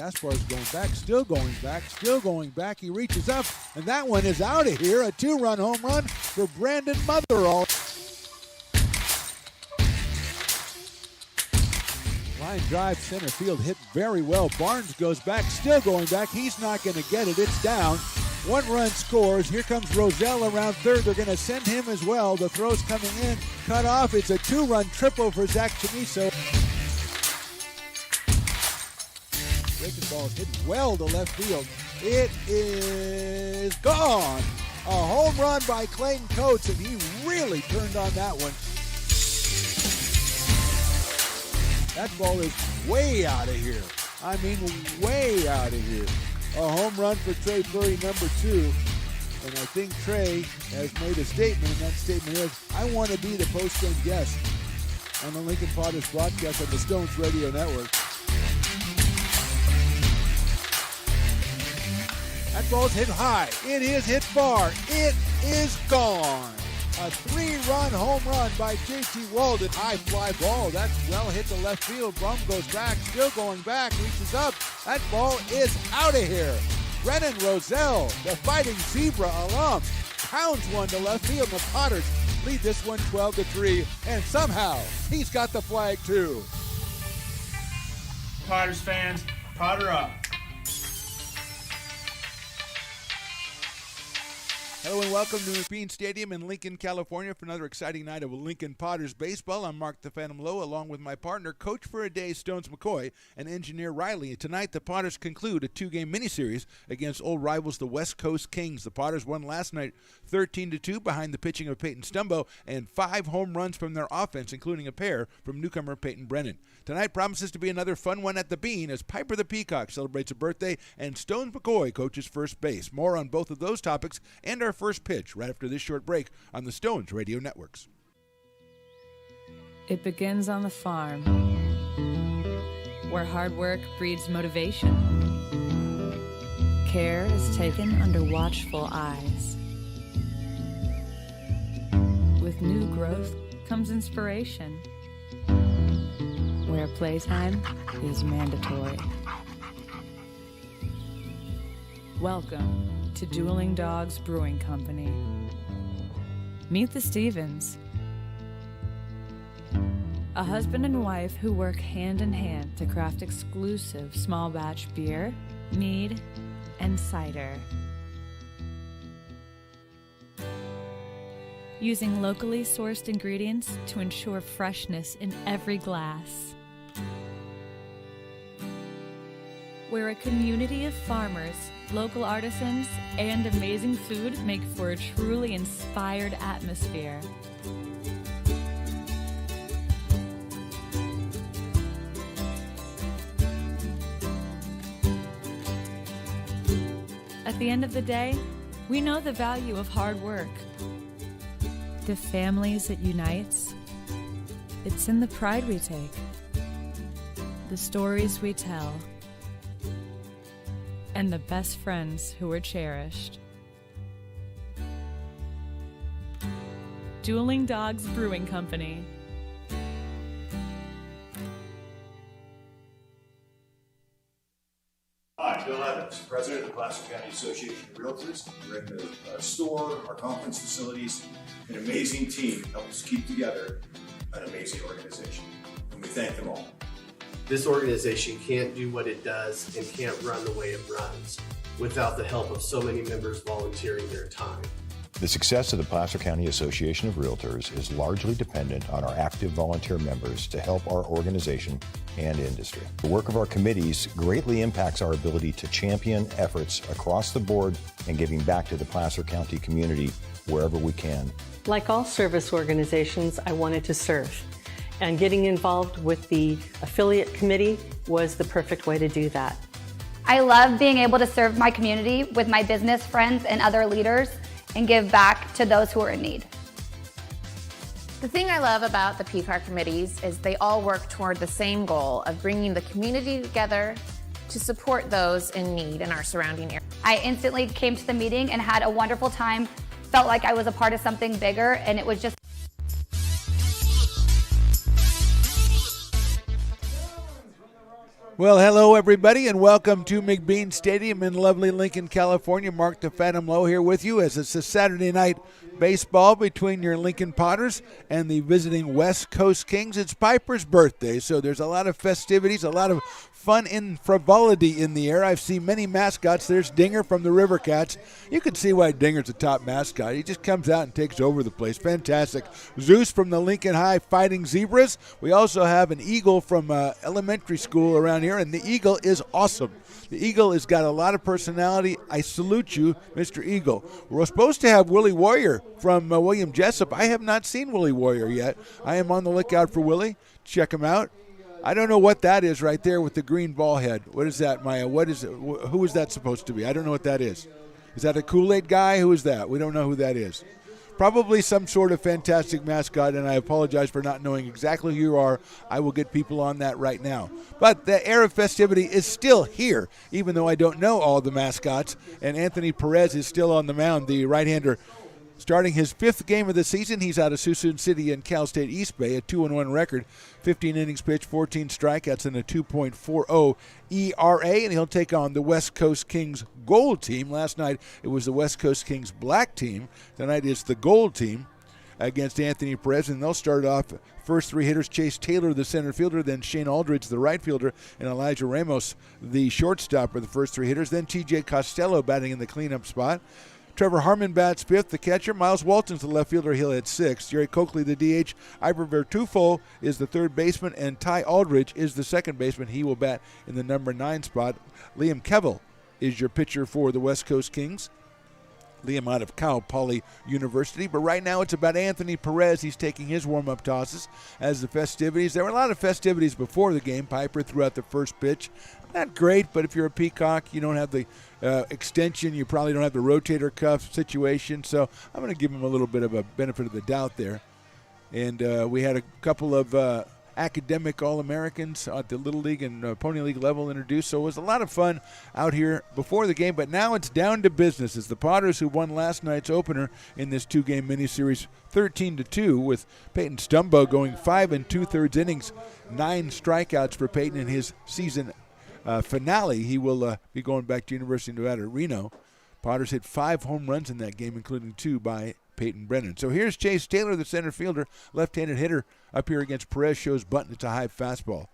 Gaspar is going back, still going back, still going back. He reaches up, and that one is out of here. A 2-run home run for Brandon Motherall. Line drive, center field, hit very well. Barnes goes back, still going back. He's not going to get it. It's down. 1 run scores. Here comes Roselle around third. They're going to send him as well. The throw's coming in. Cut off. It's a 2-run triple for Zach Chamiso. Breaking ball hit well to left field. It is gone. A home run by Clayton Coates, and he really turned on that one. That ball is way out of here. I mean, way out of here. A home run for Trey Fleury, number 2. And I think Trey has made a statement, and that statement is, I want to be the post-game guest on the Lincoln Potters broadcast on the Stones Radio Network. That ball's hit high. It is hit far. It is gone. A 3-run home run by J.T. Walden. High fly ball. That's well hit to left field. Brum goes back, still going back, reaches up. That ball is out of here. Brennan Roselle, the Fighting Zebra alum, pounds one to left field. The Potters lead this one 12-3, and somehow he's got the flag too. Potters fans, Potter up. Hello and welcome to McBean Stadium in Lincoln, California for another exciting night of Lincoln Potters baseball. I'm Mark the Phantom Lowe along with my partner, Coach for a Day, Stones McCoy, and Engineer Riley. Tonight, the Potters conclude a 2-game miniseries against old rivals, the West Coast Kings. The Potters won last night 13-2 behind the pitching of Peyton Stumbo and 5 home runs from their offense, including a pair from newcomer Peyton Brennan. Tonight promises to be another fun one at the Bean as Piper the Peacock celebrates a birthday and Stones McCoy coaches first base. More on both of those topics and our first pitch right after this short break on the Stones Radio Networks. It begins on the farm, where hard work breeds motivation. Care is taken under watchful eyes. With new growth comes inspiration, where playtime is mandatory. Welcome to Dueling Dogs Brewing Company. Meet the Stevens, a husband and wife who work hand in hand to craft exclusive small batch beer, mead, and cider. Using locally sourced ingredients to ensure freshness in every glass. Where a community of farmers, local artisans, and amazing food make for a truly inspired atmosphere. At the end of the day, we know the value of hard work. The families it unites, it's in the pride we take, the stories we tell, and the best friends who are cherished. Dueling Dogs Brewing Company. Hi, Bill Evans, President of the Placer County Association of Realtors. We're in the store, our conference facilities, an amazing team that helps keep together an amazing organization. And we thank them all. This organization can't do what it does and can't run the way it runs without the help of so many members volunteering their time. The success of the Placer County Association of Realtors is largely dependent on our active volunteer members to help our organization and industry. The work of our committees greatly impacts our ability to champion efforts across the board and giving back to the Placer County community wherever we can. Like all service organizations, I wanted to serve. And getting involved with the affiliate committee was the perfect way to do that. I love being able to serve my community with my business friends and other leaders and give back to those who are in need. The thing I love about the PCAR committees is they all work toward the same goal of bringing the community together to support those in need in our surrounding area. I instantly came to the meeting and had a wonderful time, felt like I was a part of something bigger, and it was just Well, hello, everybody, and welcome to McBean Stadium in lovely Lincoln, California. Mark the Phantom Low here with you as it's a Saturday night baseball between your Lincoln Potters and the visiting West Coast Kings. It's Piper's birthday, so there's a lot of festivities, a lot of fun and frivolity in the air. I've seen many mascots. There's Dinger from the River Cats. You can see why Dinger's the top mascot. He just comes out and takes over the place. Fantastic. Zeus from the Lincoln High Fighting Zebras. We also have an Eagle from elementary school around here, and the Eagle is awesome. The Eagle has got a lot of personality. I salute you, Mr. Eagle. We're supposed to have Willie Warrior from William Jessup. I have not seen Willie Warrior yet. I am on the lookout for Willie. Check him out. I don't know what that is right there with the green ball head. What is that, Maya? What is it? Who is that supposed to be? I don't know what that is. Is that a Kool-Aid guy? Who is that? We don't know who that is. Probably some sort of fantastic mascot, and I apologize for not knowing exactly who you are. I will get people on that right now. But the air of festivity is still here, even though I don't know all the mascots. And Anthony Perez is still on the mound, the right-hander, starting his 5th game of the season. He's out of Suisun City and Cal State East Bay, a 2-1 record, 15 innings pitched, 14 strikeouts, and a 2.40 ERA, and he'll take on the West Coast Kings gold team. Last night it was the West Coast Kings black team. Tonight it's the gold team against Anthony Perez, and they'll start off first 3 hitters: Chase Taylor, the center fielder, then Shane Aldridge, the right fielder, and Elijah Ramos, the shortstop, are the first 3 hitters. Then T.J. Costello batting in the cleanup spot. Trevor Harmon bats 5th, the catcher. Miles Walton's the left fielder. He'll hit 6th. Jerry Coakley, the DH. Ivor Vertufo is the 3rd baseman, and Ty Aldridge is the 2nd baseman. He will bat in the number 9 spot. Liam Kevel is your pitcher for the West Coast Kings. Liam out of Cal Poly University. But right now it's about Anthony Perez. He's taking his warm-up tosses as the festivities. There were a lot of festivities before the game. Piper threw out the first pitch. Not great, but if you're a Peacock, you don't have the extension. You probably don't have the rotator cuff situation. So I'm going to give him a little bit of a benefit of the doubt there. And we had a couple of academic All-Americans at the Little League and Pony League level introduced. So it was a lot of fun out here before the game, but now it's down to business as the Potters, who won last night's opener in this 2-game miniseries 13-2, with Peyton Stumbo going 5 2/3 innings, 9 strikeouts for Peyton in his season finale. He will be going back to University of Nevada, Reno. Potters hit 5 home runs in that game, including 2 by Peyton Brennan. So here's Chase Taylor, the center fielder, left-handed hitter up here against Perez. Shows button. It's a high fastball.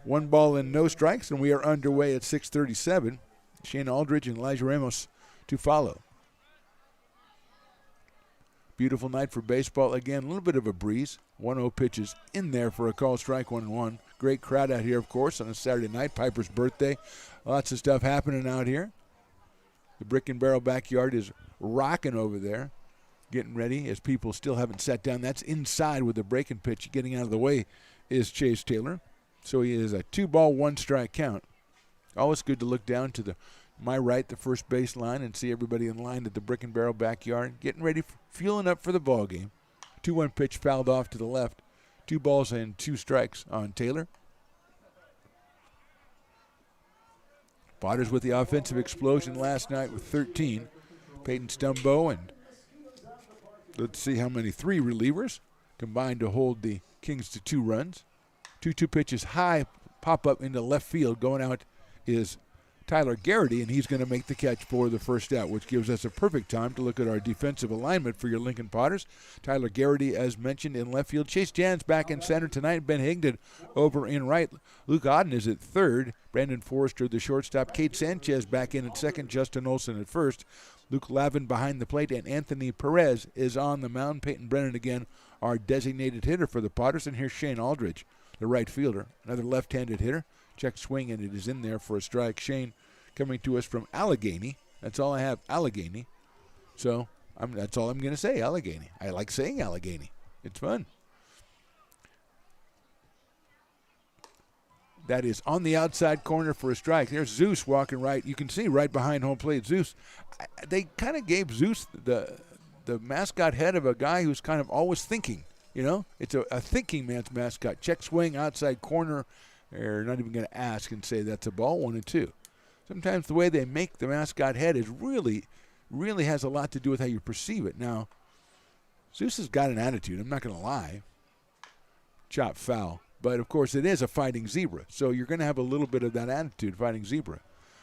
1 ball and no strikes, and we are underway at 6:37. Shane Aldridge and Elijah Ramos to follow. Beautiful night for baseball. Again, a little bit of a breeze. 1-0 pitches in there for a call strike, 1-1. Great crowd out here, of course, on a Saturday night. Piper's birthday. Lots of stuff happening out here. The Brick and Barrel backyard is rocking over there, getting ready as people still haven't sat down. That's inside with the breaking pitch. Getting out of the way is Chase Taylor. So he is a 2-ball, 1-strike count. Always good to look down to my right, the first base line, and see everybody in line at the Brick and Barrel backyard, getting ready, fueling up for the ball game. 2-1 pitch fouled off to the left. 2 balls and 2 strikes on Taylor. Potters with the offensive explosion last night with 13. Peyton Stumbo and let's see how many, 3 relievers combined to hold the Kings to 2 runs. 2-2 pitches high, pop up into left field. Going out is Tyler Garrity, and he's going to make the catch for the first out, which gives us a perfect time to look at our defensive alignment for your Lincoln Potters. Tyler Garrity, as mentioned, in left field. Chase Jans back in center tonight. Ben Higdon over in right. Luke Odden is at third. Brandon Forrester, the shortstop. Kate Sanchez back in at second. Justin Olson at first. Luke Lavin behind the plate, and Anthony Perez is on the mound. Peyton Brennan again, our designated hitter for the Potters. And here's Shane Aldridge, the right fielder, another left-handed hitter. Check swing, and it is in there for a strike. Shane coming to us from Allegheny. That's all I have, Allegheny. So that's all I'm going to say, Allegheny. I like saying Allegheny. It's fun. That is on the outside corner for a strike. There's Zeus walking right. You can see right behind home plate. Zeus, they kind of gave Zeus the mascot head of a guy who's kind of always thinking. You know, it's a thinking man's mascot. Check swing, outside corner. They're not even going to ask and say that's a ball, 1-2. Sometimes the way they make the mascot head is really has a lot to do with how you perceive it. Now, Zeus has got an attitude. I'm not going to lie. Chop foul. But, of course, it is a fighting zebra. So you're going to have a little bit of that attitude, fighting zebra.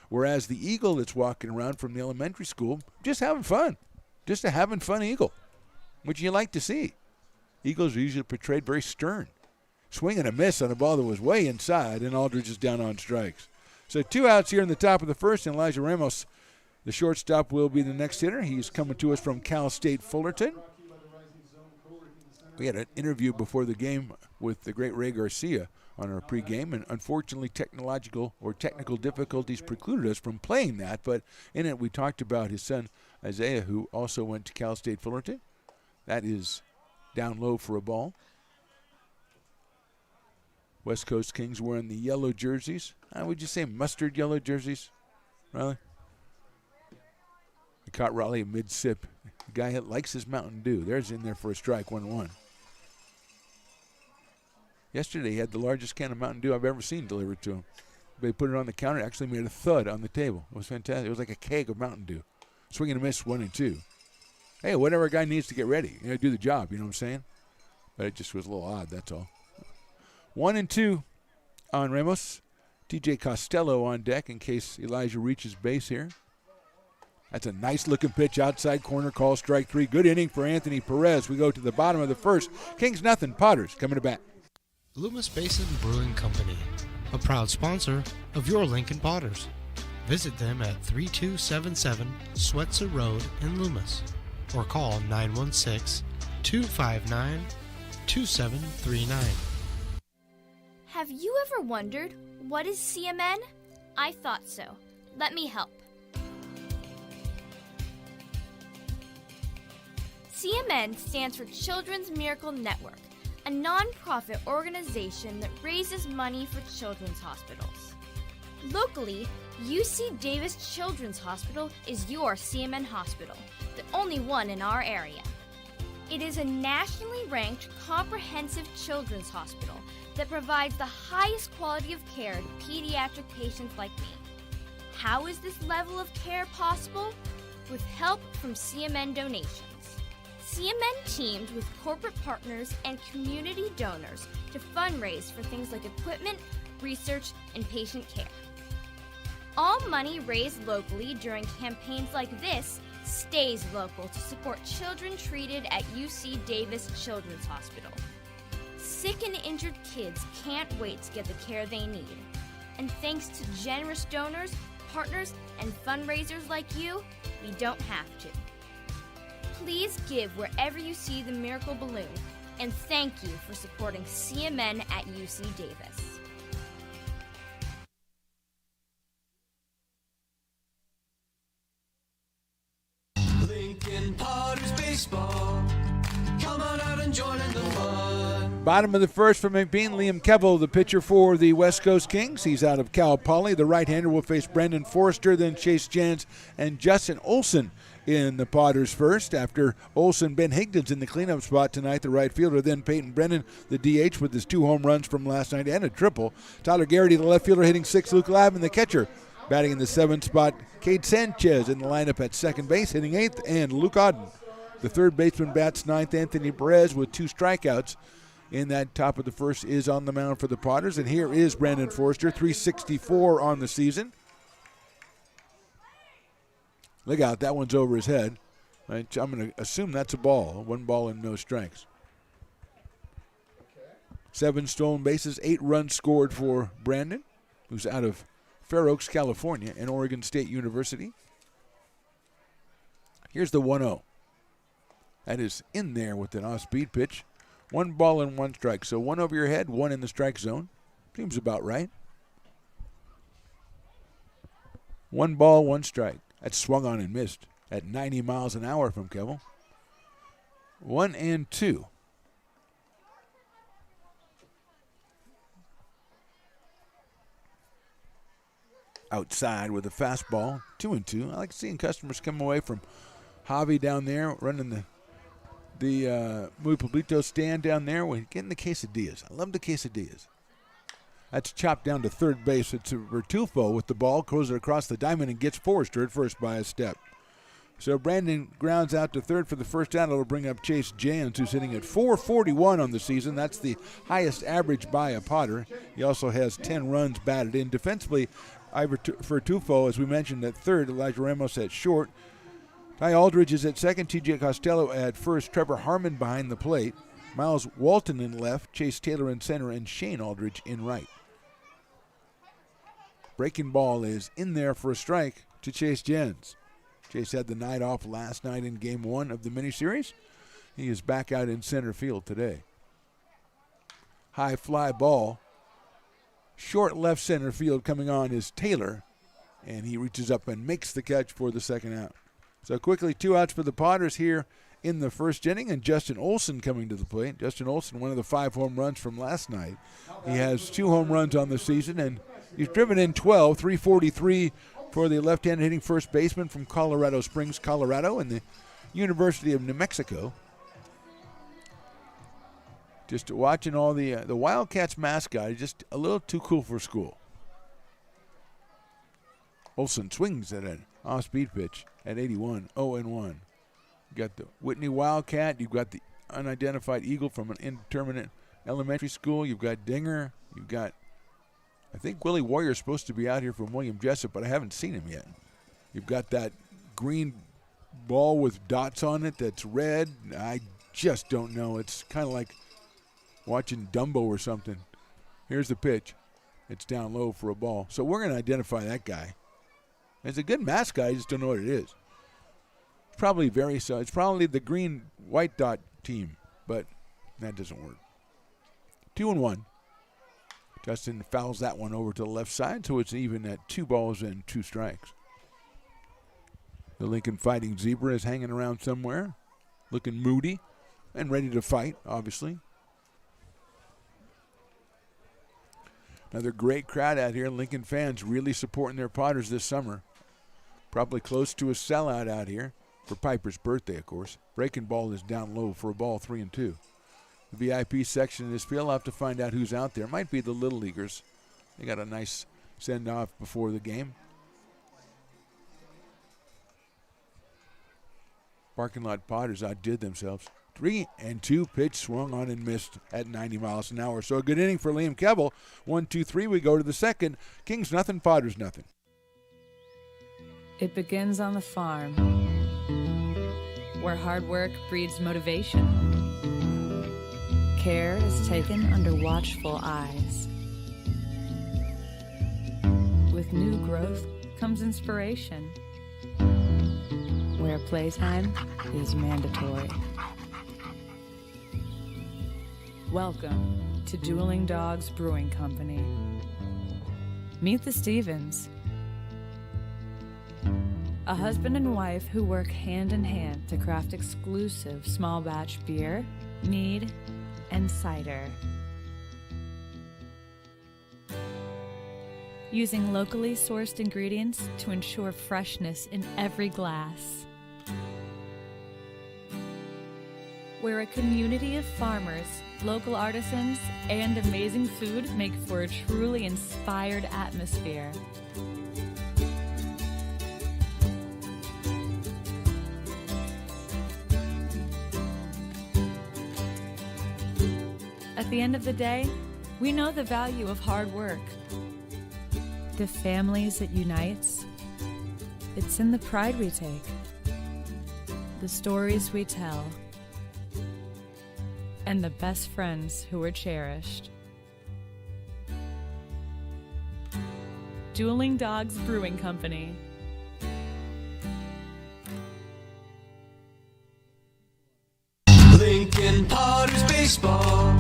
Whereas the eagle that's walking around from the elementary school, just having fun. Just a having fun eagle, which you like to see. Eagles are usually portrayed very stern. Swing and a miss on a ball that was way inside, and Aldridge is down on strikes. So 2 outs here in the top of the first, and Elijah Ramos, the shortstop, will be the next hitter. He's coming to us from Cal State Fullerton. We had an interview before the game with the great Ray Garcia on our pregame, and unfortunately technical difficulties precluded us from playing that. But in it, we talked about his son, Isaiah, who also went to Cal State Fullerton. That is down low for a ball. West Coast Kings wearing the yellow jerseys. Would you say mustard yellow jerseys, Riley? I caught Raleigh mid-sip. The guy that likes his Mountain Dew. There's in there for a strike, 1-1. Yesterday he had the largest can of Mountain Dew I've ever seen delivered to him. They put it on the counter. It actually made a thud on the table. It was fantastic. It was like a keg of Mountain Dew. Swing and a miss, 1-2. Hey, whatever a guy needs to get ready. Do the job, you know what I'm saying? But it just was a little odd, that's all. 1-2 on Ramos. TJ Costello on deck in case Elijah reaches base here. That's a nice-looking pitch outside corner, call strike 3. Good inning for Anthony Perez. We go to the bottom of the first. Kings nothing. Potters coming to bat. Loomis Basin Brewing Company, a proud sponsor of your Lincoln Potters. Visit them at 3277 Swetzer Road in Loomis or call 916-259-2739. Have you ever wondered, what is CMN? I thought so. Let me help. CMN stands for Children's Miracle Network, a non-profit organization that raises money for children's hospitals. Locally, UC Davis Children's Hospital is your CMN hospital, the only one in our area. It is a nationally ranked comprehensive children's hospital that provides the highest quality of care to pediatric patients like me. How is this level of care possible? With help from CMN donations. CMN teamed with corporate partners and community donors to fundraise for things like equipment, research, and patient care. All money raised locally during campaigns like this stays local to support children treated at UC Davis Children's Hospital. Sick and injured kids can't wait to get the care they need. And thanks to generous donors, partners, and fundraisers like you, we don't have to. Please give wherever you see the Miracle Balloon, and thank you for supporting CMN at UC Davis. Lincoln Potters Baseball. Come on out and join in the fun. Bottom of the first for McBean, Liam Kevel, the pitcher for the West Coast Kings. He's out of Cal Poly. The right-hander will face Brendan Forrester, then Chase Jans and Justin Olson in the Potters first. After Olson, Ben Higdon's in the cleanup spot tonight, the right fielder. Then Peyton Brennan, the DH, with his 2 home runs from last night and a triple. Tyler Garrity, the left fielder, hitting 6th. Luke Lavin, the catcher, batting in the 7th spot. Cade Sanchez in the lineup at second base, hitting 8th. And Luke Auden, the third baseman, bats 9th. Anthony Perez with 2 strikeouts in that top of the first is on the mound for the Potters. And here is Brandon Forrester, 364 on the season. Look out, that one's over his head. I'm going to assume that's a ball. 1 ball and no strikes. 7 stolen bases, 8 runs scored for Brandon, who's out of Fair Oaks, California, and Oregon State University. Here's the 1-0. That is in there with an off-speed pitch. 1 ball and 1 strike. So 1 over your head, 1 in the strike zone. Seems about right. 1 ball, 1 strike. That's swung on and missed at 90 miles an hour from Kevel. 1-2. Outside with a fastball, 2-2. I like seeing customers come away from Javi down there, running the Muy Pueblito stand down there, getting the quesadillas. I love the quesadillas. That's chopped down to third base. It's Vertufo with the ball, goes it across the diamond and gets Forrester at first by a step. So Brandon grounds out to third for the first out. It'll bring up Chase Jans, who's hitting at .441 on the season. That's the highest average by a Potter. He also has 10 runs batted in. Defensively, Ivor Fertufo, as we mentioned, at third. Elijah Ramos at short. Ty Aldridge is at second. TJ Costello at first. Trevor Harmon behind the plate. Miles Walton in left. Chase Taylor in center. And Shane Aldridge in right. Breaking ball is in there for a strike to Chase Jans. Chase had the night off last night in Game 1 of the miniseries. He is back out in center field today. High fly ball. Short left center field coming on is Taylor, and he reaches up and makes the catch for the second out. So quickly, 2 outs for the Potters here in the first inning, and Justin Olson coming to the plate. Justin Olson, one of the 5 home runs from last night. He has 2 home runs on the season, and he's driven in 12, 343 for the left-handed hitting first baseman from Colorado Springs, Colorado, and the University of New Mexico. Just watching all the Wildcats mascot is just a little too cool for school. Olson swings at an off-speed pitch at 81, 0-1. You got the Whitney Wildcat. You've got the unidentified Eagle from an indeterminate elementary school. You've got Dinger. You've got, I think Willie Warrior is supposed to be out here from William Jessup, but I haven't seen him yet. You've got that green ball with dots on it that's red. I just don't know. It's kind of like watching Dumbo or something. Here's the pitch. It's down low for a ball. So we're going to identify that guy. It's a good mascot. I just don't know what it is. It's probably it's probably the green white dot team, but that doesn't work. 2-1. Justin fouls that one over to the left side, so it's even at 2 balls and 2 strikes. The Lincoln Fighting Zebra is hanging around somewhere, looking moody and ready to fight, obviously. Another great crowd out here. Lincoln fans really supporting their Potters this summer. Probably close to a sellout out here for Piper's birthday, of course. Breaking ball is down low for a ball, 3-2. The VIP section of this field, I'll have to find out who's out there. It might be the Little Leaguers. They got a nice send-off before the game. Parking lot Potters outdid themselves. 3-2 pitch swung on and missed at 90 miles an hour. So a good inning for Liam Keble. 1-2-3, we go to the second. Kings nothing, Potters nothing. It begins on the farm, where hard work breeds motivation. Care is taken under watchful eyes. With new growth comes inspiration, where playtime is mandatory. Welcome to Dueling Dogs Brewing Company. Meet the Stevens, a husband and wife who work hand in hand to craft exclusive small batch beer, mead, and cider. Using locally sourced ingredients to ensure freshness in every glass. Where a community of farmers, local artisans, and amazing food make for a truly inspired atmosphere. At the end of the day, we know the value of hard work. The families it unites, it's in the pride we take, the stories we tell, and the best friends who are cherished. Dueling Dogs Brewing Company. Lincoln Potters Baseball.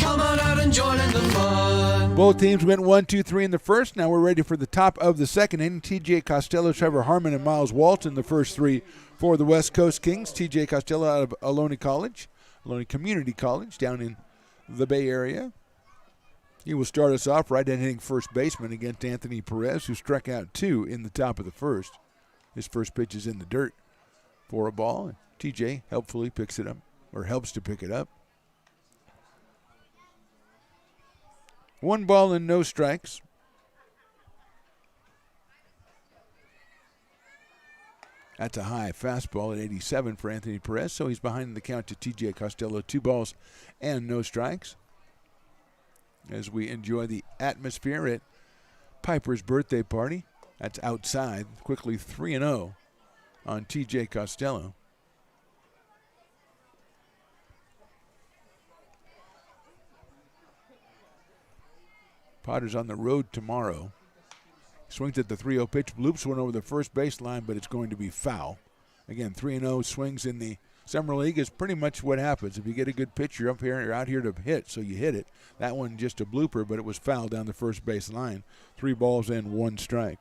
Come on out and join in the fun. Both teams went 1-2-3 in the first. Now we're ready for the top of the second inning. TJ Costello, Trevor Harmon, and Miles Walton, the first 3 for the West Coast Kings. TJ Costello out of Ohlone Community College down in the Bay Area. He will start us off right-hand hitting first baseman against Anthony Perez, who struck out 2 in the top of the first. His first pitch is in the dirt for a ball. And TJ helpfully picks it up, or helps to pick it up. 1 ball and no strikes. That's a high fastball at 87 for Anthony Perez, so he's behind the count to T.J. Costello. 2 balls and no strikes as we enjoy the atmosphere at Piper's birthday party. That's outside. Quickly 3-0 on T.J. Costello. Potter's on the road tomorrow. Swings at the 3-0 pitch. Bloops one over the first baseline, but it's going to be foul. Again, 3-0 swings in the Summer League is pretty much what happens. If you get a good pitcher up here, you're out here to hit, so you hit it. That one just a blooper, but it was foul down the first base line. 3 balls and 1 strike.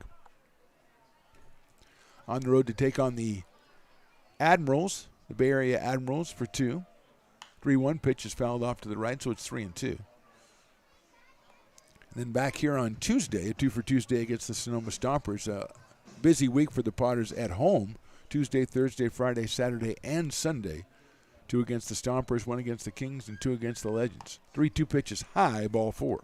On the road to take on the Admirals, the Bay Area Admirals for 2. 3-1 pitch is fouled off to the right, so it's 3-2. And then back here on Tuesday, a 2 for Tuesday against the Sonoma Stompers. A busy week for the Potters at home. Tuesday, Thursday, Friday, Saturday, and Sunday. 2 against the Stompers, 1 against the Kings, and 2 against the Legends. 3-2 pitches high, ball 4.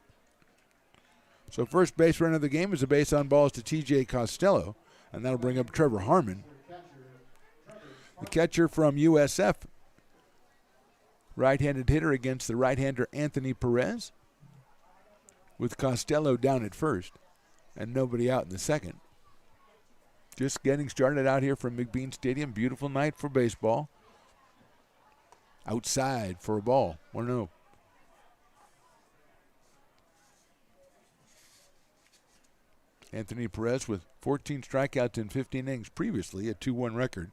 So first base runner of the game is a base on balls to T.J. Costello, and that'll bring up Trevor Harmon. The catcher from USF, right-handed hitter against the right-hander Anthony Perez, with Costello down at first and nobody out in the second. Just getting started out here from McBean Stadium. Beautiful night for baseball. Outside for a ball. 1-0. Anthony Perez with 14 strikeouts in 15 innings previously, a 2-1 record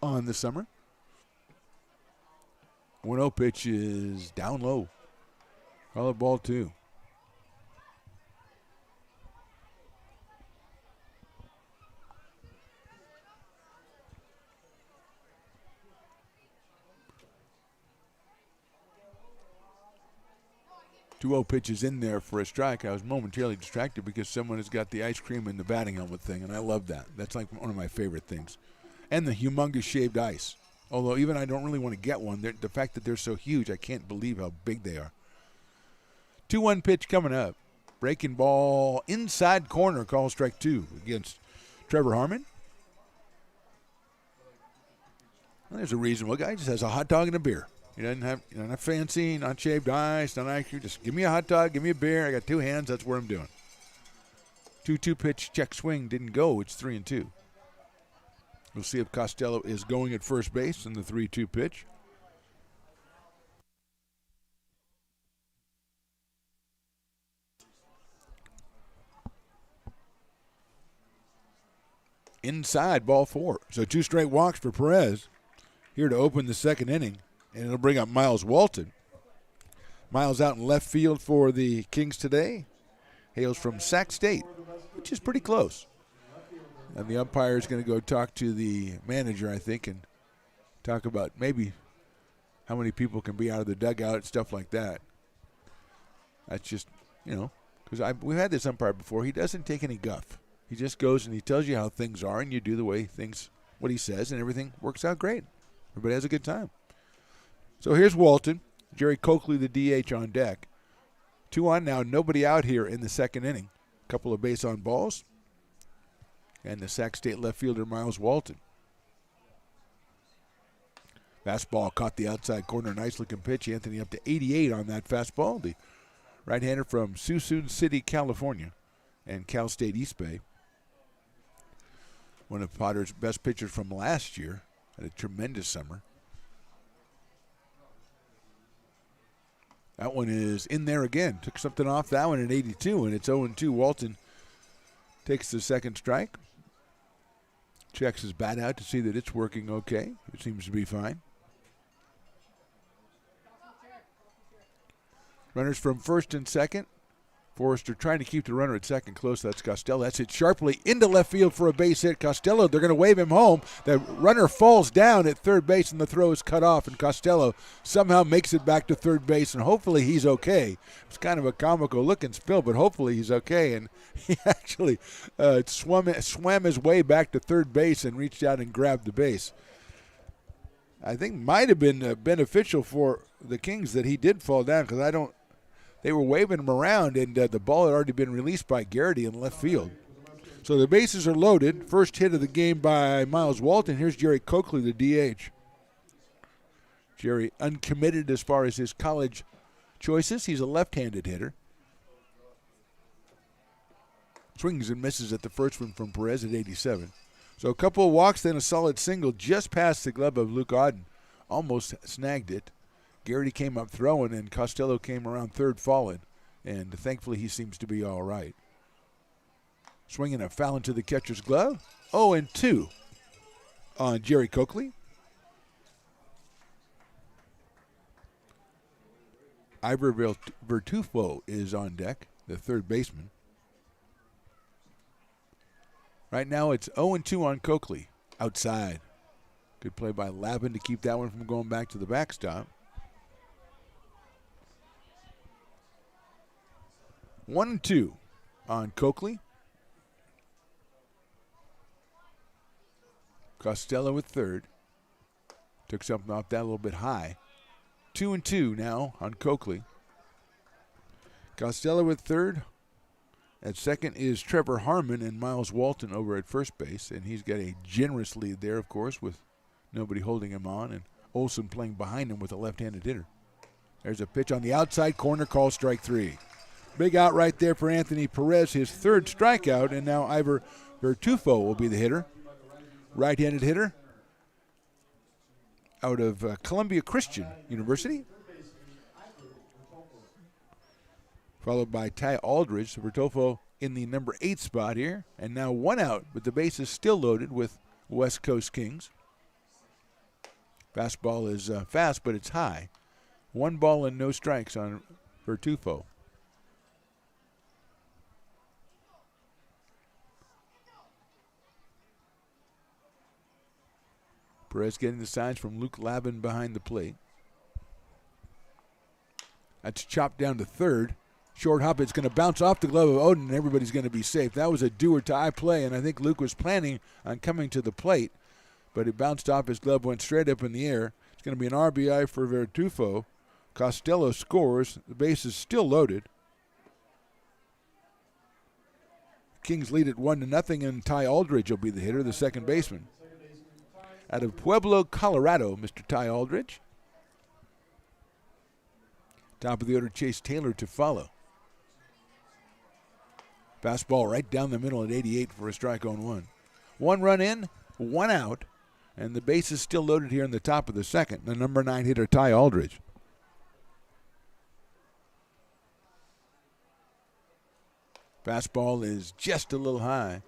on the summer. 1-0 pitch is down low. Call it ball 2. Pitch is in there for a strike. I was momentarily distracted because someone has got the ice cream in the batting helmet thing, and I love that. That's like one of my favorite things. And the humongous shaved ice. Although even I don't really want to get one. The fact that they're so huge, I can't believe how big they are. 2-1 pitch coming up. Breaking ball inside corner, call strike 2 against Trevor Harmon. Well, there's a reasonable guy. He just has a hot dog and a beer. He doesn't have, not fancy, not shaved ice, not IQ. Just give me a hot dog, give me a beer. I got 2 hands. That's what I'm doing. 2-2 pitch, check swing, didn't go. It's 3-2. We'll see if Costello is going at first base in the 3-2 pitch. Inside, ball 4. So 2 straight walks for Perez here to open the second inning. And it'll bring up Miles Walton. Miles out in left field for the Kings today. Hails from Sac State, which is pretty close. And the umpire is going to go talk to the manager, I think, and talk about maybe how many people can be out of the dugout and stuff like that. That's just, because we've had this umpire before. He doesn't take any guff. He just goes and he tells you how things are, and you do what he says, and everything works out great. Everybody has a good time. So here's Walton. Jerry Coakley, the DH, on deck. 2 on now. Nobody out here in the second inning. A couple of base on balls. And the Sac State left fielder, Miles Walton. Fastball caught the outside corner. Nice-looking pitch. Anthony up to 88 on that fastball. The right-hander from Suisun City, California, and Cal State East Bay. One of Potter's best pitchers from last year. Had a tremendous summer. That one is in there again. Took something off that one at 82, and it's 0-2. Walton takes the second strike. Checks his bat out to see that it's working okay. It seems to be fine. Runners from first and second. Forrester trying to keep the runner at second close. That's Costello. That's hit sharply into left field for a base hit. Costello, they're going to wave him home. The runner falls down at third base, and the throw is cut off, and Costello somehow makes it back to third base, and hopefully he's okay. It's kind of a comical-looking spill, but hopefully he's okay, and he actually swam his way back to third base and reached out and grabbed the base. I think might have been beneficial for the Kings that he did fall down, because they were waving him around, and the ball had already been released by Garrity in left field. So the bases are loaded. First hit of the game by Miles Walton. Here's Jerry Coakley, the DH. Jerry uncommitted as far as his college choices. He's a left-handed hitter. Swings and misses at the first one from Perez at 87. So a couple of walks, then a solid single just past the glove of Luke Auden. Almost snagged it. Garrity came up throwing, and Costello came around third falling. And thankfully he seems to be all right. Swinging a foul into the catcher's glove. 0-2 on Jerry Coakley. Ivor Vertufo is on deck, the third baseman. Right now it's 0-2 on Coakley, outside. Good play by Lavin to keep that one from going back to the backstop. 1-2 on Coakley. Costello at third. Took something off that a little bit high. 2-2 now on Coakley. Costello at third. At second is Trevor Harmon and Miles Walton over at first base. And he's got a generous lead there, of course, with nobody holding him on. And Olson playing behind him with a left-handed hitter. There's a pitch on the outside corner, called strike three. Big out right there for Anthony Perez, his third strikeout. And now Ivor Vertufo will be the hitter. Right-handed hitter out of Columbia Christian University. Followed by Ty Aldridge. Vertufo in the number 8 spot here. And now one out, but the base is still loaded with West Coast Kings. Fastball is fast, but it's high. 1 ball and no strikes on Vertufo. Perez getting the signs from Luke Lavin behind the plate. That's chopped down to third. Short hop, it's going to bounce off the glove of Oden, and everybody's going to be safe. That was a do-or-die play, and I think Luke was planning on coming to the plate, but it bounced off his glove, went straight up in the air. It's going to be an RBI for Vertufo. Costello scores. The base is still loaded. Kings lead it 1-0, and Ty Aldridge will be the hitter, the second baseman. Out of Pueblo, Colorado, Mr. Ty Aldridge. Top of the order, Chase Taylor to follow. Fastball right down the middle at 88 for a strike on one. 1 run in, 1 out, and the base is still loaded here in the top of the second. The number 9 hitter, Ty Aldridge. Fastball is just a little high.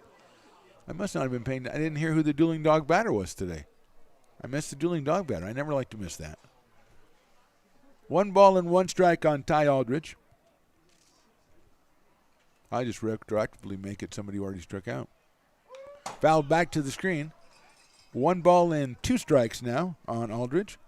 I must not have been paying. I didn't hear who the dueling dog batter was today. I missed the dueling dog batter. I never like to miss that. 1 ball and 1 strike on Ty Aldridge. I just retroactively make it somebody who already struck out. Fouled back to the screen. 1 ball and 2 strikes now on Aldridge.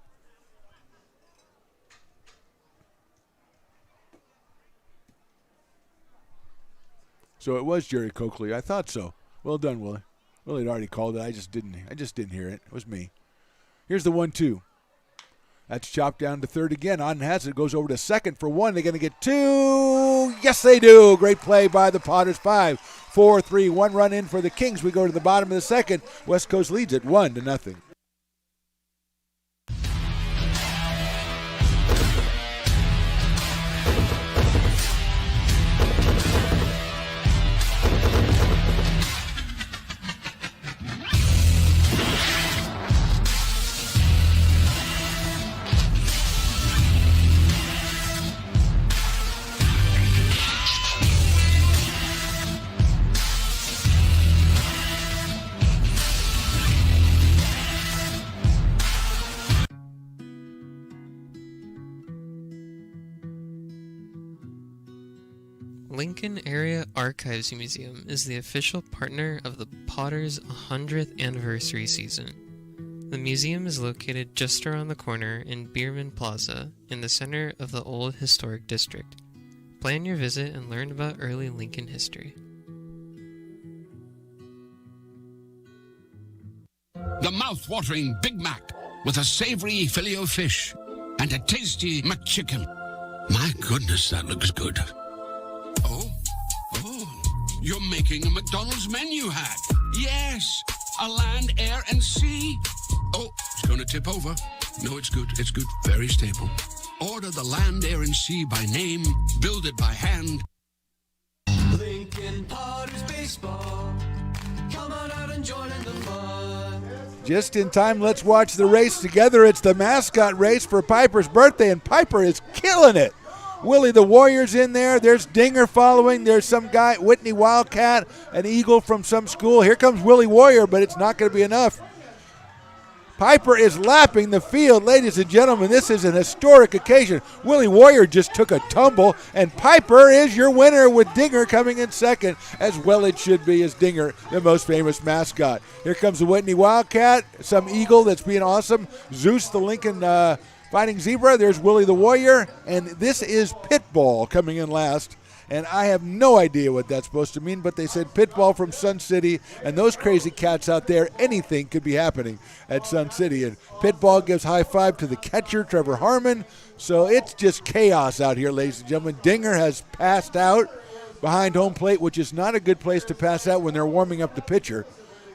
So it was Jerry Coakley. I thought so. Well done, Willie. Willie had already called it. I just didn't hear it. It was me. Here's the 1-2. That's chopped down to third again. Auden has it. Goes over to second for 1. They're going to get 2. Yes, they do. Great play by the Potters. 5, 4, 3. 1 run in for the Kings. We go to the bottom of the second. West Coast leads it 1-0. Lincoln Area Archives Museum is the official partner of the Potters' 100th anniversary season. The museum is located just around the corner in Bierman Plaza in the center of the Old Historic District. Plan your visit and learn about early Lincoln history. The mouth-watering Big Mac with a savory Filet-O-Fish and a tasty McChicken. My goodness, that looks good. Oh, You're making a McDonald's menu hack. Yes, a land, air, and sea. Oh, it's going to tip over. No, it's good. It's good. Very stable. Order the land, air, and sea by name. Build it by hand. Lincoln Potters Baseball. Come on out and join in the fun. Just in time, let's watch the race together. It's the mascot race for Piper's birthday, and Piper is killing it. Willie the Warrior's in there. There's Dinger following. There's some guy, Whitney Wildcat, an Eagle from some school. Here comes Willie Warrior, but it's not going to be enough. Piper is lapping the field. Ladies and gentlemen, this is an historic occasion. Willie Warrior just took a tumble, and Piper is your winner with Dinger coming in second, as well it should be, as Dinger, the most famous mascot. Here comes the Whitney Wildcat, some Eagle that's being awesome. Zeus, the Lincoln Fighting Zebra. There's Willie the Warrior, and this is Pitball coming in last. And I have no idea what that's supposed to mean, but they said Pitball from Sun City, and those crazy cats out there, anything could be happening at Sun City. And Pitball gives high five to the catcher, Trevor Harmon. So it's just chaos out here, ladies and gentlemen. Dinger has passed out behind home plate, which is not a good place to pass out when they're warming up the pitcher.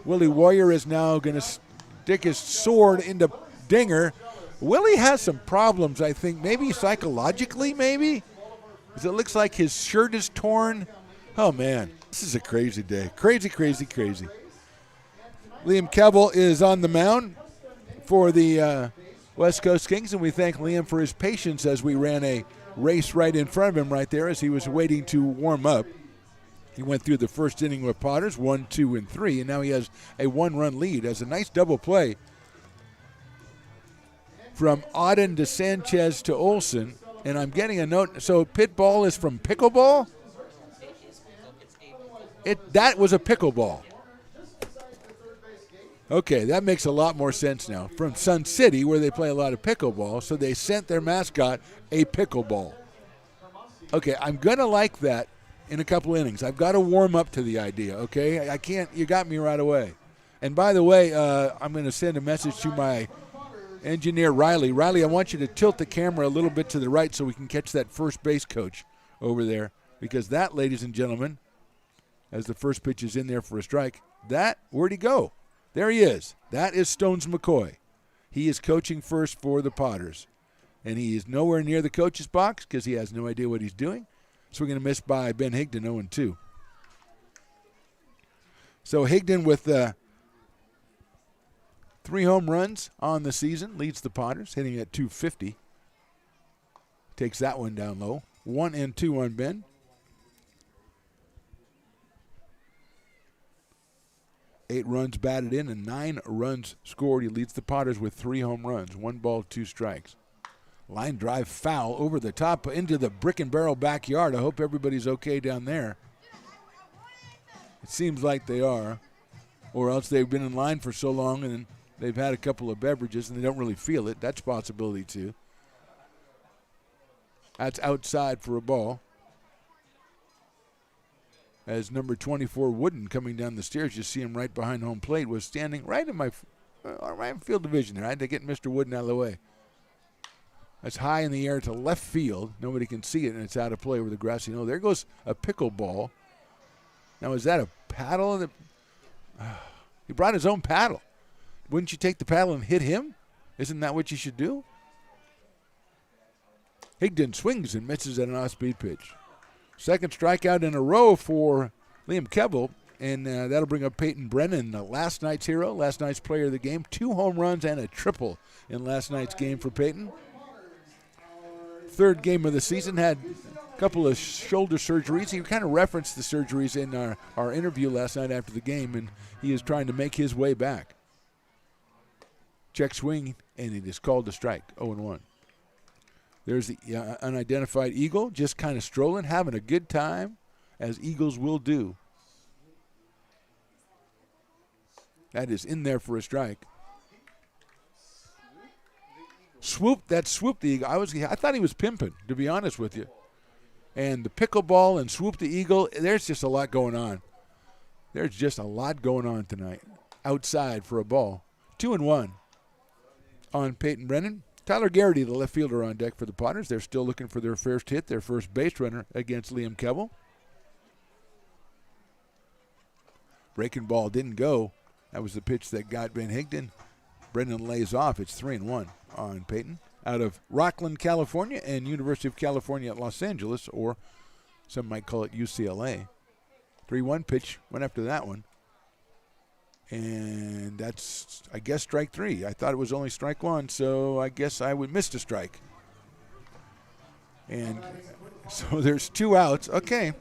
Willie Warrior is now going to stick his sword into Dinger. Willie has some problems, I think, maybe psychologically, maybe? Because it looks like his shirt is torn. Oh, man, this is a crazy day. Crazy, crazy, crazy. Liam Kevel is on the mound for the West Coast Kings, and we thank Liam for his patience as we ran a race right in front of him right there as he was waiting to warm up. He went through the first inning with Potters, 1, 2, and 3, and now he has a one-run lead as a nice double play from Auden to Sanchez to Olson. And I'm getting a note. So Pitball is from Pickleball? That was a pickleball. Okay, that makes a lot more sense now. From Sun City, where they play a lot of pickleball, so they sent their mascot a pickleball. Okay, I'm going to like that in a couple innings. I've got to warm up to the idea, okay? I can't. You got me right away. And by the way, I'm going to send a message to my engineer Riley. Riley, I want you to tilt the camera a little bit to the right so we can catch that first base coach over there. Because that, ladies and gentlemen, as the first pitch is in there for a strike, where'd he go? There he is. That is Stones McCoy. He is coaching first for the Potters. And he is nowhere near the coach's box because he has no idea what he's doing. So we're going to miss by Ben Higdon 0-2. So Higdon with 3 home runs on the season, leads the Potters, hitting at .250. Takes that one down low. 1 and 2 on Ben. 8 runs batted in and 9 runs scored. He leads the Potters with 3 home runs. 1 ball, 2 strikes. Line drive foul over the top into the brick and barrel backyard. I hope everybody's okay down there. It seems like they are. Or else they've been in line for so long and they've had a couple of beverages and they don't really feel it. That's a possibility too. That's outside for a ball. As number 24, Wooden, coming down the stairs, you see him right behind home plate, was standing right in my right field division there. I had to get Mr. Wooden out of the way. That's high in the air to left field. Nobody can see it, and it's out of play over the grassy knoll. There goes a pickleball. Now, is that a paddle? He brought his own paddle. Wouldn't you take the paddle and hit him? Isn't that what you should do? Higdon swings and misses at an off-speed pitch. Second strikeout in a row for Liam Kevel, and that'll bring up Peyton Brennan, last night's hero, last night's player of the game. 2 home runs and a triple in last night's game for Peyton. Third game of the season, had a couple of shoulder surgeries. He kind of referenced the surgeries in our interview last night after the game, and he is trying to make his way back. Check swing, and it is called a strike, 0-1. There's the unidentified Eagle, just kind of strolling, having a good time, as Eagles will do. That is in there for a strike. Swoop the Eagle. I thought he was pimping, to be honest with you. And the pickleball and Swoop the Eagle, there's just a lot going on. There's just a lot going on tonight. Outside for a ball. 2-1 on Peyton Brennan. Tyler Garrity, the left fielder, on deck for the Potters. They're still looking for their first hit, their first base runner against Liam Kevel. Breaking ball didn't go. That was the pitch that got Van Higden. Brendan lays off. It's 3-1 on Peyton. Out of Rockland, California, and University of California at Los Angeles, or some might call it UCLA. 3-1 pitch, went after that one. And that's, I guess, strike 3. I thought it was only strike 1, so I guess I would miss a strike. And so there's 2 outs. Okay.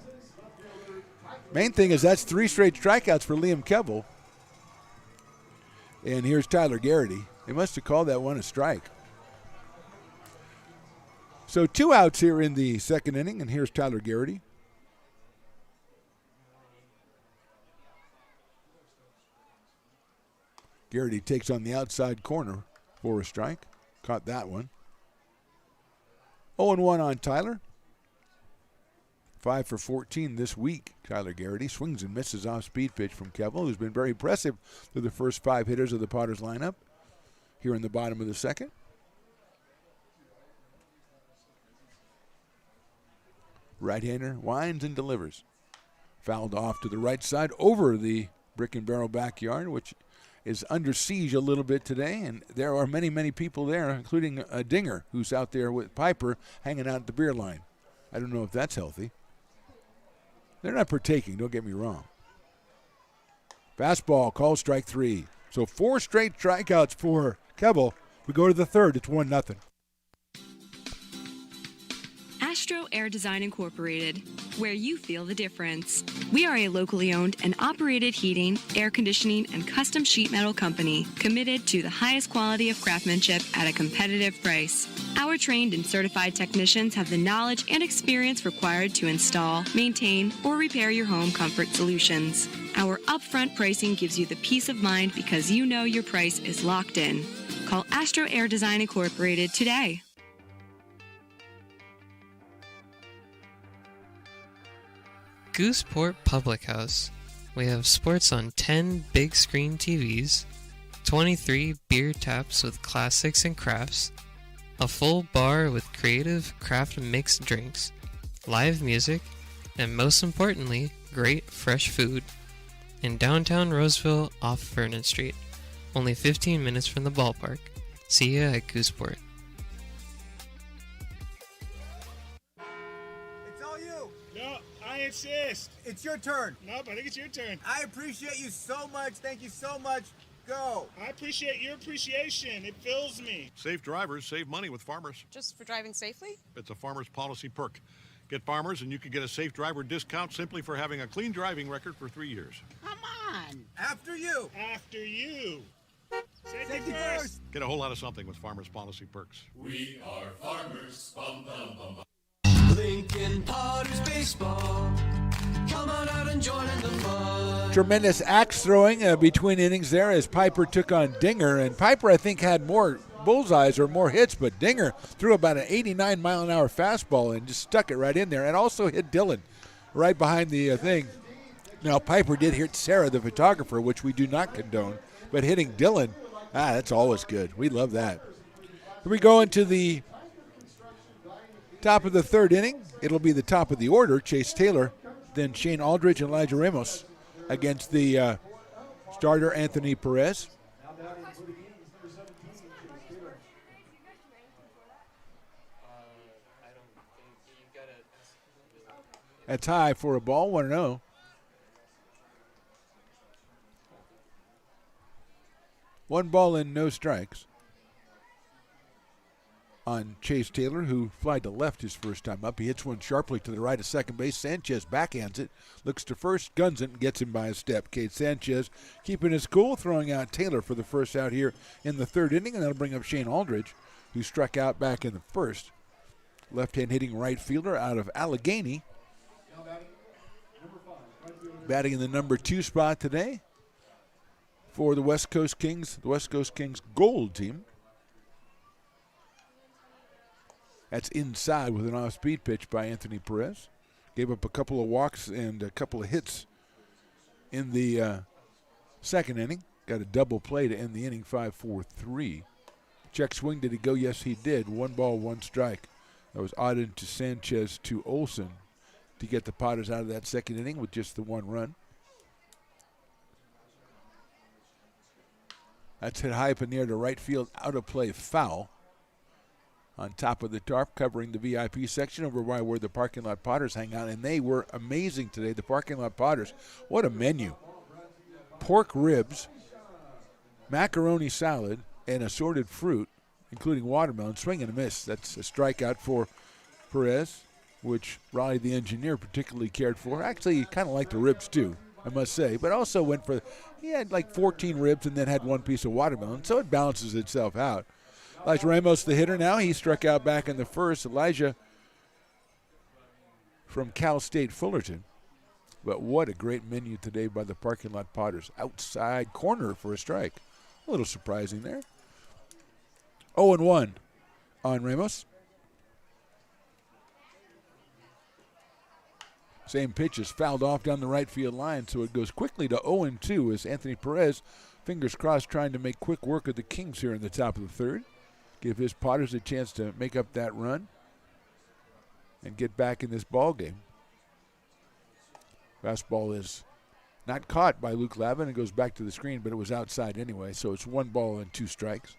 Main thing is that's 3 straight strikeouts for Liam Kevel. And here's Tyler Garrity. They must have called that one a strike. So 2 outs here in the second inning, and here's Tyler Garrity. Garrity takes on the outside corner for a strike. Caught that one. 0-1 on Tyler. 5 for 14 this week. Tyler Garrity swings and misses off speed pitch from Kevel, who's been very impressive through the first 5 hitters of the Potters lineup here in the bottom of the second. Right-hander winds and delivers. Fouled off to the right side over the brick and barrel backyard, which is under siege a little bit today, and there are many, many people there, including a Dinger, who's out there with Piper hanging out at the beer line. I don't know if that's healthy. They're not partaking, don't get me wrong. Fastball, called strike 3. So 4 straight strikeouts for Kevel. We go to the third, it's 1-0. Astro Air Design Incorporated, where you feel the difference. We are a locally owned and operated heating, air conditioning, and custom sheet metal company committed to the highest quality of craftsmanship at a competitive price. Our trained and certified technicians have the knowledge and experience required to install, maintain, or repair your home comfort solutions. Our upfront pricing gives you the peace of mind because you know your price is locked in. Call Astro Air Design Incorporated today. Gooseport Public House. We have sports on 10 big screen TVs, 23 beer taps with classics and crafts, a full bar with creative craft mixed drinks, live music, and most importantly, great fresh food. In downtown Roseville off Vernon Street, only 15 minutes from the ballpark. See ya at Gooseport. I insist. It's your turn. Nope, I think it's your turn. I appreciate you so much. Thank you so much. Go. I appreciate your appreciation. It fills me. Safe drivers save money with Farmers. Just for driving safely? It's a Farmers policy perk. Get Farmers and you can get a safe driver discount simply for having a clean driving record for 3 years. Come on. After you. After you. Safety first. Get a whole lot of something with Farmers policy perks. We are farmers. Bum, bum, bum, bum. Lincoln Potters Baseball. Come on out and join in the fun. Tremendous axe throwing between innings there as Piper took on Dinger. And Piper, I think, had more bullseyes or more hits, but Dinger threw about an 89-mile-an-hour fastball and just stuck it right in there and also hit Dylan right behind the thing. Now, Piper did hit Sarah, the photographer, which we do not condone, but hitting Dylan, that's always good. We love that. Here we go into the top of the third inning. It'll be the top of the order. Chase Taylor, then Shane Aldridge and Elijah Ramos against the starter Anthony Perez. That's high for a ball, 1-0. One ball and no strikes on Chase Taylor, who flied to left his first time up. He hits one sharply to the right of second base. Sanchez backhands it, looks to first, guns it, and gets him by a step. Cade Sanchez keeping his cool, throwing out Taylor for the first out here in the third inning, and that'll bring up Shane Aldridge, who struck out back in the first. Left-hand hitting right fielder out of Allegheny. Batting in the number 2 spot today for the West Coast Kings Gold team. That's inside with an off-speed pitch by Anthony Perez. Gave up a couple of walks and a couple of hits in the second inning. Got a double play to end the inning, 5-4-3. Check swing, did he go? Yes, he did. 1 ball, 1 strike. That was Auden to Sanchez to Olson to get the Potters out of that second inning with just the 1 run. That's hit high up in the air to right field, out of play, foul. On top of the tarp, covering the VIP section over by where the parking lot Potters hang out, and they were amazing today, the parking lot Potters. What a menu. Pork ribs, macaroni salad, and assorted fruit, including watermelon. Swing and a miss. That's a strikeout for Perez, which Raleigh, the engineer, particularly cared for. Actually, he kind of liked the ribs, too, I must say, but also went for, he had like 14 ribs and then had one piece of watermelon, so it balances itself out. Elijah Ramos, the hitter now. He struck out back in the first. Elijah from Cal State Fullerton. But what a great menu today by the parking lot Potters. Outside corner for a strike. A little surprising there. 0-1 on Ramos. Same pitch is fouled off down the right field line, so it goes quickly to 0-2 as Anthony Perez, fingers crossed, trying to make quick work of the Kings here in the top of the third. Give his Potters a chance to make up that run and get back in this ball game. Fastball is not caught by Luke Lavin. It goes back to the screen, but it was outside anyway, so it's 1 ball and 2 strikes.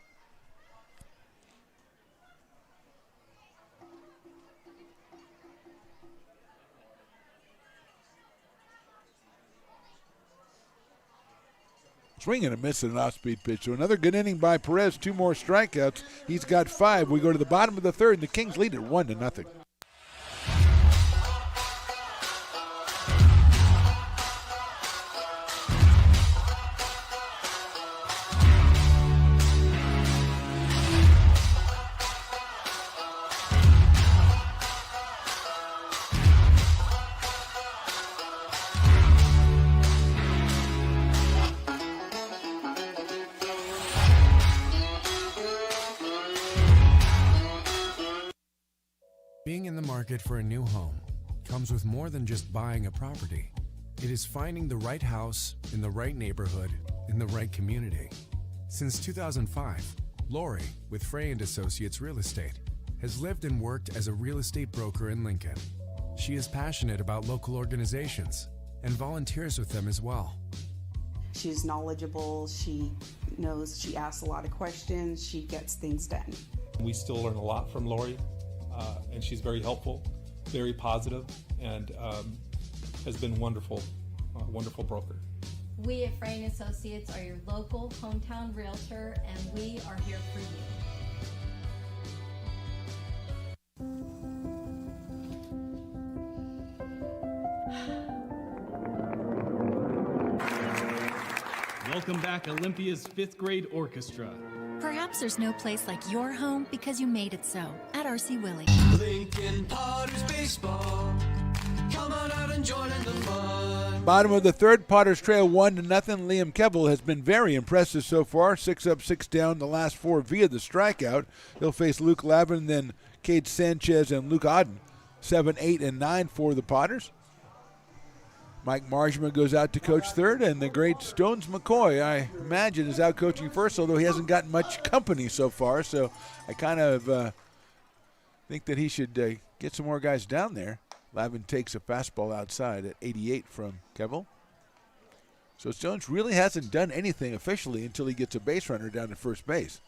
Swing and a miss and an off-speed pitch. So another good inning by Perez. 2 more strikeouts. He's got 5. We go to the bottom of the third, and the Kings lead it 1-0. Being in the market for a new home comes with more than just buying a property. It is finding the right house in the right neighborhood in the right community. Since 2005, Lori with Frey & Associates Real Estate has lived and worked as a real estate broker in Lincoln. She is passionate about local organizations and volunteers with them as well. She's knowledgeable, she knows, she asks a lot of questions, she gets things done. We still learn a lot from Lori. And she's very helpful, very positive, and has been wonderful broker. We at Frey & Associates are your local hometown realtor, and we are here for you. Welcome back, Olympia's 5th grade orchestra. Perhaps there's no place like your home because you made it so at RC Willey. Lincoln Potters Baseball. Come on out and join in the fun. Bottom of the third, Potters trail 1-0. Liam Kevel has been very impressive so far. 6 up, 6 down, the last 4 via the strikeout. He'll face Luke Lavin, then Cade Sanchez and Luke Odden. 7, 8, and 9 for the Potters. Mike Marjman goes out to coach third, and the great Stones McCoy, I imagine, is out coaching first, although he hasn't gotten much company so far, so I kind of think that he should get some more guys down there. Lavin takes a fastball outside at 88 from Kevel. So Stones really hasn't done anything officially until he gets a base runner down to first base.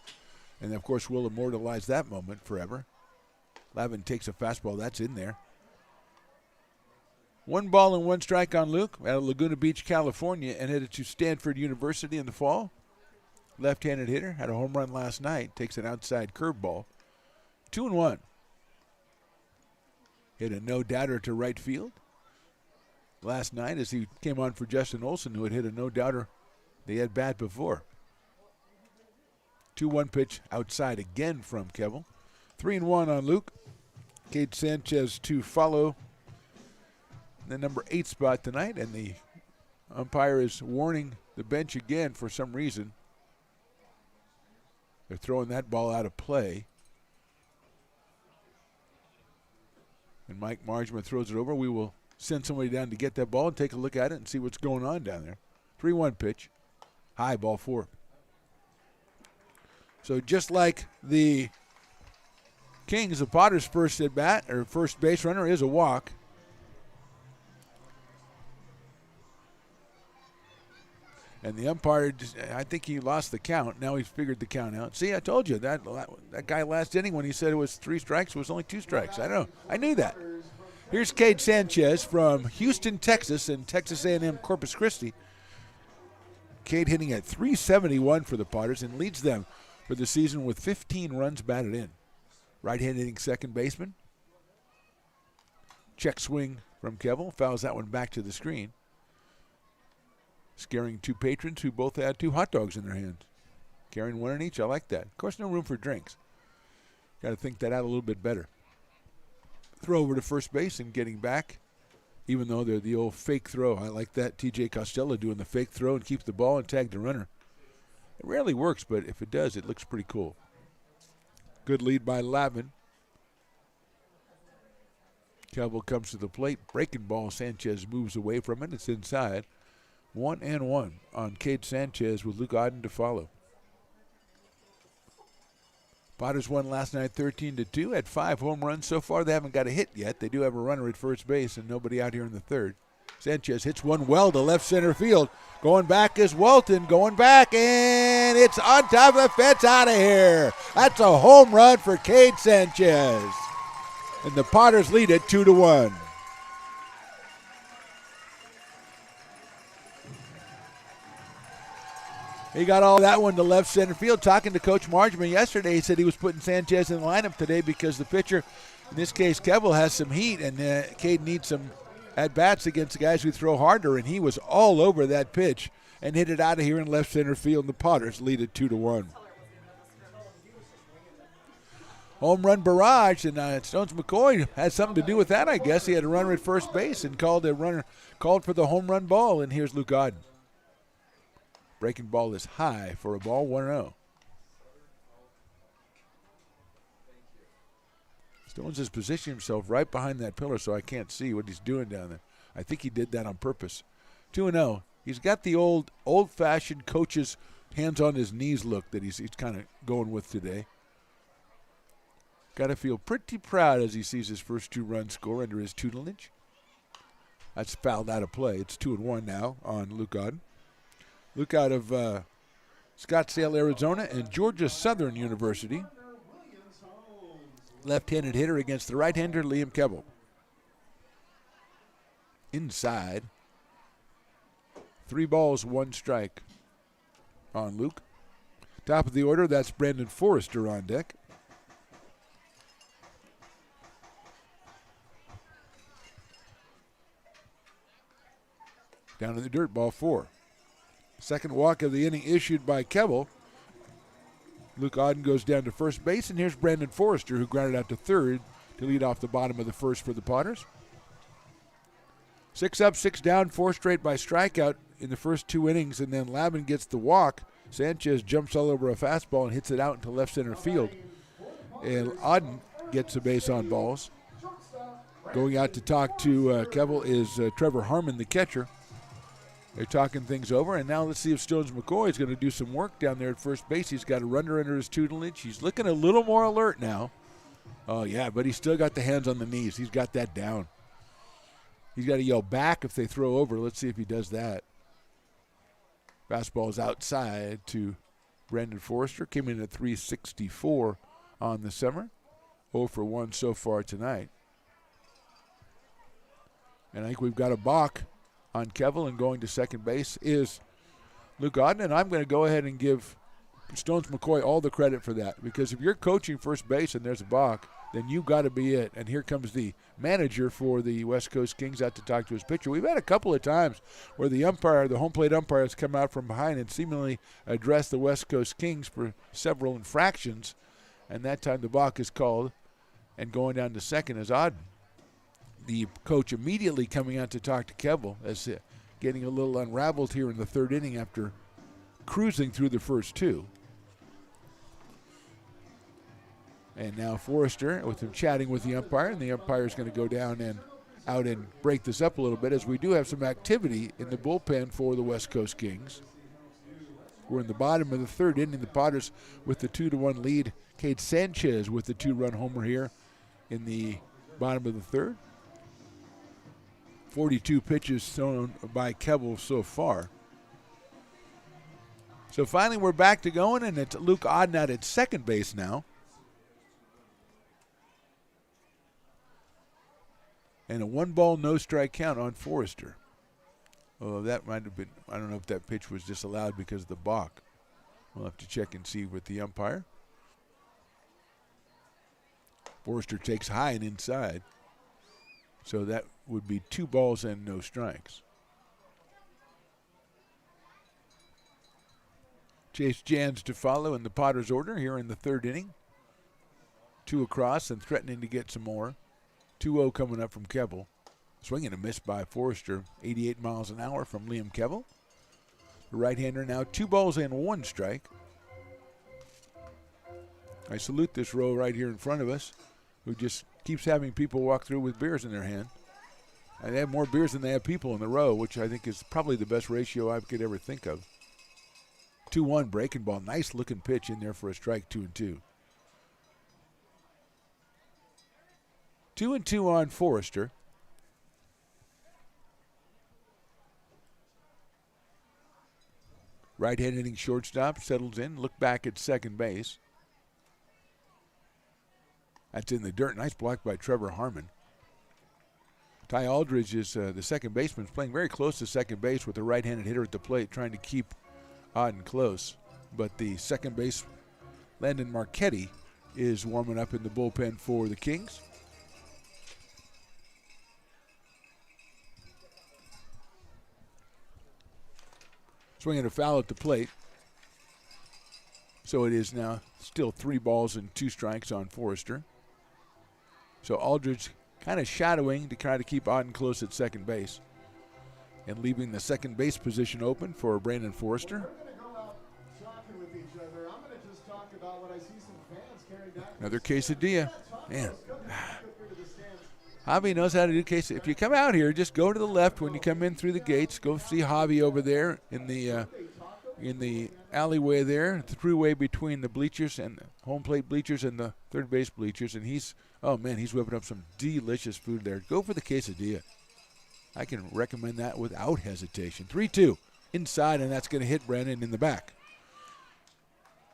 And, of course, we'll immortalize that moment forever. Lavin takes a fastball. That's in there. 1 ball and 1 strike on Luke out of Laguna Beach, California, and headed to Stanford University in the fall. Left-handed hitter, had a home run last night, takes an outside curveball. 2-1. Hit a no-doubter to right field last night as he came on for Justin Olson, who had hit a no-doubter the at-bat before. 2-1 pitch outside again from Kevel. 3-1 on Luke. Cade Sanchez to follow the number 8 spot tonight, and the umpire is warning the bench again for some reason. They're throwing that ball out of play. And Mike Marjman throws it over. We will send somebody down to get that ball and take a look at it and see what's going on down there. 3-1 pitch. High, ball 4. So just like the Kings, the Potters' first at bat, or first base runner, is a walk. And the umpire, I think he lost the count. Now he's figured the count out. See, I told you that guy last inning when he said it was 3 strikes was only 2 strikes. I know. I knew that. Here's Cade Sanchez from Houston, Texas, and Texas A&M Corpus Christi. Cade hitting at .371 for the Potters and leads them for the season with 15 runs batted in. Right-handed hitting second baseman. Check swing from Kevel. Fouls that one back to the screen. Scaring 2 patrons who both had 2 hot dogs in their hands. Carrying 1 in each. I like that. Of course, no room for drinks. Got to think that out a little bit better. Throw over to first base and getting back, even though they're the old fake throw. I like that. TJ Costello doing the fake throw and keeps the ball and tag the runner. It rarely works, but if it does, it looks pretty cool. Good lead by Lavin. Kevel comes to the plate. Breaking ball. Sanchez moves away from it. It's inside. 1-1 on Cade Sanchez with Luke Auden to follow. Potters won last night 13-2. Had 5 home runs so far. They haven't got a hit yet. They do have a runner at first base and nobody out here in the third. Sanchez hits one well to left center field. Going back is Walton. Going back, and it's on top of the fence, out of here. That's a home run for Cade Sanchez. And the Potters lead it 2-1. He got all that one to left center field. Talking to Coach Margeman yesterday, he said he was putting Sanchez in the lineup today because the pitcher, in this case Kevel, has some heat, and Cade needs some at-bats against the guys who throw harder, and he was all over that pitch and hit it out of here in left center field, and the Potters lead it 2-1. Home run barrage, and Stones McCoy had something to do with that, I guess. He had a runner at first base and called for the home run ball, and here's Luke Auden. Breaking ball is high for a ball, 1-0. Stones has positioned himself right behind that pillar so I can't see what he's doing down there. I think he did that on purpose. 2-0. He's got the old-fashioned coach's hands on his knees look that he's kind of going with today. Got to feel pretty proud as he sees his first 2-run score under his tutelage. That's fouled out of play. It's 2-1 now on Luke Auden. Luke out of Scottsdale, Arizona, and Georgia Southern University. Left-handed hitter against the right-hander, Liam Kevel. Inside. 3 balls, 1 strike on Luke. Top of the order, that's Brandon Forrester on deck. Down in the dirt, ball 4. Second walk of the inning issued by Kevel. Luke Auden goes down to first base, and here's Brandon Forrester, who grounded out to third to lead off the bottom of the first for the Potters. 6 up, 6 down, 4 straight by strikeout in the first 2 innings, and then Lavin gets the walk. Sanchez jumps all over a fastball and hits it out into left center field. And Auden gets a base on balls. Going out to talk to Kevel is Trevor Harmon, the catcher. They're talking things over, and now let's see if Stones McCoy is going to do some work down there at first base. He's got a runner under his tutelage. He's looking a little more alert now. Oh, yeah, but he's still got the hands on the knees. He's got that down. He's got to yell back if they throw over. Let's see if he does that. Fastball is outside to Brandon Forrester. Came in at .364 on the summer. 0 for 1 so far tonight. And I think we've got a balk on Kevel, and going to second base is Luke Auden, and I'm going to go ahead and give Stones McCoy all the credit for that, because if you're coaching first base and there's a balk, then you got to be it. And here comes the manager for the West Coast Kings out to talk to his pitcher. We've had a couple of times where the home plate umpire has come out from behind and seemingly addressed the West Coast Kings for several infractions, and that time the balk is called, and going down to second is Auden. The coach immediately coming out to talk to Kevel as getting a little unraveled here in the third inning after cruising through the first 2. And now Forrester with him chatting with the umpire, and the umpire is going to go down and out and break this up a little bit, as we do have some activity in the bullpen for the West Coast Kings. We're in the bottom of the third inning. The Potters with the 2-1 lead. Cade Sanchez with the 2-run homer here in the bottom of the third. 42 pitches thrown by Kevel so far. So finally we're back to going, and it's Luke Audnat at second base now. And a 1-ball, no-strike count on Forrester. Oh, that might have been, I don't know if that pitch was disallowed because of the balk. We'll have to check and see with the umpire. Forrester takes high and inside. So that would be 2 balls and no strikes. Chase Jans to follow in the Potters order here in the 3rd inning. 2 across and threatening to get some more. 2-0 coming up from Kevel. Swinging a miss by Forrester. 88 miles an hour from Liam Kevel. The right-hander now 2 balls and 1 strike. I salute this row right here in front of us, who just keeps having people walk through with beers in their hand. And they have more beers than they have people in the row, which I think is probably the best ratio I could ever think of. 2-1 breaking ball. Nice looking pitch in there for a strike. 2-2. 2-2 on Forrester. Right-hand hitting shortstop settles in. Look back at second base. That's in the dirt. Nice block by Trevor Harmon. Ty Aldridge is the second baseman, playing very close to second base with the right-handed hitter at the plate, trying to keep Auden close. But the second base, Landon Marchetti, is warming up in the bullpen for the Kings. Swinging a foul at the plate. So it is now still 3 balls and 2 strikes on Forrester. So Aldridge kind of shadowing to try to keep Auden close at second base. And leaving the second base position open for Brandon Forrester. Another quesadilla. Man. Javi knows how to do quesadilla. If you come out here, just go to the left when you come in through the gates. Go see Javi over there in the alleyway there, the throughway between the bleachers and the home plate bleachers and the third base bleachers. And he's whipping up some delicious food there. Go for the quesadilla. I can recommend that without hesitation. 3-2 inside, and that's going to hit Brandon in the back.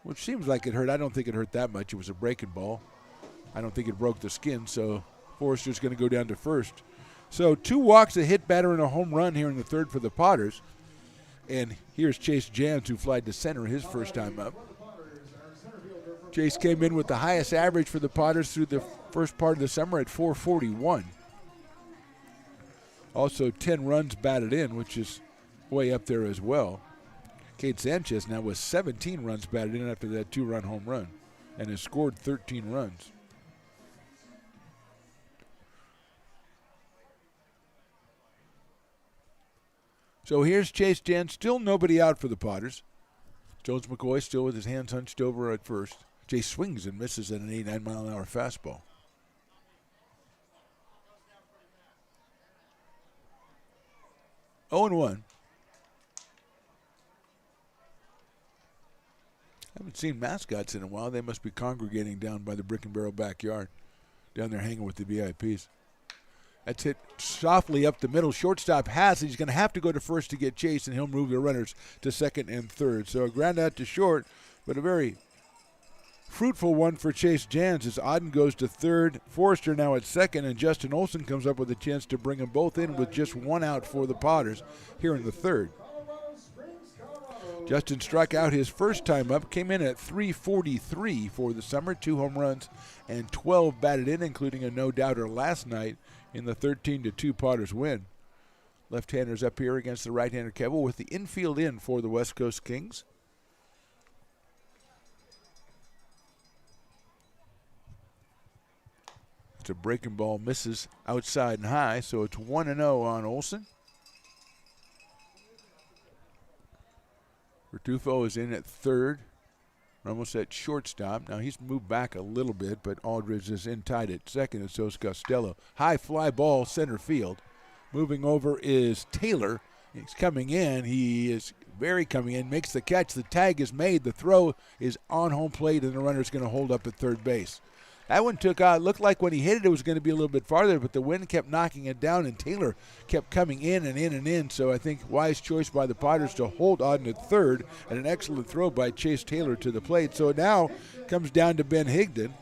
Which seems like it hurt. I don't think it hurt that much. It was a breaking ball. I don't think it broke the skin, so Forrester's going to go down to first. So 2 walks, a hit batter, and a home run here in the 3rd for the Potters. And here's Chase Jans, who flied to center his first time up. Chase came in with the highest average for the Potters through the first part of the summer at .441. Also 10 runs batted in, which is way up there as well. Cade Sanchez now with 17 runs batted in after that 2-run home run and has scored 13 runs. So here's Chase Jans, still nobody out for the Potters. Jones McCoy still with his hands hunched over at first. Chase swings and misses at an 89-mile-an-hour fastball. Oh and 1. Haven't seen mascots in a while. They must be congregating down by the Brick and Barrel backyard, down there hanging with the VIPs. That's hit softly up the middle. Shortstop has it. He's going to have to go to first to get Chase, and he'll move the runners to second and third. So a ground out to short, but a very fruitful one for Chase Jans as Auden goes to third. Forrester now at second, and Justin Olson comes up with a chance to bring them both in with just 1 out for the Potters here in the 3rd. Justin struck out his first time up, came in at .343 for the summer, 2 home runs and 12 batted in, including a no-doubter last night in the 13-2 Potters win. Left-handers up here against the right-hander Kevel with the infield in for the West Coast Kings. It's a breaking ball, misses outside and high, so it's 1-0 on Olson. Bertufo is in at third. Ramos at shortstop. Now he's moved back a little bit, but Aldridge is in tight at second, and so is Costello. High fly ball, center field. Moving over is Taylor. He's coming in. He is very coming in, makes the catch. The tag is made. The throw is on home plate, and the runner is going to hold up at third base. That one took out. Looked like when he hit it was going to be a little bit farther, but the wind kept knocking it down, and Taylor kept coming in and in and in. So I think wise choice by the Potters to hold on at third, and an excellent throw by Chase Taylor to the plate. So it now comes down to Ben Higdon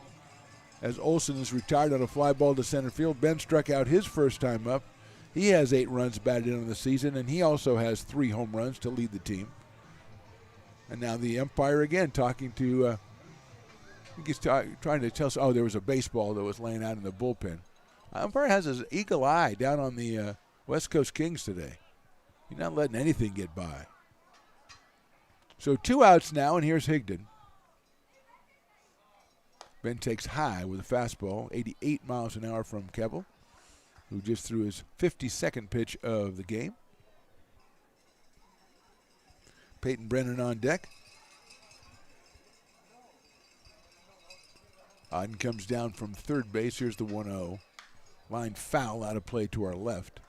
as Olson is retired on a fly ball to center field. Ben struck out his first time up. He has 8 runs batted in on the season, and he also has 3 home runs to lead the team. And now the umpire again talking to, I think he's trying to tell us, there was a baseball that was laying out in the bullpen. Umpire has his eagle eye down on the West Coast Kings today. He's not letting anything get by. So 2 outs now, and here's Higdon. Ben takes high with a fastball, 88 miles an hour from Keble, who just threw his 52nd pitch of the game. Peyton Brennan on deck. Auden comes down from third base. Here's the 1-0. Line foul out of play to our left.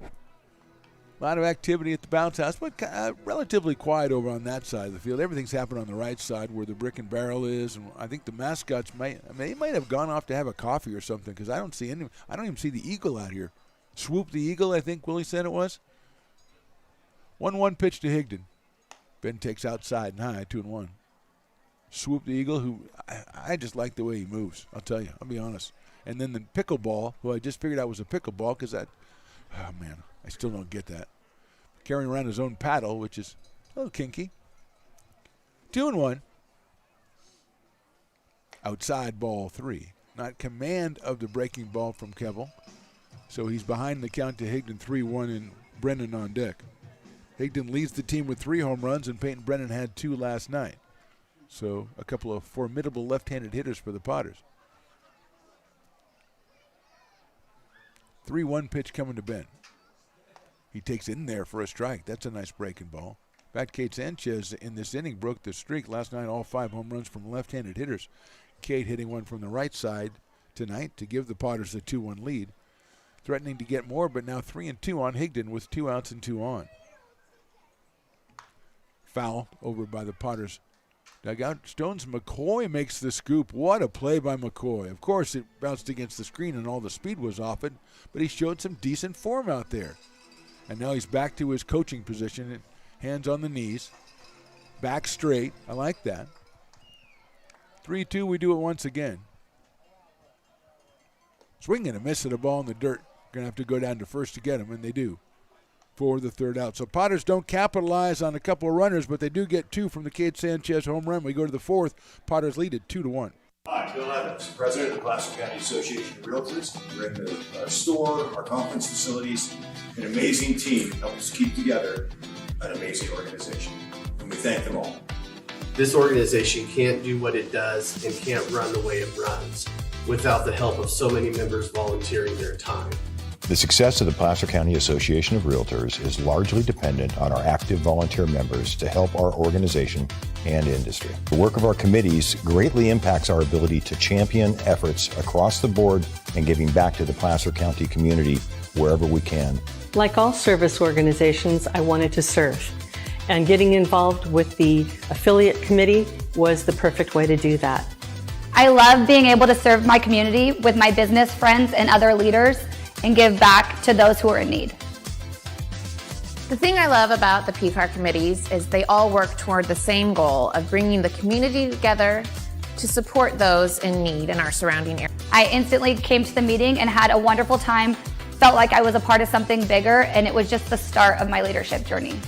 A lot of activity at the bounce house, but relatively quiet over on that side of the field. Everything's happened on the right side where the brick and barrel is, and I think the mascots might have gone off to have a coffee or something because I don't even see the eagle out here. Swoop the eagle, I think Willie said it was. 1-1 pitch to Higdon. Ben takes outside and high, 2-1. Swoop the eagle, who I just like the way he moves. I'll tell you. I'll be honest. And then the pickleball, who I just figured out was a pickleball because I still don't get that. Carrying around his own paddle, which is a little kinky. 2-1. Outside ball 3. Not command of the breaking ball from Keble. So he's behind the count to Higdon, 3-1, and Brennan on deck. Higdon leads the team with 3 home runs, and Peyton Brennan had 2 last night. So a couple of formidable left-handed hitters for the Potters. 3-1 pitch coming to Ben. He takes it in there for a strike. That's a nice breaking ball. In fact, Kate Sanchez in this inning broke the streak. Last night, all 5 home runs from left-handed hitters. Kate hitting one from the right side tonight to give the Potters a 2-1 lead. Threatening to get more, but now 3-2 on Higdon with 2 outs and 2 on. Foul over by the Potters dugout. Stones McCoy makes the scoop. What a play by McCoy. Of course, it bounced against the screen and all the speed was off it, but he showed some decent form out there. And now he's back to his coaching position, hands on the knees, back straight. I like that. 3-2, we do it once again. Swing and a miss at a ball in the dirt. Going to have to go down to first to get him, and they do for the 3rd out. So Potters don't capitalize on a couple of runners, but they do get 2 from the Kate Sanchez home run. We go to the 4th. Potters lead it 2-1. Hi, Bill Evans, President of the Placer County Association of Realtors. We're in our store, our conference facilities, an amazing team helps keep together an amazing organization, and we thank them all. This organization can't do what it does and can't run the way it runs without the help of so many members volunteering their time. The success of the Placer County Association of Realtors is largely dependent on our active volunteer members to help our organization and industry. The work of our committees greatly impacts our ability to champion efforts across the board and giving back to the Placer County community wherever we can. Like all service organizations, I wanted to serve. And getting involved with the affiliate committee was the perfect way to do that. I love being able to serve my community with my business friends and other leaders and give back to those who are in need. The thing I love about the PCAR committees is they all work toward the same goal of bringing the community together to support those in need in our surrounding area. I instantly came to the meeting and had a wonderful time, felt like I was a part of something bigger, and it was just the start of my leadership journey.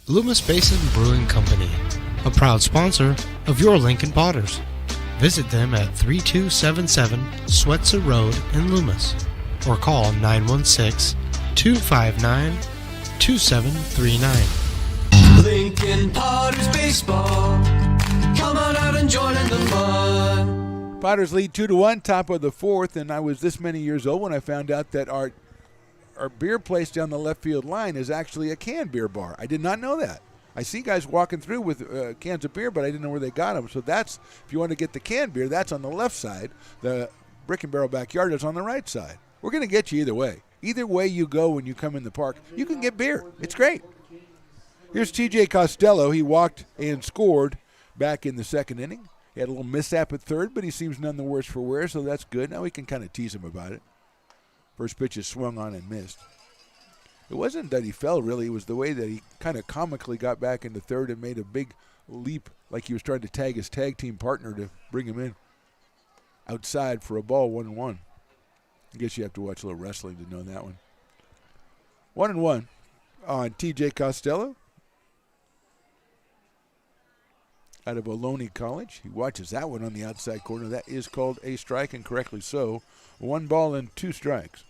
Loomis Basin Brewing Company, a proud sponsor of your Lincoln Potters. Visit them at 3277 Swetzer Road in Loomis or call 916-259-2739. Lincoln Potters Baseball. Come on out and join in the fun. Potters lead 2-1, top of the 4th, and I was this many years old when I found out that our beer place down the left field line is actually a canned beer bar. I did not know that. I see guys walking through with cans of beer, but I didn't know where they got them. So that's, if you want to get the canned beer, that's on the left side. The Brick and Barrel Backyard is on the right side. We're going to get you either way. Either way you go when you come in the park, you can get beer. It's great. Here's T.J. Costello. He walked and scored back in the second inning. He had a little mishap at third, but he seems none the worse for wear, so that's good. Now we can kind of tease him about it. First pitch is swung on and missed. It wasn't that he fell, really. It was the way that he kind of comically got back into third and made a big leap like he was trying to tag his tag team partner to bring him in outside for a ball, 1-1. I guess you have to watch a little wrestling to know that one. 1-1 on T.J. Costello out of Ohlone College. He watches that one on the outside corner. That is called a strike, and correctly so. 1 ball and 2 strikes.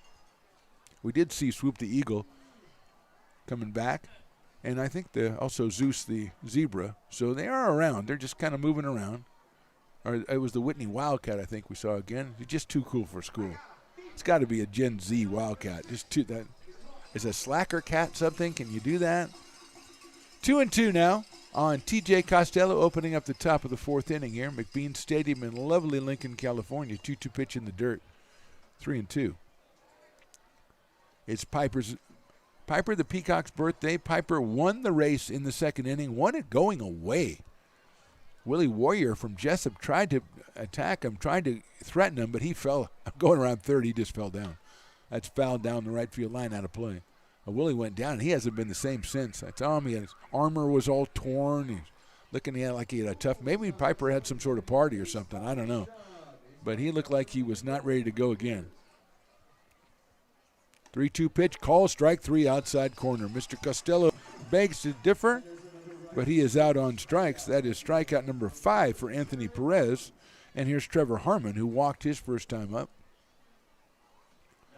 We did see Swoop the Eagle coming back, and I think also Zeus the Zebra. So they are around. They're just kind of moving around. Or it was the Whitney Wildcat I think we saw again. He's just too cool for school. It's got to be a Gen Z Wildcat. That is a slacker cat something. Can you do that? 2-2 now on T.J. Costello, opening up the top of the 4th inning here. McBean Stadium in lovely Lincoln, California. 2-2 pitch in the dirt. 3-2. It's Piper the Peacock's birthday. Piper won the race in the second inning, won it going away. Willie Warrior from Jessup tried to attack him, tried to threaten him, but he fell. Going around third, he just fell down. That's fouled down the right field line, out of play. Willie went down, and he hasn't been the same since. I tell him his armor was all torn. He's looking at it like he had a tough. Maybe Piper had some sort of party or something. I don't know. But he looked like he was not ready to go again. 3-2 pitch, call, strike 3, outside corner. Mr. Costello begs to differ, but he is out on strikes. That is strikeout number 5 for Anthony Perez. And here's Trevor Harmon, who walked his first time up.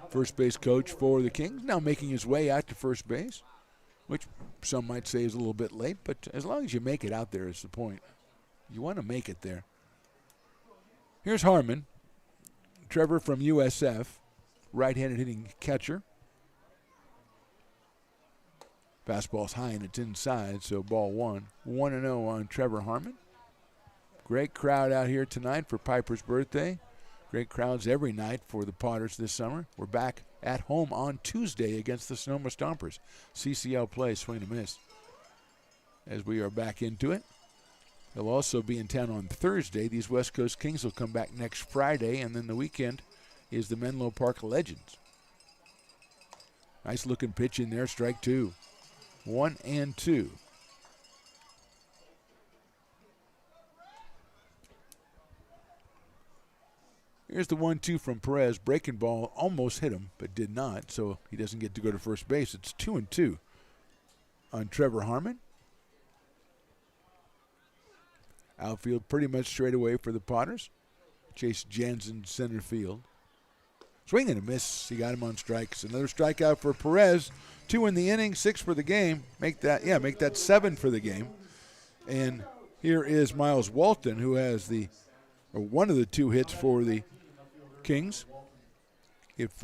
First base coach for the Kings, now making his way out to first base, which some might say is a little bit late, but as long as you make it out there is the point. You want to make it there. Here's Harmon, Trevor from USF, right-handed hitting catcher. Fastball's high and it's inside, so ball 1. 1-0 on Trevor Harmon. Great crowd out here tonight for Piper's birthday. Great crowds every night for the Potters this summer. We're back at home on Tuesday against the Sonoma Stompers. CCL play, swing and miss. As we are back into it. They'll also be in town on Thursday. These West Coast Kings will come back next Friday, and then the weekend is the Menlo Park Legends. Nice looking pitch in there, strike 2. 1-2. Here's the 1-2 from Perez. Breaking ball almost hit him, but did not, so he doesn't get to go to first base. It's 2-2 on Trevor Harmon. Outfield pretty much straight away for the Potters. Chase Jansen center field. Swing and a miss. He got him on strikes. Another strikeout for Perez. 2 in the inning, 6 for the game. Make that 7 for the game. And here is Miles Walton, who has one of the 2 hits for the Kings. If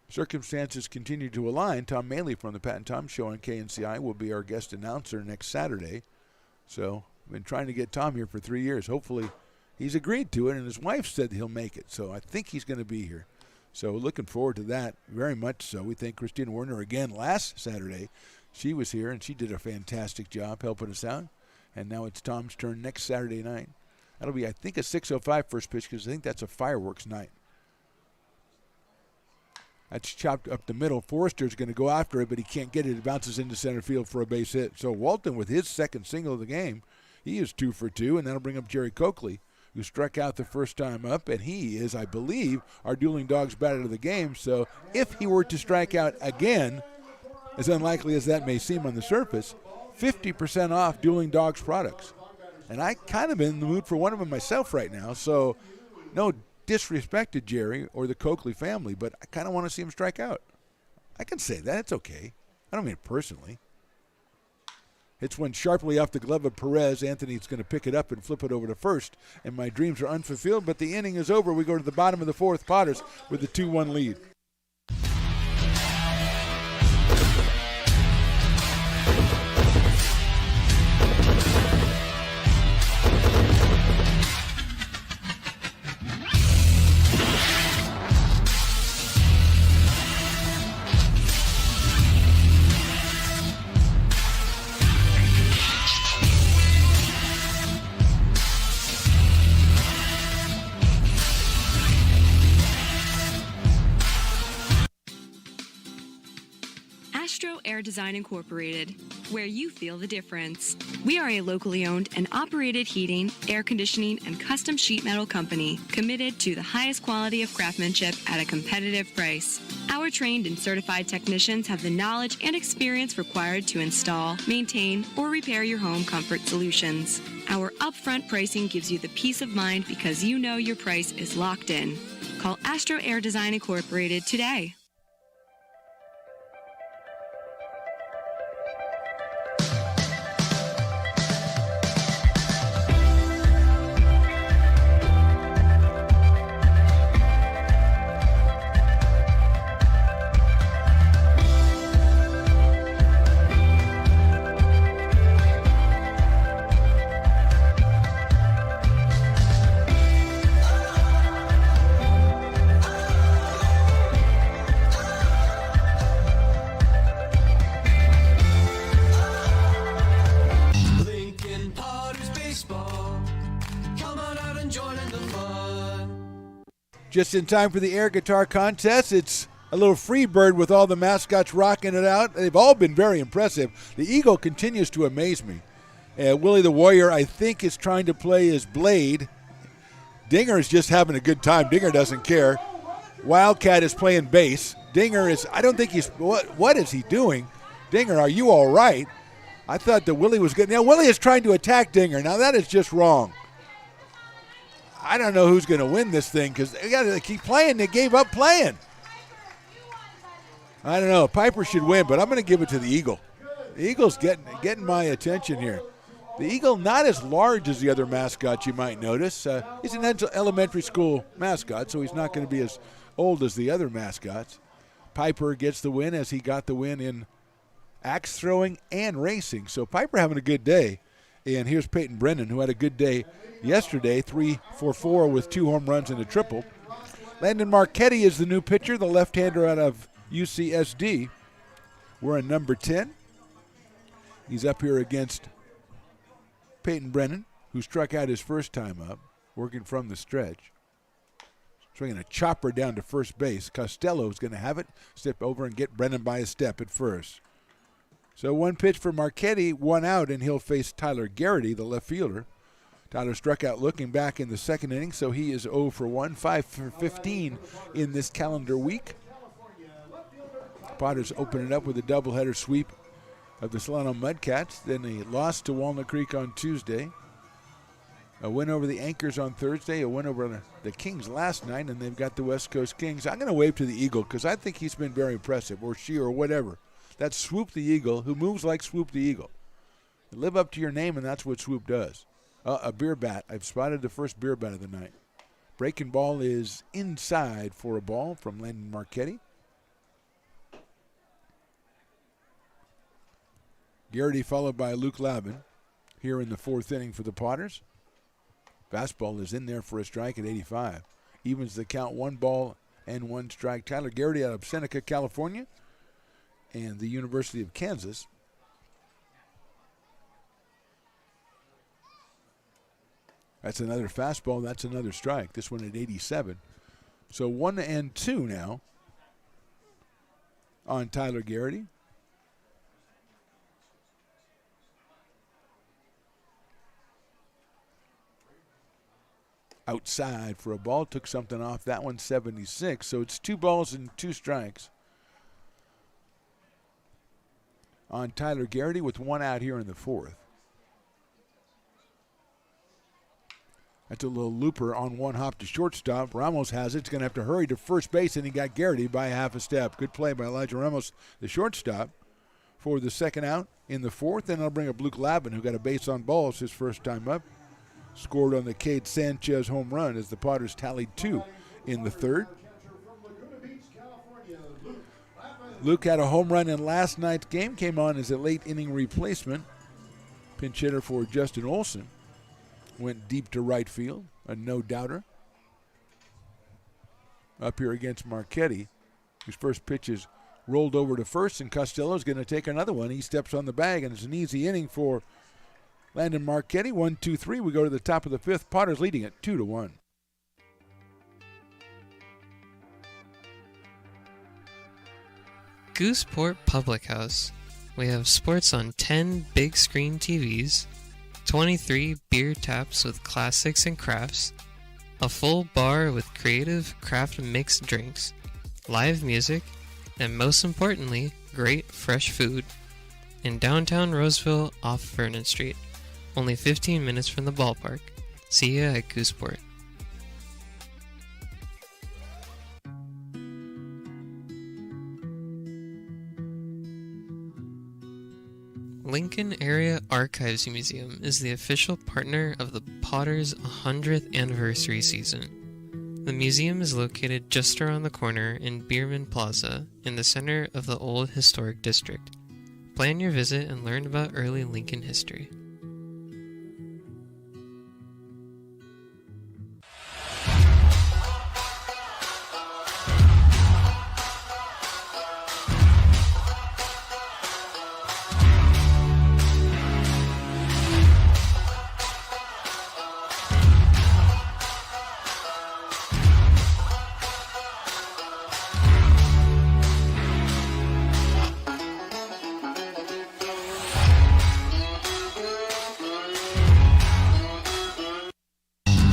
circumstances continue to align, Tom Maley from the Pat and Tom Show on KNCI will be our guest announcer next Saturday. So I've been trying to get Tom here for 3 years. Hopefully he's agreed to it, and his wife said he'll make it. So I think he's going to be here. So looking forward to that very much so. We thank Christina Werner again last Saturday. She was here, and she did a fantastic job helping us out. And now it's Tom's turn next Saturday night. That'll be, I think, a 6:05 first pitch because I think that's a fireworks night. That's chopped up the middle. Forrester's going to go after it, but he can't get it. It bounces into center field for a base hit. So Walton, with his second single of the game, he is 2 for 2, and that'll bring up Jerry Coakley, who struck out the first time up, and he is, I believe, our dueling dogs batter of the game. So if he were to strike out again, as unlikely as that may seem on the surface, 50% off Dueling Dogs products. And I kind of in the mood for one of them myself right now, so no disrespect to Jerry or the Coakley family, but I kind of want to see him strike out. I can say that. It's okay. I don't mean it personally. Hits one sharply off the glove of Perez. Anthony's going to pick it up and flip it over to first, and my dreams are unfulfilled, but the inning is over. We go to the bottom of the 4th, Potters with the 2-1 lead. Astro Air Design Incorporated, where you feel the difference. We are a locally owned and operated heating, air conditioning, and custom sheet metal company committed to the highest quality of craftsmanship at a competitive price. Our trained and certified technicians have the knowledge and experience required to install, maintain, or repair your home comfort solutions. Our upfront pricing gives you the peace of mind because you know your price is locked in. Call Astro Air Design Incorporated today. Lincoln Potters Baseball. Come on out and join in the fun. Just in time for the air guitar contest. It's a little free bird with all the mascots rocking it out. They've all been very impressive. The Eagle continues to amaze me. Willie the Warrior, I think, is trying to play his blade. Dinger is just having a good time. Dinger doesn't care. Wildcat is playing bass. Dinger is, I don't think he's, what is he doing? Dinger, are you all right? I thought that Willie was good. Now, Willie is trying to attack Dinger. Now, that is just wrong. I don't know who's going to win this thing because they got to keep playing. They gave up playing. I don't know. Piper should win, but I'm going to give it to the Eagle. The Eagle's getting my attention here. The Eagle not as large as the other mascots you might notice. He's an elementary school mascot, so he's not going to be as old as the other mascots. Piper gets the win as he got the win in axe throwing and racing. So Piper having a good day. And here's Peyton Brennan, who had a good day yesterday, 3 for 4 with 2 home runs and a triple. Landon Marchetti is the new pitcher, the left-hander out of UCSD. We're in number 10. He's up here against Peyton Brennan, who struck out his first time up, working from the stretch. Swinging a chopper down to first base. Costello's going to have it, step over and get Brennan by a step at first. So one pitch for Marchetti, 1 out, and he'll face Tyler Garrity, the left fielder. Tyler struck out looking back in the second inning, so he is 0 for 1, 5 for 15 in this calendar week. Potters open it up with a doubleheader sweep of the Solano Mudcats. Then a loss to Walnut Creek on Tuesday. A win over the Anchors on Thursday, a win over the Kings last night, and they've got the West Coast Kings. I'm going to wave to the Eagle because I think he's been very impressive, or she, or whatever. That's Swoop the Eagle, who moves like Swoop the Eagle. You live up to your name, and that's what Swoop does. A beer bat. I've spotted the first beer bat of the night. Breaking ball is inside for a ball from Landon Marchetti. Garrity followed by Luke Labin here in the 4th inning for the Potters. Fastball is in there for a strike at 85. Evens the count, 1 ball and 1 strike. Tyler Garrity out of Seneca, California, and the University of Kansas. That's another fastball. That's another strike. This one at 87. So 1 and 2 now on Tyler Garrity. Outside for a ball. Took something off. That one 76. So it's 2 balls and 2 strikes on Tyler Garrity with 1 out here in the 4th. That's a little looper on 1 hop to shortstop. Ramos has it. He's going to have to hurry to first base, and he got Garrity by half a step. Good play by Elijah Ramos, the shortstop, for the 2nd out in the 4th. Then I'll bring up Luke Labin, who got a base on balls his first time up. Scored on the Cade Sanchez home run as the Potters tallied 2 in the 3rd. Luke had a home run in last night's game. Came on as a late inning replacement. Pinch hitter for Justin Olson. Went deep to right field, a no-doubter. Up here against Marchetti, whose first pitch is rolled over to first, and Costello's going to take another one. He steps on the bag, and it's an easy inning for Landon Marchetti. 1-2-3. We go to the top of the 5th. Potters leading it 2-1. Gooseport Public House, we have sports on 10 big screen TVs, 23 beer taps with classics and crafts, a full bar with creative craft mixed drinks, live music, and most importantly, great fresh food. In downtown Roseville off Vernon Street, only 15 minutes from the ballpark. See ya at Gooseport. Lincoln Area Archives Museum is the official partner of the Potters 100th anniversary season. The museum is located just around the corner in Bierman Plaza in the center of the Old Historic District. Plan your visit and learn about early Lincoln history.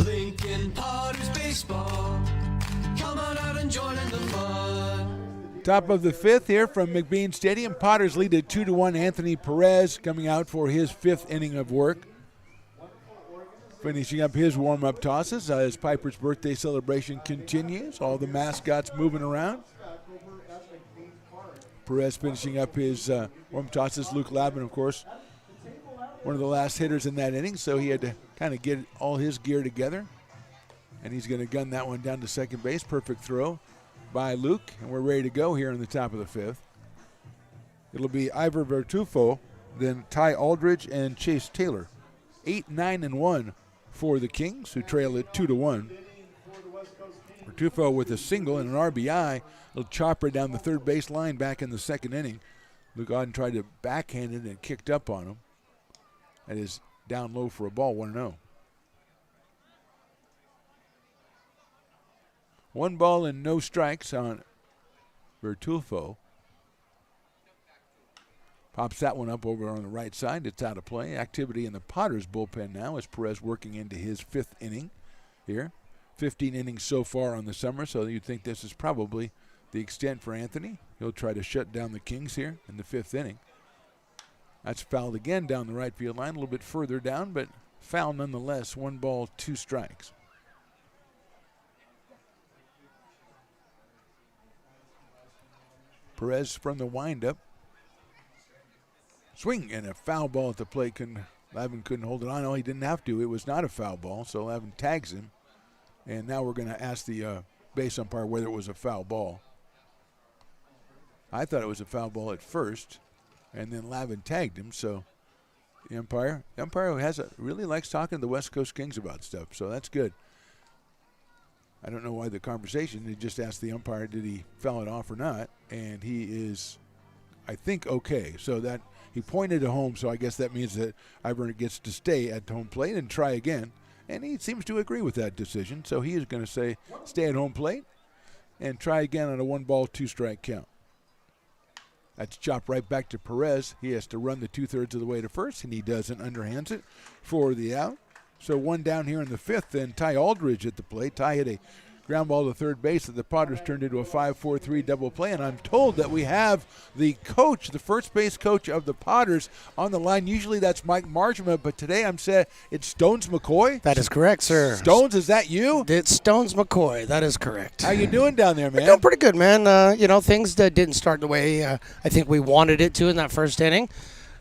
Lincoln Potters Baseball. Come on out and join in the fun. Top of the fifth here from McBean Stadium. Potters lead at 2-1. Anthony Perez coming out for his fifth inning of work. Finishing up his warm-up tosses as Piper's birthday celebration continues. All the mascots moving around. Perez finishing up his warm tosses. Luke Lavin, of course, one of the last hitters in that inning, so he had to kind of get all his gear together. And he's going to gun that one down to second base. Perfect throw by Luke, and we're ready to go here in the top of the fifth. It'll be Ivor Vertufo, then Ty Aldridge and Chase Taylor. 8, 9, and 1 for the Kings, who trail it 2-1. Vertufo with a single and an RBI. Little chopper down the third base line back in the second inning. Luke Auden tried to backhand it and kicked up on him. That is down low for a ball, 1-0. 1 ball and no strikes on Vertufo. Pops that one up over on the right side. It's out of play. Activity in the Potters bullpen now as Perez working into his fifth inning here. 15 innings so far on the summer, so you'd think this is probably the extent for Anthony. He'll try to shut down the Kings here in the fifth inning. That's fouled again down the right field line, a little bit further down, but foul nonetheless. 1 ball, 2 strikes. Perez from the windup. Swing and a foul ball at the plate. Lavin couldn't hold it on. No, he didn't have to. It was not a foul ball, so Lavin tags him. And now we're going to ask the base umpire whether it was a foul ball. I thought it was a foul ball at first, and then Lavin tagged him. So the umpire really likes talking to the West Coast Kings about stuff, so that's good. I don't know why the conversation. They just asked the umpire, did he foul it off or not? And he is, I think, okay. So that he pointed to home, so I guess that means that Ivor gets to stay at home plate and try again. And he seems to agree with that decision. So he is going to say, stay at home plate and try again on a 1 ball, 2 strike count. That's chopped right back to Perez. He has to run the 2/3 of the way to first, and he doesn't. Underhands it for the out. So 1 down here in the fifth, then Ty Aldridge at the plate. Ty hit a ground ball to third base that the Potters turned into a 5-4-3 double play. And I'm told that we have the coach, the first base coach of the Potters, on the line. Usually that's Mike Marjama, but today I'm saying it's Stones McCoy. That is correct, sir. Stones, is that you? It's Stones McCoy. That is correct. How you doing down there, man? We're doing pretty good, man. Things that didn't start the way I think we wanted it to in that first inning.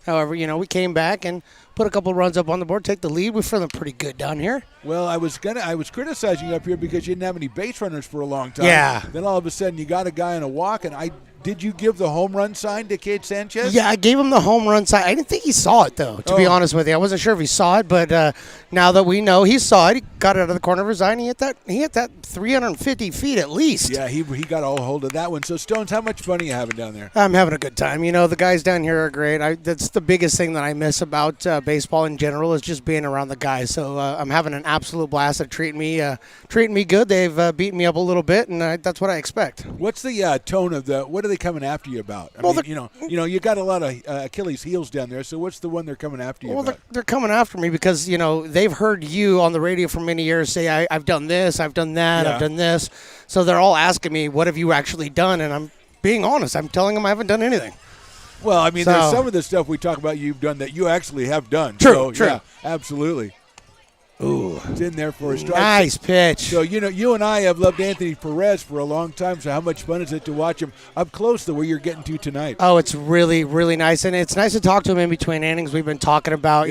However, we came back and put a couple runs up on the board, take the lead. We're feeling pretty good down here. Well, I was criticizing you up here because you didn't have any base runners for a long time. Yeah. Then all of a sudden you got a guy on a walk, and did you give the home run sign to Cade Sanchez? Yeah, I gave him the home run sign. I didn't think he saw it, though, to be honest with you. I wasn't sure if he saw it, but now that we know he saw it, he got it out of the corner of his eye, and he hit that 350 feet at least. Yeah, he got all hold of that one. So, Stones, how much fun are you having down there? I'm having a good time. The guys down here are great. That's the biggest thing that I miss about baseball in general is just being around the guys. So I'm having an absolute blast. They're treating me good. They've beaten me up a little bit, and that's what I expect. What's the tone of what do they coming after you about? I Well, mean, you got a lot of Achilles heels down there. So what's the one they're coming after you Well, about? they're coming after me because, they've heard you on the radio for many years say, I've done this, I've done that, Yeah. I've done this. So they're all asking me, what have you actually done? And I'm being honest. I'm telling them I haven't done anything. Well, I mean, So- there's some of the stuff we talk about you've done that you actually have done. True, So, true. Yeah, absolutely. Ooh. It's in there for a strike. Nice pitch. So, you and I have loved Anthony Perez for a long time. So how much fun is it to watch him up close the way you're getting to tonight? Oh, it's really, really nice. And it's nice to talk to him in between innings. We've been talking about,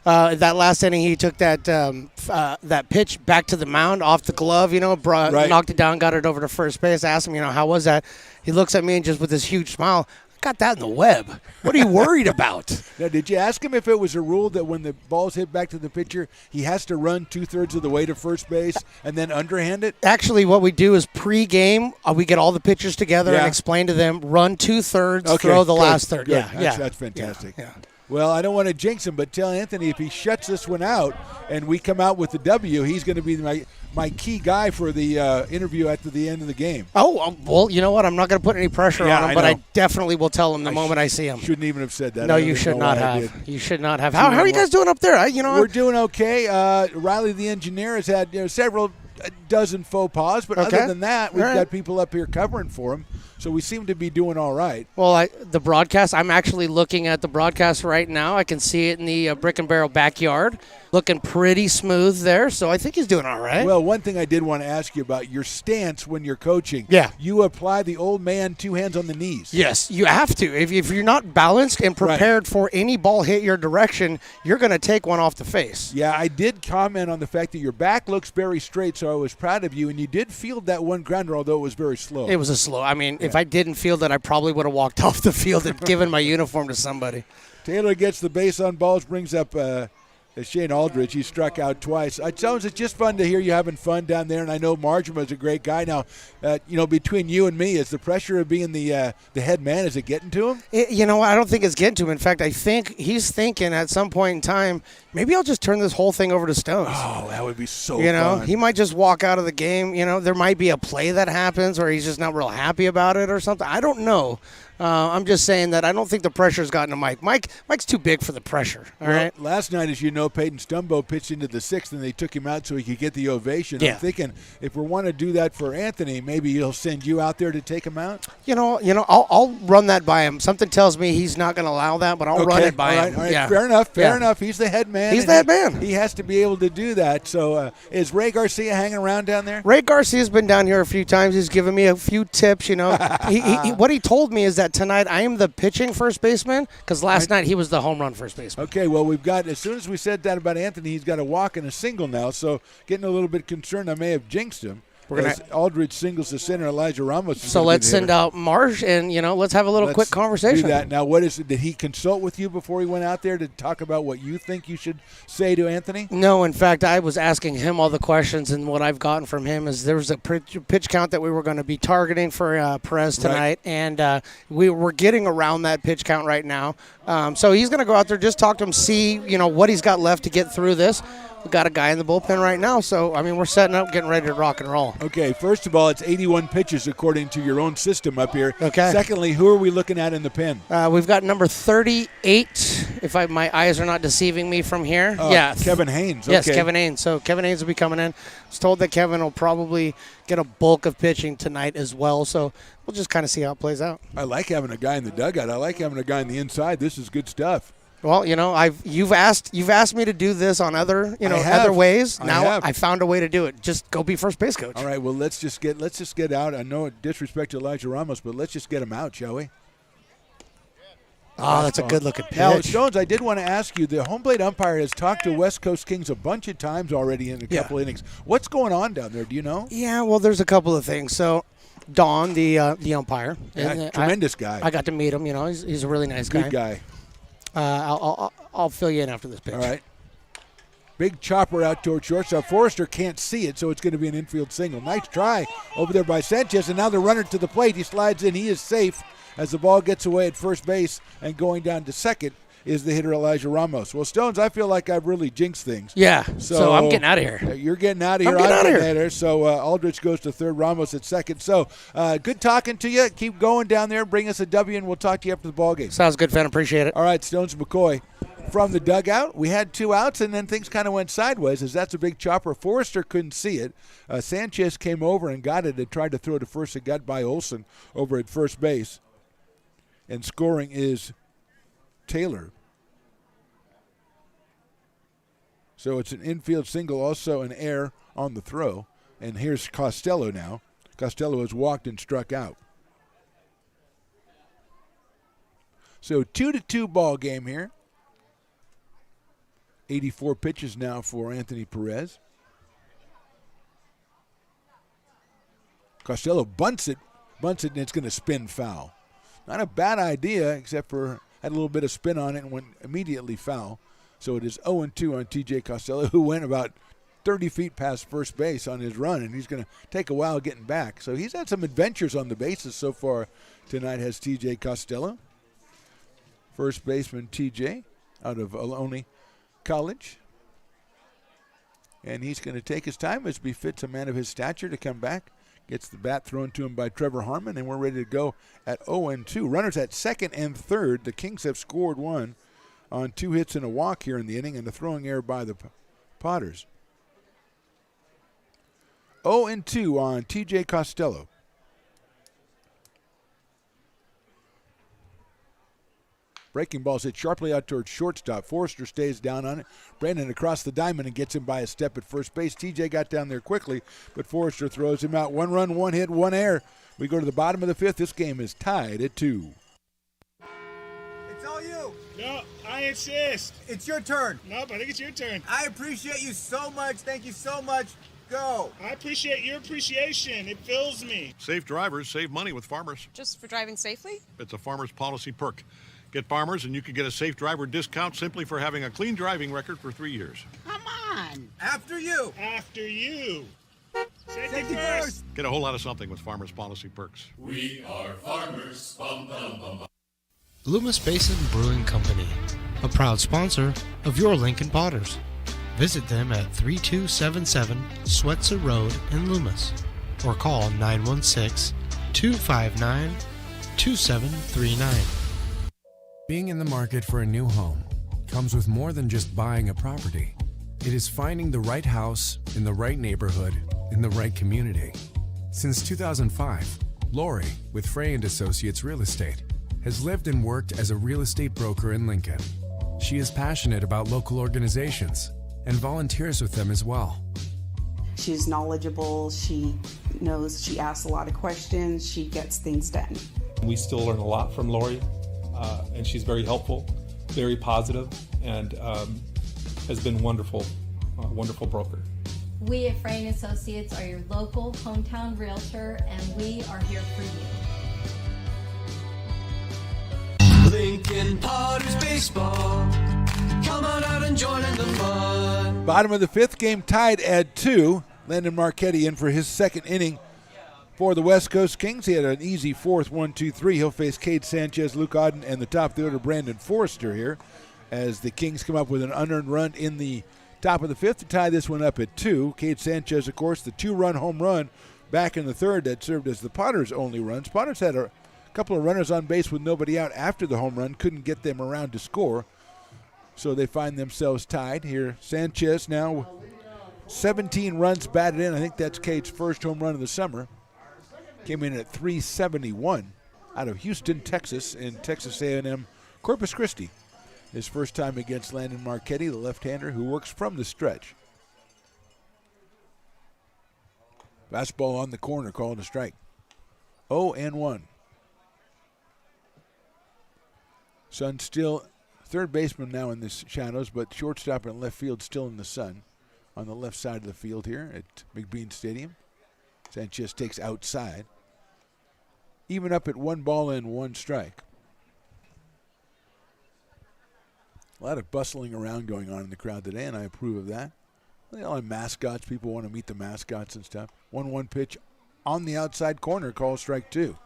that last inning he took that pitch back to the mound off the glove, Right. knocked it down, got it over to first base. I asked him, how was that? He looks at me and just with this huge smile, got that in the web. What are you worried about? Now, did you ask him if it was a rule that when the ball's hit back to the pitcher, he has to run 2/3 of the way to first base and then underhand it? Actually, what we do is pre-game, we get all the pitchers together and Yeah. explain to them, run 2/3, Okay, throw the good, last third. good. Yeah, That's fantastic. Yeah. Well, I don't want to jinx him, but tell Anthony if he shuts this one out and we come out with the W, he's going to be my key guy for the interview after the end of the game. Oh, well, you know what? I'm not going to put any pressure Yeah, on him, I but I know. definitely will tell him the moment I see him. Shouldn't even have said that. No, I don't you even should know not why I have. did. You should not have. How are you guys doing up there? We're doing okay. Riley, the engineer, has had several dozen faux pas, but Okay. other than that, we've All right. got people up here covering for him, so we seem to be doing all right. Well, the broadcast, I'm actually looking at the broadcast right now. I can see it in the Brick and Barrel backyard. Looking pretty smooth there, so I think he's doing all right. Well, one thing I did want to ask you about your stance when you're coaching. Yeah. You apply the old man 2 hands on the knees. Yes, you have to. If you're not balanced and prepared for any ball hit your direction, you're going to take one off the face. Yeah, I did comment on the fact that your back looks very straight, so I was proud of you, and you did field that one grounder, although it was very slow. It was a slow. I mean, if I didn't field it, I probably would have walked off the field and given my uniform to somebody. Taylor gets the base on balls, brings up Shane Aldridge. He struck out twice. It sounds it's just fun to hear you having fun down there, and I know Marjam is a great guy. Now, between you and me, is the pressure of being the head man, is it getting to him? I don't think it's getting to him. In fact, I think he's thinking at some point in time, maybe I'll just turn this whole thing over to Stones. Oh, that would be so fun. He might just walk out of the game. There might be a play that happens or he's just not real happy about it or something. I don't know. I'm just saying that I don't think the pressure's gotten to Mike. Mike's too big for the pressure. All right. Last night, as you know, Peyton Stumbo pitched into the 6th, and they took him out so he could get the ovation. Yeah. I'm thinking if we want to do that for Anthony, maybe he'll send you out there to take him out. I'll run that by him. Something tells me he's not going to allow that, but I'll run it by him. All right. Yeah. Fair enough. Fair Yeah. enough. He's the head man. He's and the head man. He has to be able to do that. So is Ray Garcia hanging around down there? Ray Garcia's been down here a few times. He's given me a few tips. What he told me is that tonight I am the pitching first baseman because last night he was the home run first baseman. Okay, well, we've got, as soon as we said that about Anthony, he's got a walk and a single now, so getting a little bit concerned I may have jinxed him. As Aldridge singles the center, Elijah Ramos. So let's send out Marsh and, let's have a little quick conversation. Do that. Now, what is it? Did he consult with you before he went out there to talk about what you think you should say to Anthony? No, in fact, I was asking him all the questions, and what I've gotten from him is there was a pitch count that we were going to be targeting for Perez tonight, and we were getting around that pitch count right now. So he's going to go out there, just talk to him, see, what he's got left to get through this. We've got a guy in the bullpen right now, so, we're setting up, getting ready to rock and roll. Okay, first of all, it's 81 pitches according to your own system up here. Okay. Secondly, who are we looking at in the pen? We've got number 38, if my eyes are not deceiving me from here. Kevin Haynes. Yes, Okay. Kevin Haynes. So Kevin Haynes will be coming in. I was told that Kevin will probably get a bulk of pitching tonight as well, so we'll just kind of see how it plays out. I like having a guy in the dugout. I like having a guy on the inside. This is good stuff. Well, you've asked me to do this on other other ways. Now I found a way to do it. Just go be first base coach. All right. Well, let's just get out. I know it disrespect to Elijah Ramos, but let's just get him out, shall we? Oh, that's a good looking pitch. Now, Stones, I did want to ask you. The home plate umpire has talked to West Coast Kings a bunch of times already in a couple innings. What's going on down there? Do you know? Yeah. Well, there's a couple of things. So, Don, the umpire, Tremendous guy. I got to meet him. He's a really nice guy. Good guy. I'll fill you in after this pitch. All right. Big chopper out toward shortstop. Forrester can't see it, so it's going to be an infield single. Nice try over there by Sanchez, and now the runner to the plate. He slides in. He is safe as the ball gets away at first base and going down to second is the hitter Elijah Ramos. Well, Stones, I feel like I've really jinxed things. Yeah, so I'm getting out of here. You're getting out of here. I'm getting out of here. So Aldrich goes to third, Ramos at second. So good talking to you. Keep going down there. Bring us a W, and we'll talk to you after the ball game. Sounds good, Fan. Appreciate it. All right, Stones McCoy. From the dugout, we had 2 outs, and then things kind of went sideways as that's a big chopper. Forrester couldn't see it. Sanchez came over and got it and tried to throw it to first and got by Olson over at first base. And scoring is Taylor. So it's an infield single, also an error on the throw. And here's Costello now. Costello has walked and struck out. So 2-2 ball game here. 84 pitches now for Anthony Perez. Costello bunts it, and it's going to spin foul. Not a bad idea, except for had a little bit of spin on it and went immediately foul. So it is 0-2 on T.J. Costello, who went about 30 feet past first base on his run, and he's going to take a while getting back. So he's had some adventures on the bases so far tonight, has T.J. Costello. First baseman T.J. out of Ohlone College. And he's going to take his time as befits a man of his stature to come back. Gets the bat thrown to him by Trevor Harmon, and we're ready to go at 0-2. Runners at second and third. The Kings have scored 1 on 2 hits and a walk here in the inning, and a throwing error by the Potters. 0-2 on T.J. Costello. Breaking ball's hit sharply out towards shortstop. Forrester stays down on it. Brandon across the diamond and gets him by a step at first base. TJ got down there quickly, but Forrester throws him out. 1 run, 1 hit, 1 error. We go to the bottom of the 5th. This game is tied at 2. It's all you. No, I insist. It's your turn. Nope, I think it's your turn. I appreciate you so much. Thank you so much. Go. I appreciate your appreciation. It fills me. Safe drivers save money with Farmers. Just for driving safely? It's a Farmers policy perk. Get Farmers and you can get a safe driver discount simply for having a clean driving record for 3 years. Come on. After you. After you. Safety first. Get a whole lot of something with Farmers policy perks. We are farmers. Bum, bum, bum, bum. Loomis Basin Brewing Company, a proud sponsor of your Lincoln Potters. Visit them at 3277 Swetzer Road in Loomis or call 916-259-2739. Being in the market for a new home comes with more than just buying a property. It is finding the right house in the right neighborhood in the right community. Since 2005, Lori with Frey & Associates Real Estate has lived and worked as a real estate broker in Lincoln. She is passionate about local organizations and volunteers with them as well. She's knowledgeable, she knows, she asks a lot of questions, she gets things done. We still learn a lot from Lori, and she's very helpful, very positive, and has been wonderful, wonderful broker. We at Frey & Associates are your local hometown realtor, and we are here for you. Lincoln Potters Baseball. Come on out and join in the fun. Bottom of the 5th, game tied at 2. Landon Marchetti in for his second inning for the West Coast Kings. He had an easy 4th, 1-2-3. He'll face Cade Sanchez, Luke Auden, and the top fielder Brandon Forrester here as the Kings come up with an unearned run in the top of the 5th to tie this one up at 2. Cade Sanchez, of course, the 2-run home run back in the 3rd that served as the Potters' only runs. Potters had a couple of runners on base with nobody out after the home run, couldn't get them around to score. So they find themselves tied here. Sanchez now 17 runs batted in. I think that's Cade's first home run of the summer. Came in at 371 out of Houston, Texas, in Texas A&M Corpus Christi. His first time against Landon Marchetti, the left-hander who works from the stretch. Fastball on the corner, called a strike. 0-1. Sun still third baseman now in the shadows, but shortstop and left field still in the sun on the left side of the field here at McBean Stadium. Sanchez takes outside. Even up at 1 ball and 1 strike. A lot of bustling around going on in the crowd today, and I approve of that. They all have mascots. People want to meet the mascots and stuff. 1-1 pitch on the outside corner, called strike 2.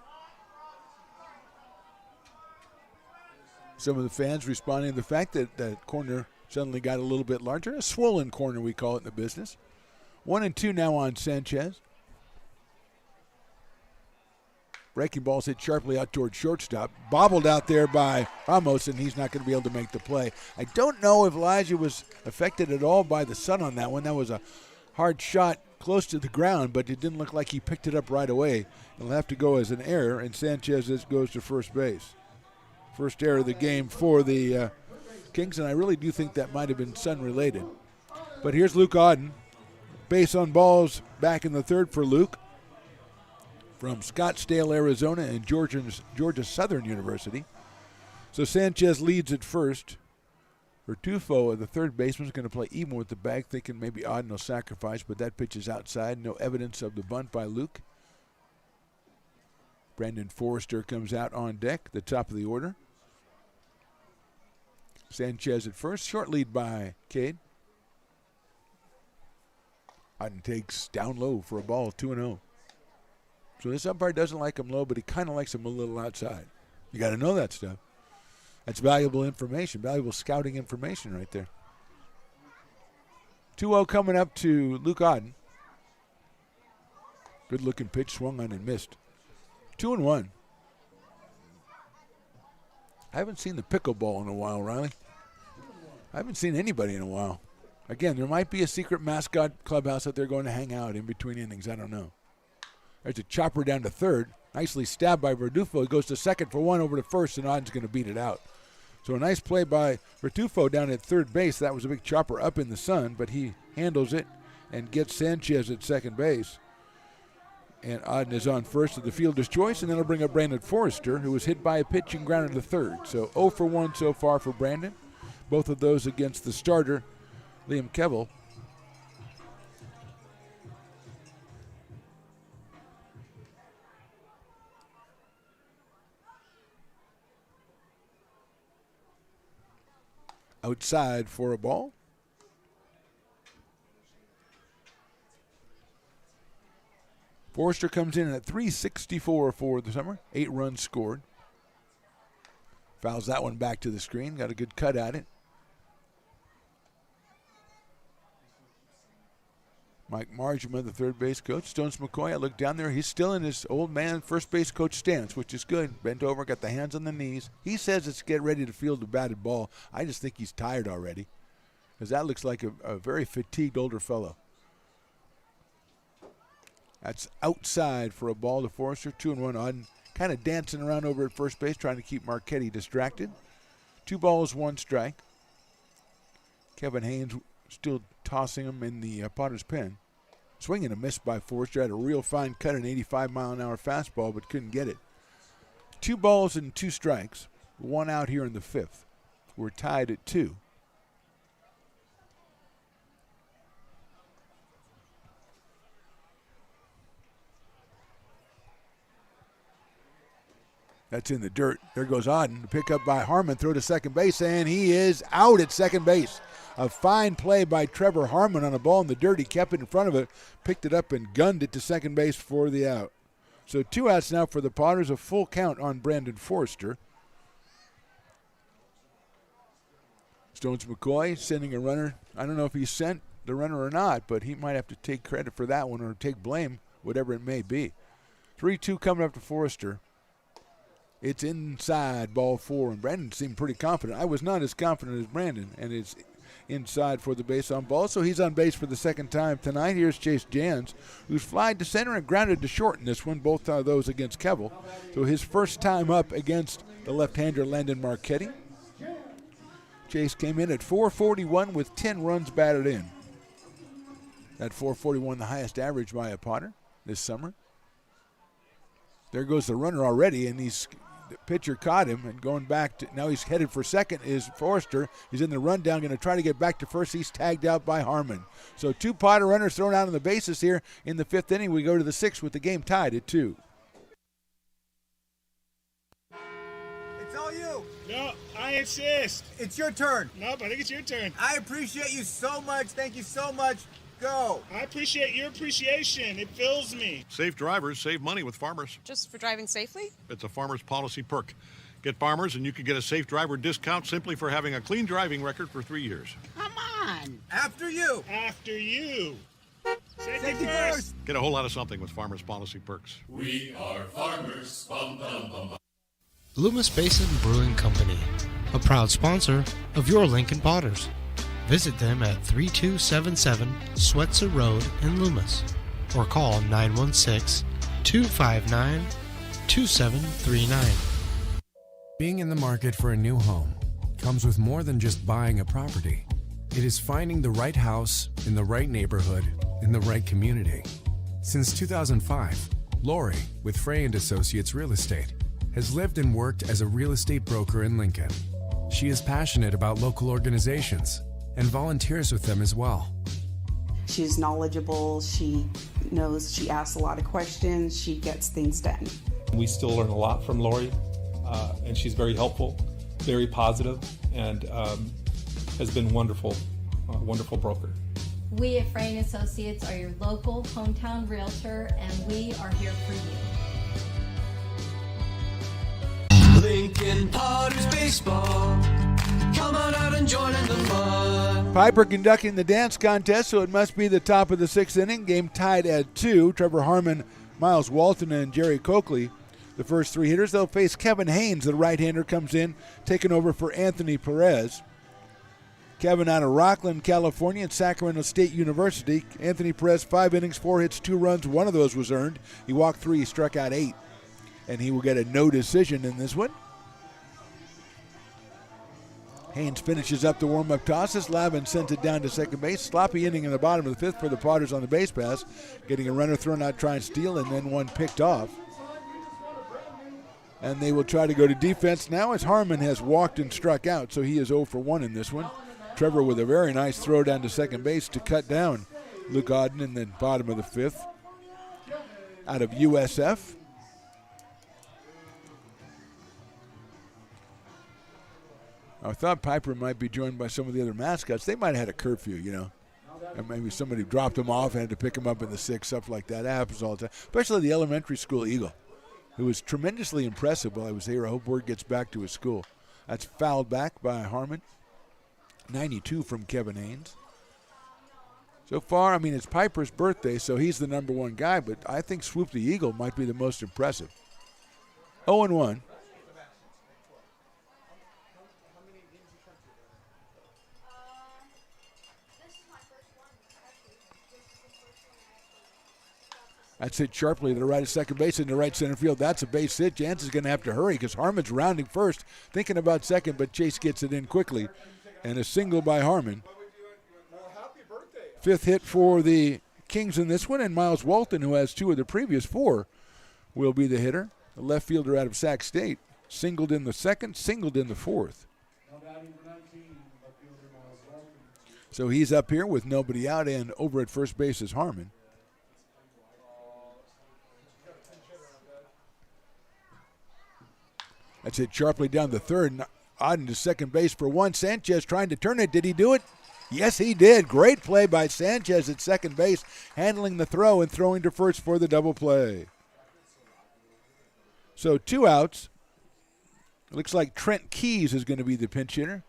Some of the fans responding to the fact that that corner suddenly got a little bit larger. A swollen corner, we call it in the business. 1-2 now on Sanchez. Breaking ball's hit sharply out towards shortstop. Bobbled out there by Ramos, and he's not going to be able to make the play. I don't know if Elijah was affected at all by the sun on that one. That was a hard shot close to the ground, but it didn't look like he picked it up right away. It'll have to go as an error, and Sanchez goes to first base. First error of the game for the Kings, and I really do think that might have been sun-related. But here's Luke Auden. Base on balls back in the third for Luke from Scottsdale, Arizona, and Georgia Southern University. So Sanchez leads at first. Vertufo, the third baseman, is going to play even with the bag, thinking maybe Auden will sacrifice, but that pitch is outside. No evidence of the bunt by Luke. Brandon Forrester comes out on deck, the top of the order. Sanchez at first, short lead by Cade. Auden takes down low for a ball, 2-0. So this umpire doesn't like him low, but he kind of likes him a little outside. You got to know that stuff. That's valuable information, valuable scouting information right there. 2-0 coming up to Luke Auden. Good-looking pitch, swung on and missed. 2-1. I haven't seen the pickleball in a while, Riley. I haven't seen anybody in a while. Again, there might be a secret mascot clubhouse that they're going to hang out in between innings. I don't know. There's a chopper down to third. Nicely stabbed by Vertufo. He goes to second for one over to first, and Auden's going to beat it out. So a nice play by Vertufo down at third base. That was a big chopper up in the sun, but he handles it and gets Sanchez at second base. And Auden is on first of the fielder's choice, and then he'll bring up Brandon Forrester, who was hit by a pitch and grounded to third. So 0 for 1 so far for Brandon. Both of those against the starter, Liam Kevel. Outside for a ball. Forrester comes in at .364 for the summer. 8 runs scored. Fouls that one back to the screen. Got a good cut at it. Mike Marjama, the third base coach. Stones McCoy, I look down there. He's still in his old man first base coach stance, which is good. Bent over, got the hands on the knees. He says it's get ready to field the batted ball. I just think he's tired already, because that looks like a very fatigued older fellow. That's outside for a ball to Forrester. 2-1. Auden kind of dancing around over at first base, trying to keep Marchetti distracted. 2 balls, 1 strike. Kevin Haynes still tossing him in the Potter's pen. Swing and a miss by Forrester. Had a real fine cut, an 85-mile-an-hour fastball, but couldn't get it. 2 balls and 2 strikes. 1 out here in the 5th. We're tied at 2. That's in the dirt. There goes Auden. The pickup by Harmon. Throw to second base, and he is out at second base. A fine play by Trevor Harmon on a ball in the dirt. He kept it in front of it, picked it up, and gunned it to second base for the out. So 2 outs now for the Potters. A full count on Brandon Forrester. Stones McCoy sending a runner. I don't know if he sent the runner or not, but he might have to take credit for that one or take blame, whatever it may be. 3-2 coming up to Forrester. It's inside, ball 4, and Brandon seemed pretty confident. I was not as confident as Brandon, and it's inside for the base on ball. So he's on base for the second time tonight. Here's Chase Jans, who's flied to center and grounded to short in this one, both of those against Kevel. So his first time up against the left-hander Landon Marchetti. Chase came in at .441 with 10 runs batted in. That .441, the highest average by a Potter this summer. There goes the runner already, and the pitcher caught him, and going back to, now he's headed for second is Forrester. He's in the rundown, going to try to get back to first. He's tagged out by Harmon. So 2 Potter runners thrown out on the bases here in the 5th inning. We go to the 6th with the game tied at 2. It's all you. No, I insist. It's your turn. Nope, I think it's your turn. I appreciate you so much. Thank you so much. Go! I appreciate your appreciation. It fills me. Safe drivers save money with Farmers. Just for driving safely? It's a Farmers policy perk. Get Farmers and you can get a safe driver discount simply for having a clean driving record for 3 years. Come on! After you! After you. Safety first! Get a whole lot of something with Farmers policy perks. We are farmers. Bum, bum, bum, bum. Loomis Basin Brewing Company, a proud sponsor of your Lincoln Potters. Visit them at 3277 Swetzer Road in Loomis or call 916-259-2739. Being in the market for a new home comes with more than just buying a property. It is finding the right house in the right neighborhood in the right community. Since 2005, Lori with Frey & Associates Real Estate has lived and worked as a real estate broker in Lincoln. She is passionate about local organizations and volunteers with them as well. She's knowledgeable, she knows, she asks a lot of questions, she gets things done. We still learn a lot from Lori, and she's very helpful, very positive, and has been wonderful, wonderful broker. We at Frey & Associates are your local hometown realtor, and we are here for you. Lincoln Potters Baseball. Come on out and join in the fun. Piper conducting the dance contest, so it must be the top of the 6th inning. Game tied at 2. Trevor Harmon, Miles Walton, and Jerry Coakley, the first 3 hitters. They'll face Kevin Haynes, the right-hander, comes in, taking over for Anthony Perez. Kevin out of Rockland, California, at Sacramento State University. Anthony Perez, 5 innings, 4 hits, 2 runs. 1 of those was earned. He walked 3, he struck out 8. And he will get a no decision in this one. Haynes finishes up the warm-up tosses. Lavin sends it down to second base. Sloppy inning in the bottom of the 5th for the Potters on the base pass. Getting a runner thrown out, trying to steal, and then one picked off. And they will try to go to defense now as Harmon has walked and struck out, so he is 0 for 1 in this one. Trevor with a very nice throw down to second base to cut down Luke Auden in the bottom of the 5th. Out of USF. I thought Piper might be joined by some of the other mascots. They might have had a curfew, you know. And maybe somebody dropped them off and had to pick them up in the 6th, stuff like that. That happens all the time. Especially the elementary school Eagle, who was tremendously impressive while I was here. I hope word gets back to his school. That's fouled back by Harmon. 92 from Kevin Haynes. So far, I mean, it's Piper's birthday, so he's the number 1 guy, but I think Swoop the Eagle might be the most impressive. 0-1. That's hit sharply to the right of second base and to right center field. That's a base hit. Jansen's going to have to hurry because Harmon's rounding first, thinking about second, but Chase gets it in quickly. And a single by Harmon. 5th hit for the Kings in this one, and Miles Walton, who has 2 of the previous 4, will be the hitter. The left fielder out of Sac State. Singled in the 2nd, singled in the 4th. So he's up here with nobody out, and over at first base is Harmon. That's hit sharply down the 3rd. Auden to second base for 1. Sanchez trying to turn it. Did he do it? Yes, he did. Great play by Sanchez at second base, handling the throw and throwing to first for the double play. So 2 outs. It looks like Trent Keys is going to be the pinch hitter.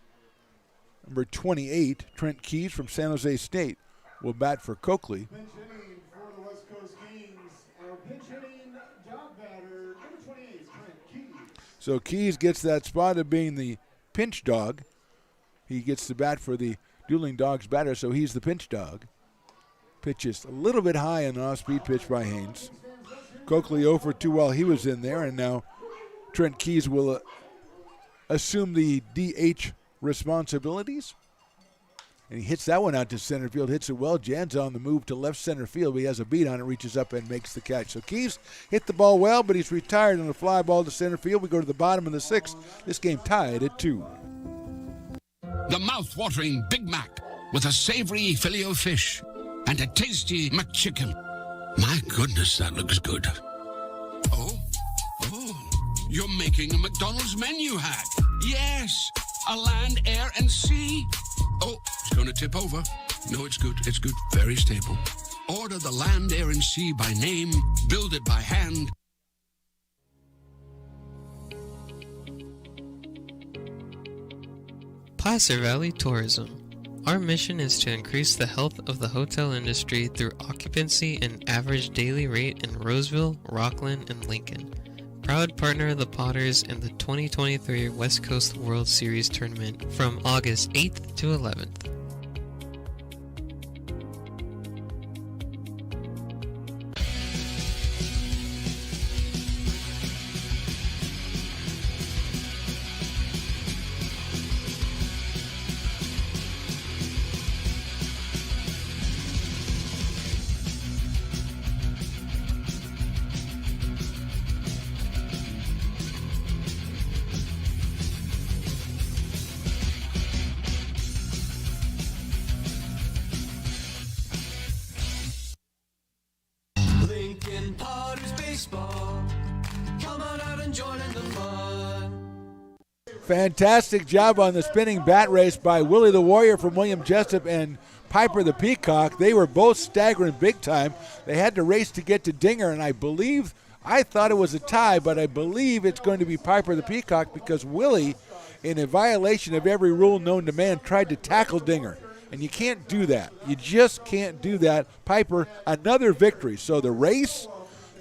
Number 28, Trent Keys from San Jose State, will bat for Coakley. Pinch hitting for the West Coast Kings. Our pinch hitting job batter, number 28, Trent Keys. So Keys gets that spot of being the pinch dog. He gets the bat for the Dueling Dogs batter, so he's the pinch dog. Pitch is a little bit high, an off-speed pitch by Haynes. Coakley 0 for 2 while he was in there, and now Trent Keys will assume the DH responsibilities. And he hits that one out to center field, hits it well. Jan's on the move to left center field, but he has a beat on it, reaches up and makes the catch. So Keys hit the ball well, but he's retired on a fly ball to center field. We go to the bottom of the 6th. This game tied at 2. The mouth-watering Big Mac with a savory Filet-O-Fish and a tasty McChicken. My goodness, that looks good. Oh, you're making a McDonald's menu hack. Yes, a land, air, and sea. Oh, it's going to tip over. No, it's good. It's good. Very stable. Order the Land, Air, and Sea by name. Build it by hand. Placer Valley Tourism. Our mission is to increase the health of the hotel industry through occupancy and average daily rate in Roseville, Rockland, and Lincoln. Proud partner of the Potters in the 2023 West Coast World Series Tournament from August 8th to 11th. Lincoln Potters Baseball. Come on out and join in the fun. Fantastic job on the spinning bat race by Willie the Warrior from William Jessup and Piper the Peacock. They were both staggering big time. They had to race to get to Dinger, and I thought it was a tie, but I believe it's going to be Piper the Peacock because Willie, in a violation of every rule known to man, tried to tackle Dinger. And you can't do that. You just can't do that. Piper, another victory. So the race,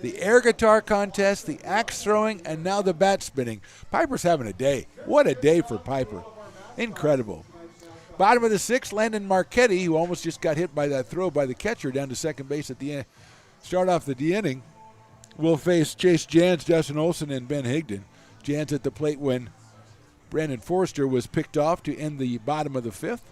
the air guitar contest, the axe throwing, and now the bat spinning. Piper's having a day. What a day for Piper. Incredible. Bottom of the sixth, Landon Marchetti, who almost just got hit by that throw by the catcher down to second base at the end. Start off the inning. Will face Chase Jans, Justin Olson, and Ben Higdon. Jans at the plate when Brandon Forrester was picked off to end the bottom of the fifth.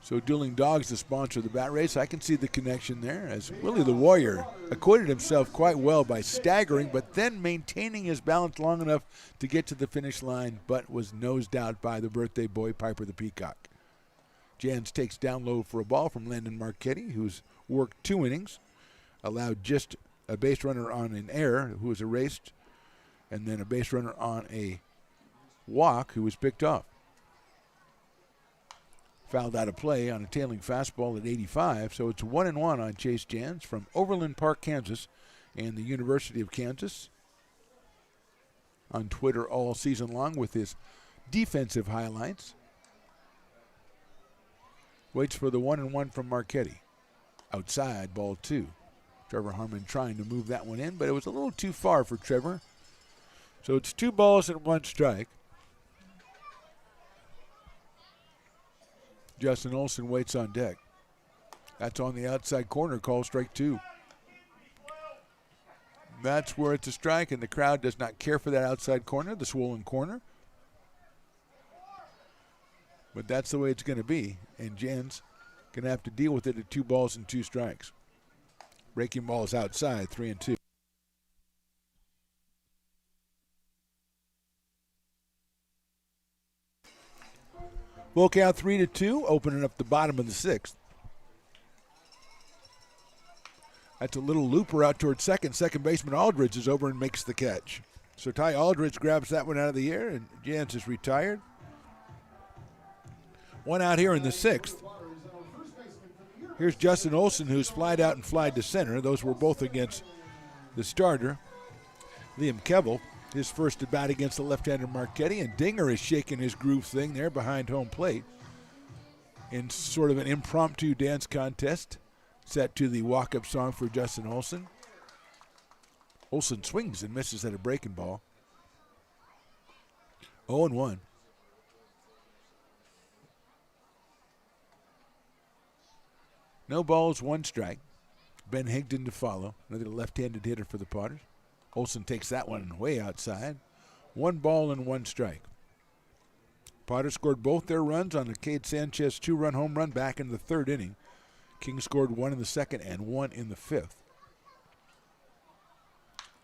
So Dueling Dogs, the sponsor of the bat race. I can see the connection there as Willie the Warrior acquitted himself quite well by staggering, but then maintaining his balance long enough to get to the finish line, but was nosed out by the birthday boy, Piper the Peacock. Jans takes down low for a ball from Landon Marchetti, who's worked 2 innings, allowed just a base runner on an error, who was erased, and then a base runner on a walk, who was picked off. Fouled out of play on a tailing fastball at 85, so it's 1-1 on Chase Jans from Overland Park, Kansas, and the University of Kansas. On Twitter all season long with his defensive highlights. Waits for the 1-1 from Marchetti. Outside, ball 2. Trevor Harmon trying to move that one in, but it was a little too far for Trevor. So it's 2 balls and 1 strike. Justin Olson waits on deck. That's on the outside corner, call strike 2. That's where it's a strike, and the crowd does not care for that outside corner, the swollen corner. But that's the way it's going to be, and Jans going to have to deal with it at 2 balls and 2 strikes. Breaking ball is outside, 3-2. Full count 3-2, opening up the bottom of the 6th. That's a little looper out towards second. Second baseman Aldridge is over and makes the catch. So Ty Aldridge grabs that one out of the air, and Jans is retired. 1 out here in the 6th. Here's Justin Olson, who's flied out and flied to center. Those were both against the starter, Liam Kevel. His first at bat against the left-hander Marchetti, and Dinger is shaking his groove thing there behind home plate in sort of an impromptu dance contest set to the walk-up song for Justin Olson. Olson swings and misses at a breaking ball. 0-1. No balls, 1 strike. Ben Higdon to follow, another left-handed hitter for the Potters. Olson takes that one way outside. 1 ball and 1 strike. Potters scored both their runs on a Cade Sanchez 2-run home run back in the 3rd inning. King scored 1 in the 2nd and 1 in the 5th.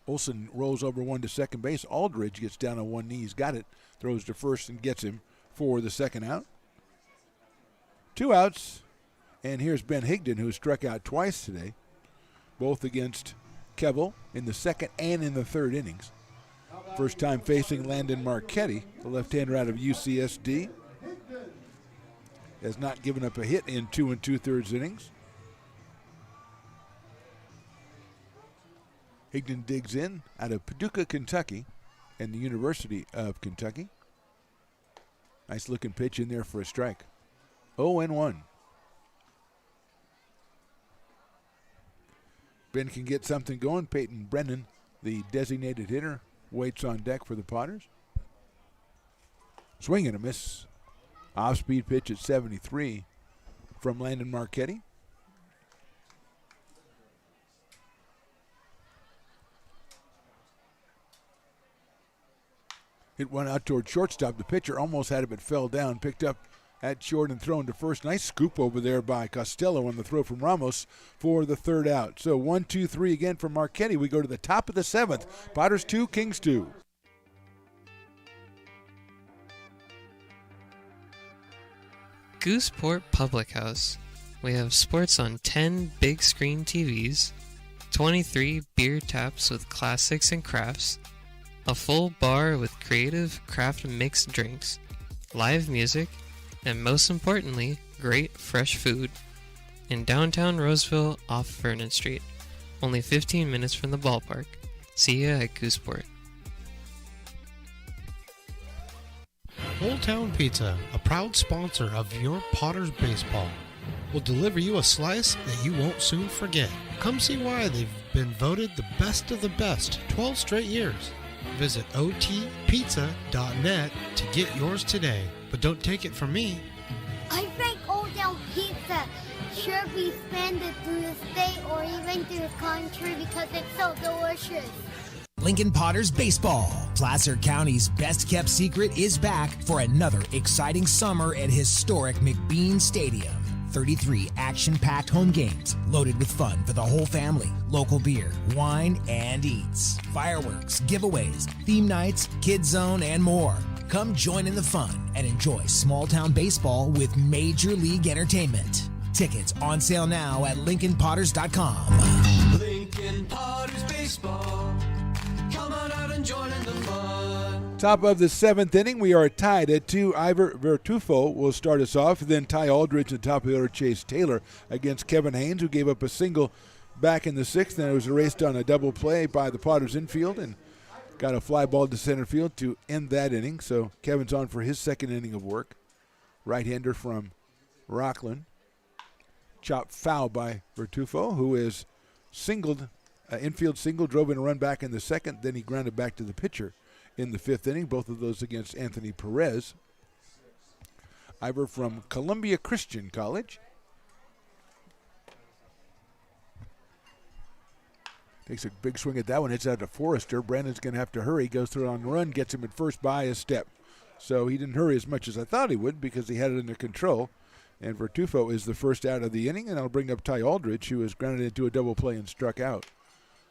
Olson rolls over 1 to second base. Aldridge gets down on 1 knee. He's got it. Throws to first and gets him for the 2nd out. 2 outs. And here's Ben Higdon, who struck out twice today, both against Kevel in the 2nd and in the 3rd innings. First time facing Landon Marchetti, the left-hander out of UCSD. Has not given up a hit in 2 2/3 innings. Higdon digs in out of Paducah, Kentucky, and the University of Kentucky. Nice looking pitch in there for a strike. 0-1. Ben can get something going. Peyton Brennan, the designated hitter, waits on deck for the Potters. Swing and a miss. Off-speed pitch at 73 from Landon Marchetti. Hit one out toward shortstop. The pitcher almost had it, but fell down. Picked up at short and thrown to first. Nice scoop over there by Costello on the throw from Ramos for the third out. So 1-2-3 again from Marchetti. We go to the top of the 7th. Potters 2, Kings 2. Gooseport Public House. We have sports on 10 big screen TVs, 23 beer taps with classics and crafts, a full bar with creative craft mixed drinks, live music, and most importantly, great fresh food. In downtown Roseville off Vernon Street, only 15 minutes from the ballpark. See ya at Gooseport. Old Town Pizza, a proud sponsor of your Potters baseball, will deliver you a slice that you won't soon forget. Come see why they've been voted the best of the best 12 straight years. Visit otpizza.net to get yours today. But don't take it from me. I think Old Town Pizza should be expanded through the state or even through the country because it's so delicious. Lincoln Potters Baseball. Placer County's best-kept secret is back for another exciting summer at historic McBean Stadium. 33 action-packed home games loaded with fun for the whole family. Local beer, wine, and eats. Fireworks, giveaways, theme nights, kids zone, and more. Come join in the fun and enjoy small-town baseball with Major League Entertainment. Tickets on sale now at LincolnPotters.com. Lincoln Potters Baseball. Come on out and join in the fun. Top of the 7th inning, we are tied at 2. Ivor Vertufo will start us off. Then Ty Aldridge at the top of the order, Chase Taylor against Kevin Haynes, who gave up a single back in the 6th. And it was erased on a double play by the Potters infield and got a fly ball to center field to end that inning. So Kevin's on for his second inning of work. Right-hander from Rockland. Chopped foul by Vertufo, who is singled, infield single, drove in a run back in the 2nd. Then he grounded back to the pitcher in the 5th inning, both of those against Anthony Perez. Ivor from Columbia Christian College. Takes a big swing at that one, hits out to Forrester. Brandon's going to have to hurry, goes through it on the run, gets him at first by a step. So he didn't hurry as much as I thought he would because he had it under control. And Vertufo is the first out of the inning, and I'll bring up Ty Aldridge, who was grounded into a double play and struck out.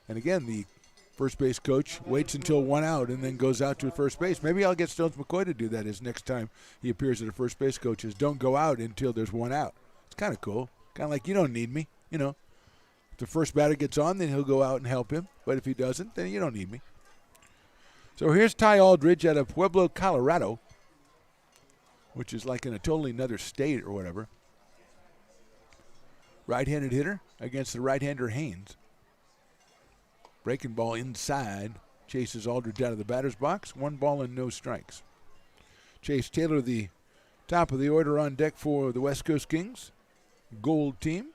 And again, the first base coach waits until 1 out and then goes out to first base. Maybe I'll get Stones McCoy to do that his next time he appears at a first base coach is don't go out until there's 1 out. It's kind of cool. Kind of like you don't need me, you know. If the first batter gets on, then he'll go out and help him. But if he doesn't, then you don't need me. So here's Ty Aldridge out of Pueblo, Colorado, which is like in a totally another state or whatever. Right-handed hitter against the right-hander Haynes. Breaking ball inside. Chases Aldridge out of the batter's box. 1 ball and no strikes. Chase Taylor, the top of the order on deck for the West Coast Kings. Gold team.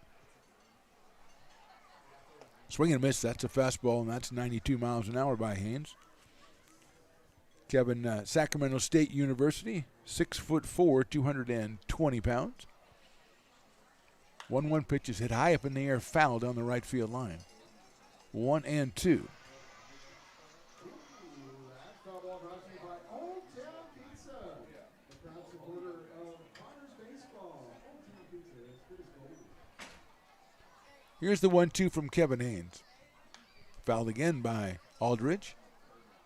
Swing and miss. That's a fastball, and that's 92 miles an hour by Haynes. Kevin, Sacramento State University, 6'4", 220 pounds. 1-1 pitch is hit high up in the air, foul down the right field line. 1-2. Here's the 1-2 from Kevin Haynes. Fouled again by Aldridge.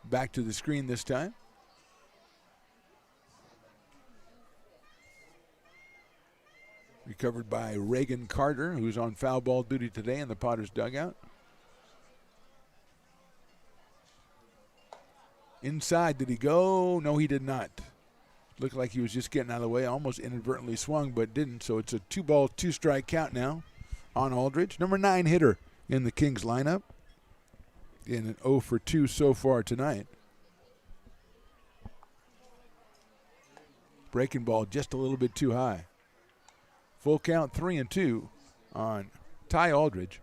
Back to the screen this time. Recovered by Reagan Carter, who's on foul ball duty today in the Potters dugout. Inside, did he go? No, he did not. Looked like he was just getting out of the way. Almost inadvertently swung, but didn't. So it's a 2-ball, 2-strike count now on Aldridge. Number 9 hitter in the Kings lineup. In an 0 for 2 so far tonight. Breaking ball just a little bit too high. Full count 3-2 on Ty Aldridge.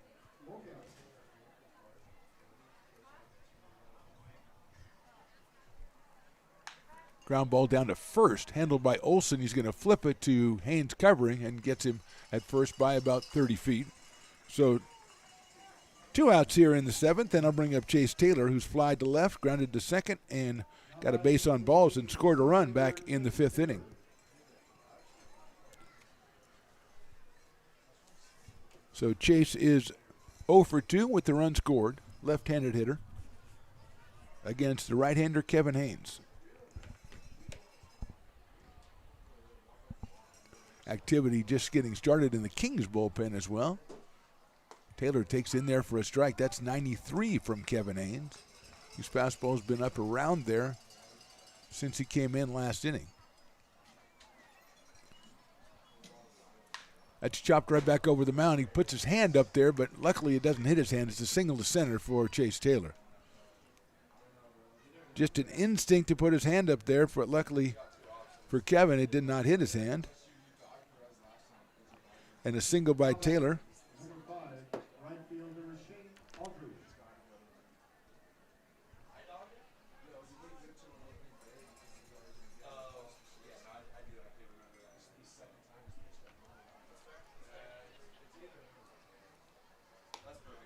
Ground ball down to first, handled by Olson. He's going to flip it to Haynes covering and gets him at first by about 30 feet. So 2 outs here in the 7th, and I'll bring up Chase Taylor, who's flied to left, grounded to second, and got a base on balls and scored a run back in the 5th inning. So Chase is 0 for 2 with the run scored, left-handed hitter, against the right-hander Kevin Haynes. Activity just getting started in the Kings bullpen as well. Taylor takes in there for a strike. That's 93 from Kevin Haynes. His fastball's been up around there since he came in last inning. That's chopped right back over the mound. He puts his hand up there, but luckily it doesn't hit his hand. It's a single to center for Chase Taylor. Just an instinct to put his hand up there, but luckily for Kevin, it did not hit his hand. And a single by Taylor.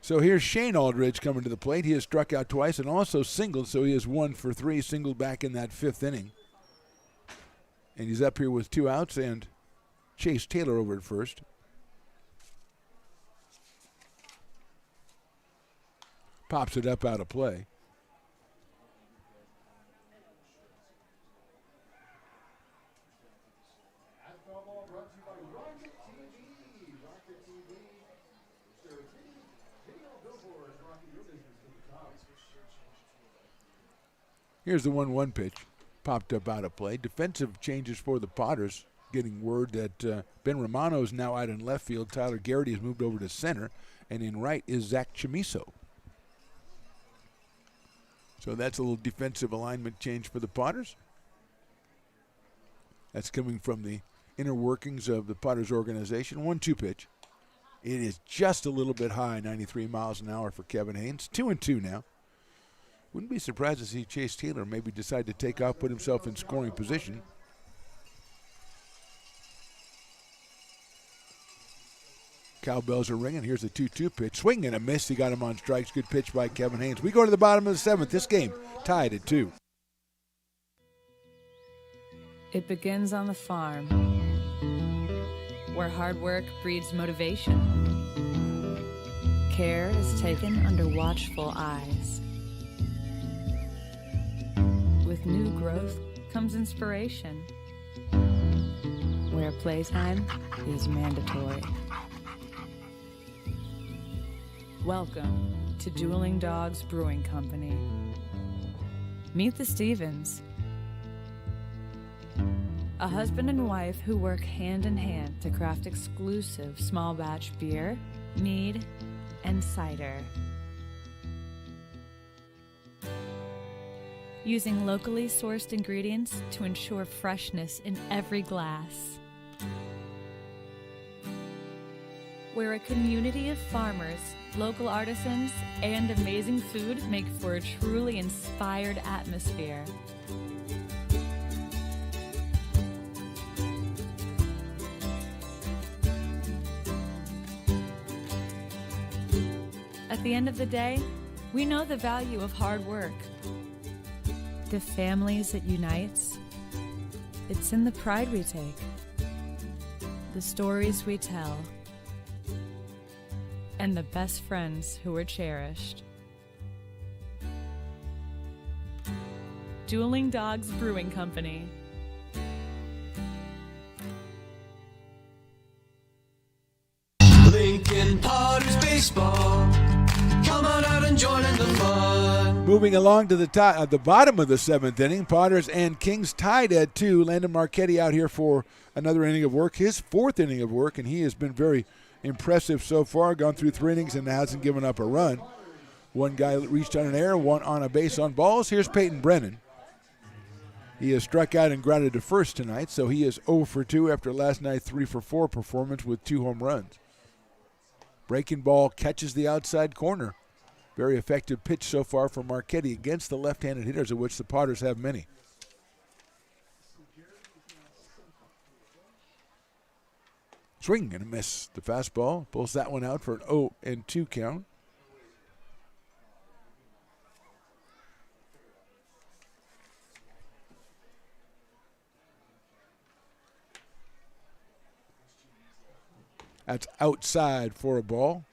So here's Shane Aldridge coming to the plate. He has struck out twice and also singled, so he is 1 for 3, singled back in that 5th inning. And he's up here with 2 outs and Chase Taylor over at first. Pops it up out of play. Here's the 1-1 pitch. Popped up out of play. Defensive changes for the Potters. Getting word that Ben Romano is now out in left field. Tyler Garrity has moved over to center. And in right is Zach Chamiso. So that's a little defensive alignment change for the Potters. That's coming from the inner workings of the Potters organization. 1-2 pitch. It is just a little bit high, 93 miles an hour for Kevin Haynes. 2-2 now. Wouldn't be surprised to see Chase Taylor maybe decide to take off, put himself in scoring position. Cowbells are ringing. Here's a 2-2 pitch. Swing and a miss. He got him on strikes. Good pitch by Kevin Haynes. We go to the bottom of the 7th. This game tied at 2. It begins on the farm, where hard work breeds motivation. Care is taken under watchful eyes. With new growth comes inspiration, where playtime is mandatory. Welcome to Dueling Dogs Brewing Company. Meet the Stevens, a husband and wife who work hand in hand to craft exclusive small batch beer, mead, and cider. Using locally sourced ingredients to ensure freshness in every glass. Where a community of farmers, local artisans, and amazing food make for a truly inspired atmosphere. At the end of the day, we know the value of hard work. The families it unites, it's in the pride we take, the stories we tell, and the best friends who are cherished. Dueling Dogs Brewing Company. Lincoln Potters Baseball. Come on out and join in the fun. Moving along to the bottom of the 7th inning, Potters and Kings tied at 2. Landon Marchetti out here for another inning of work, his 4th inning of work, and he has been very impressive so far. Gone through 3 innings and hasn't given up a run. One guy reached on an error, one on a base on balls. Here's Peyton Brennan. He has struck out and grounded to first tonight, so he is 0 for 2 after last night's 3 for 4 performance with 2 home runs. Breaking ball catches the outside corner. Very effective pitch so far for Marchetti against the left-handed hitters, of which the Potters have many. Swing and a miss. The fastball pulls that one out for an 0-2 count. That's outside for a ball.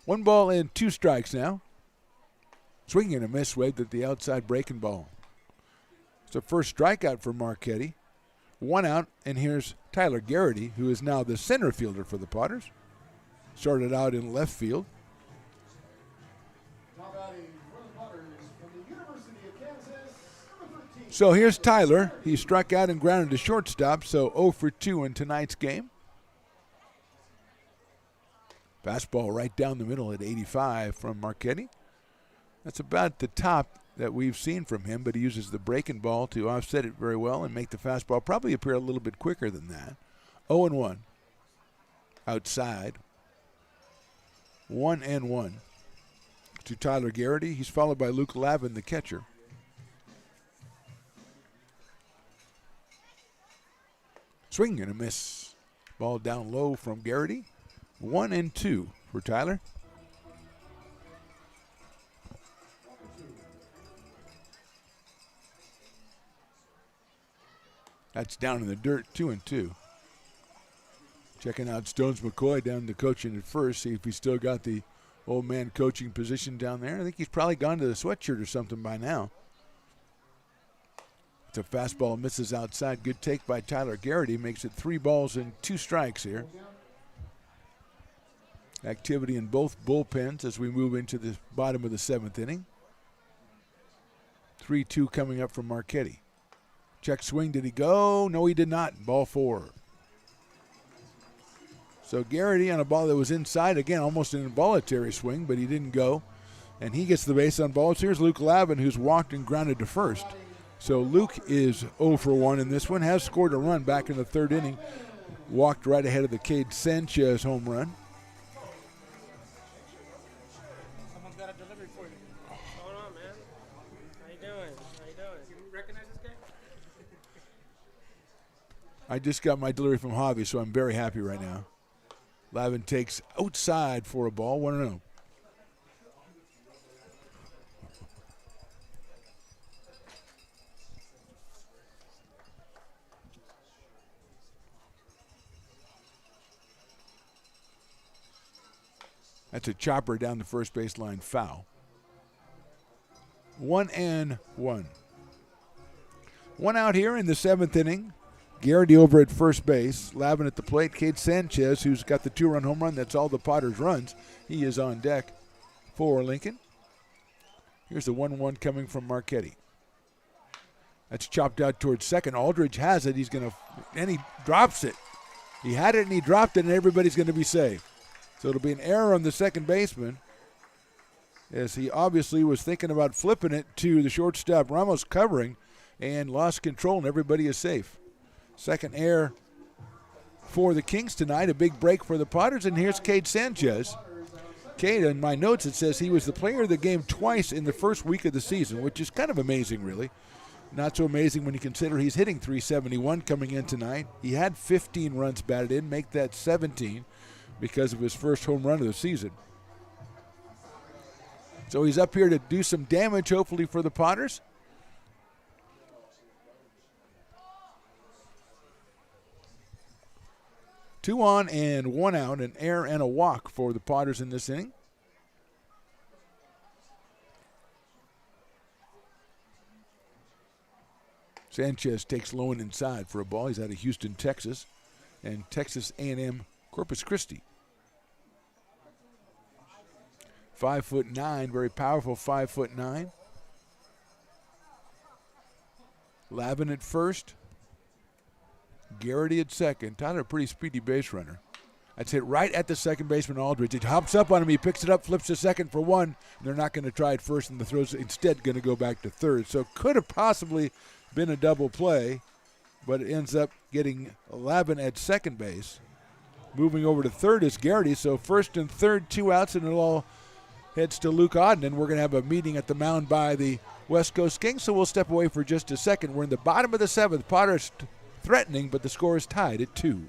One ball and 2 strikes now. Swing and a miss, Wade, at the outside breaking ball. It's the first strikeout for Marchetti. 1 out, and here's Tyler Garrity, who is now the center fielder for the Potters. Started out in left field. So here's Tyler. He struck out and grounded to shortstop, so 0 for 2 in tonight's game. Fastball right down the middle at 85 from Marchetti. That's about the top that we've seen from him, but he uses the breaking ball to offset it very well and make the fastball probably appear a little bit quicker than that. 0-1. Outside. 1-1 to Tyler Garrity. He's followed by Luke Lavin, the catcher. Swing and a miss. Ball down low from Garrity. 1-2 for Tyler. That's down in the dirt, 2-2. Checking out Stones McCoy down to coaching at first, see if he's still got the old man coaching position down there. I think he's probably gone to the sweatshirt or something by now. It's a fastball, misses outside. Good take by Tyler Garrity. Makes it 3 balls and 2 strikes here. Activity in both bullpens as we move into the bottom of the 7th inning. 3-2 coming up from Marchetti. Check swing, did he go? No, he did not. Ball 4. So Garrity on a ball that was inside, again, almost an involuntary swing, but he didn't go. And he gets the base on balls. Here's Luke Lavin, who's walked and grounded to first. So Luke is 0 for 1 in this one, has scored a run back in the 3rd inning. Walked right ahead of the Cade Sanchez home run. Someone's got a delivery for you. What's going on, man? How you doing? How you doing? You recognize this guy? I just got my delivery from Javi, so I'm very happy right now. Lavin takes outside for a ball, 1-0. That's a chopper down the first baseline, foul. 1-1. 1 out here in the 7th inning. Garrity over at first base. Lavin at the plate. Cade Sanchez, who's got the 2-run home run. That's all the Potters runs. He is on deck for Lincoln. Here's the 1-1 coming from Marchetti. That's chopped out towards second. Aldridge has it. And he drops it. He had it and he dropped it, and everybody's going to be safe. So it'll be an error on the second baseman, as he obviously was thinking about flipping it to the shortstop. Ramos covering and lost control, and everybody is safe. Second error for the Kings tonight. A big break for the Potters, and here's Cade Sanchez. Cade, in my notes, it says he was the player of the game twice in the first week of the season, which is kind of amazing, really. Not so amazing when you consider he's hitting .371 coming in tonight. He had 15 runs batted in, make that 17 because of his first home run of the season. So he's up here to do some damage, hopefully, for the Potters. Two on and 1 out, an error and a walk for the Potters in this inning. Sanchez takes low and inside for a ball. He's out of Houston, Texas. and Texas A&M Corpus Christi. 5'9", very powerful 5'9". Lavin at first. Garrity at second. Tyler, a pretty speedy base runner. That's hit right at the second baseman, Aldridge. It hops up on him. He picks it up, flips to second for one. They're not going to try it first, and the throw's instead going to go back to third. So it could have possibly been a double play, but it ends up getting Lavin at second base. Moving over to third is Garrity. So first and third, 2 outs, and it all heads to Luke Odden. And we're going to have a meeting at the mound by the West Coast Kings, so we'll step away for just a second. We're in the bottom of the 7th. Potter's threatening, but the score is tied at 2.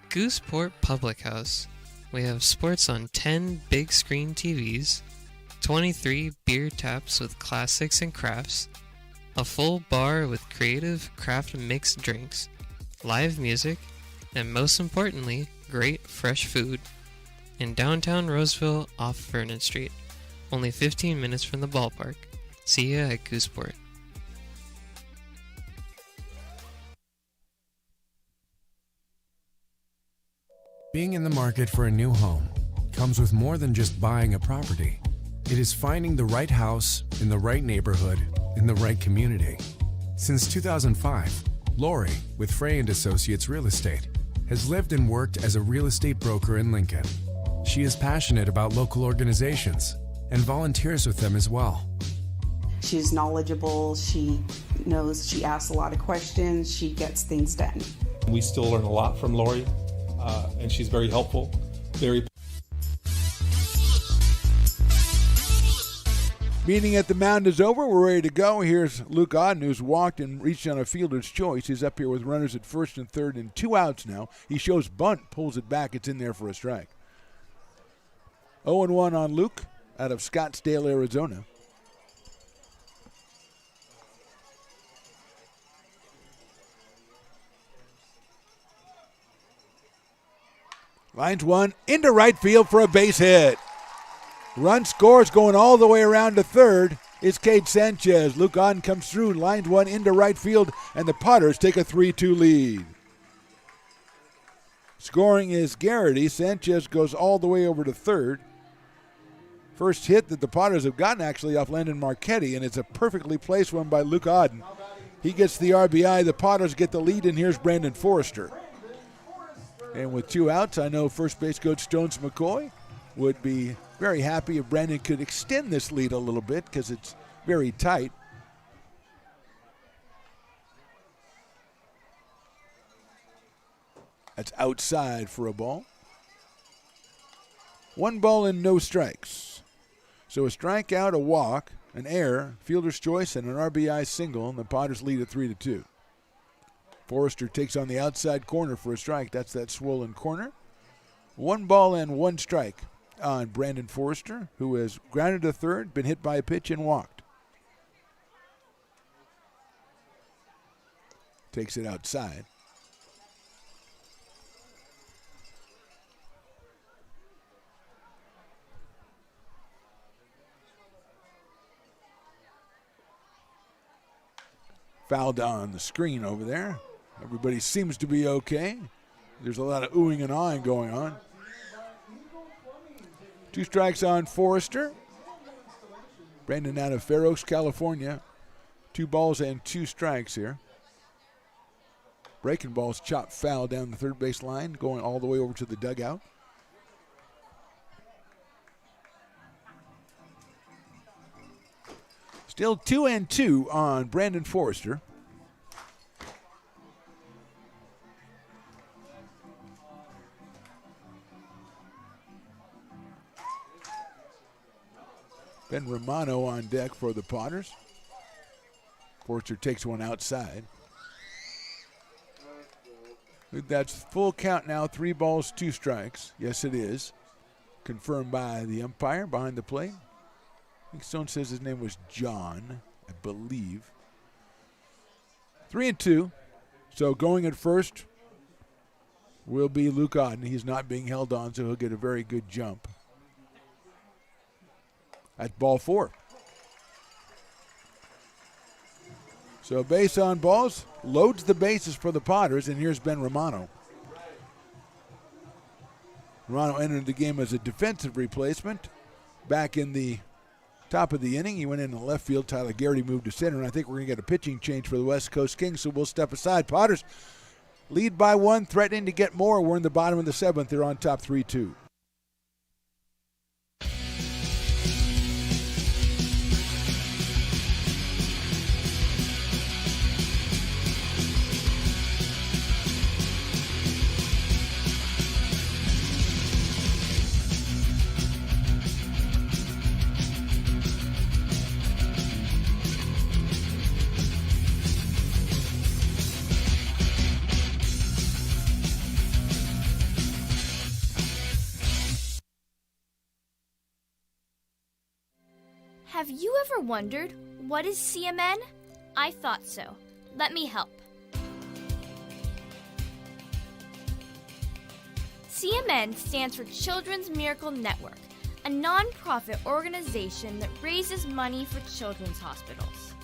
Gooseport Public House. We have sports on 10 big screen TVs, 23 beer taps with classics and crafts, a full bar with creative craft mixed drinks, live music, and most importantly, great fresh food. In downtown Roseville off Vernon Street, only 15 minutes from the ballpark. See ya at Gooseport. Being in the market for a new home comes with more than just buying a property. It is finding the right house in the right neighborhood in the right community. Since 2005, Lori, with Frey & Associates Real Estate, has lived and worked as a real estate broker in Lincoln. She is passionate about local organizations and volunteers with them as well. She's knowledgeable, she knows, she asks a lot of questions, she gets things done. We still learn a lot from Lori, and she's very helpful, very. Meeting at the mound is over. We're ready to go. Here's Luke Odden, who's walked and reached on a fielder's choice. He's up here with runners at first and third and 2 outs now. He shows bunt, pulls it back. It's in there for a strike. 0-1 on Luke out of Scottsdale, Arizona. Lines one into right field for a base hit. Run scores going all the way around to third. It's Cade Sanchez. Luke Odden comes through, lines one into right field, and the Potters take a 3-2 lead. Scoring is Garrity. Sanchez goes all the way over to third. First hit that the Potters have gotten actually off Landon Marchetti, and it's a perfectly placed one by Luke Odden. He gets the RBI. The Potters get the lead, and here's Brandon Forrester. And with 2 outs, I know first base coach Stones McCoy would be very happy if Brandon could extend this lead a little bit because it's very tight. That's outside for a ball. 1 ball and no strikes. So a strikeout, a walk, an error, fielder's choice, and an RBI single, and the Potters lead at 3-2. Forrester takes on the outside corner for a strike. That's that swollen corner. 1 ball and 1 strike on Brandon Forrester, who has grounded to third, been hit by a pitch, and walked. Takes it outside. Fouled on the screen over there. Everybody seems to be okay. There's a lot of oohing and ahhing going on. 2 strikes on Forrester. Brandon out of Fair Oaks, California. 2 balls and 2 strikes here. Breaking ball's chopped foul down the third base line, going all the way over to the dugout. Still 2-2 on Brandon Forrester. Ben Romano on deck for the Potters. Forrester takes one outside. That's full count now, 3 balls, 2 strikes. Yes, it is. Confirmed by the umpire behind the plate. I think Stone says his name was John, I believe. 3-2. So going at first will be Luke Odden. He's not being held on, so he'll get a very good jump. At ball 4. So base on balls, loads the bases for the Potters, and here's Ben Romano. Romano entered the game as a defensive replacement. Back in the top of the inning, he went into left field. Tyler Garrity moved to center, and I think we're going to get a pitching change for the West Coast Kings, so we'll step aside. Potters lead by 1, threatening to get more. We're in the bottom of the 7th. They're on top 3-2. Have you ever wondered, what is CMN? I thought so. Let me help. CMN stands for Children's Miracle Network, a non-profit organization that raises money for children's hospitals.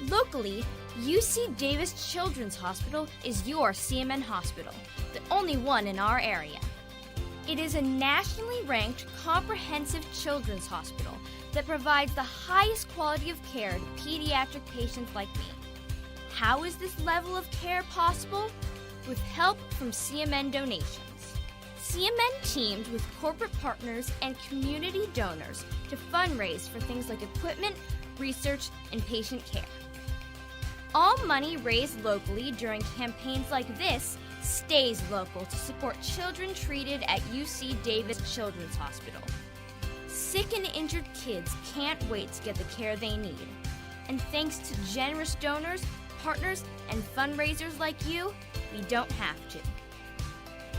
Locally, UC Davis Children's Hospital is your CMN hospital, the only one in our area. It is a nationally ranked comprehensive children's hospital that provides the highest quality of care to pediatric patients like me. How is this level of care possible? With help from CMN donations. CMN teamed with corporate partners and community donors to fundraise for things like equipment, research, and patient care. All money raised locally during campaigns like this stays local to support children treated at UC Davis Children's Hospital. Sick and injured kids can't wait to get the care they need. And thanks to generous donors, partners, and fundraisers like you, we don't have to.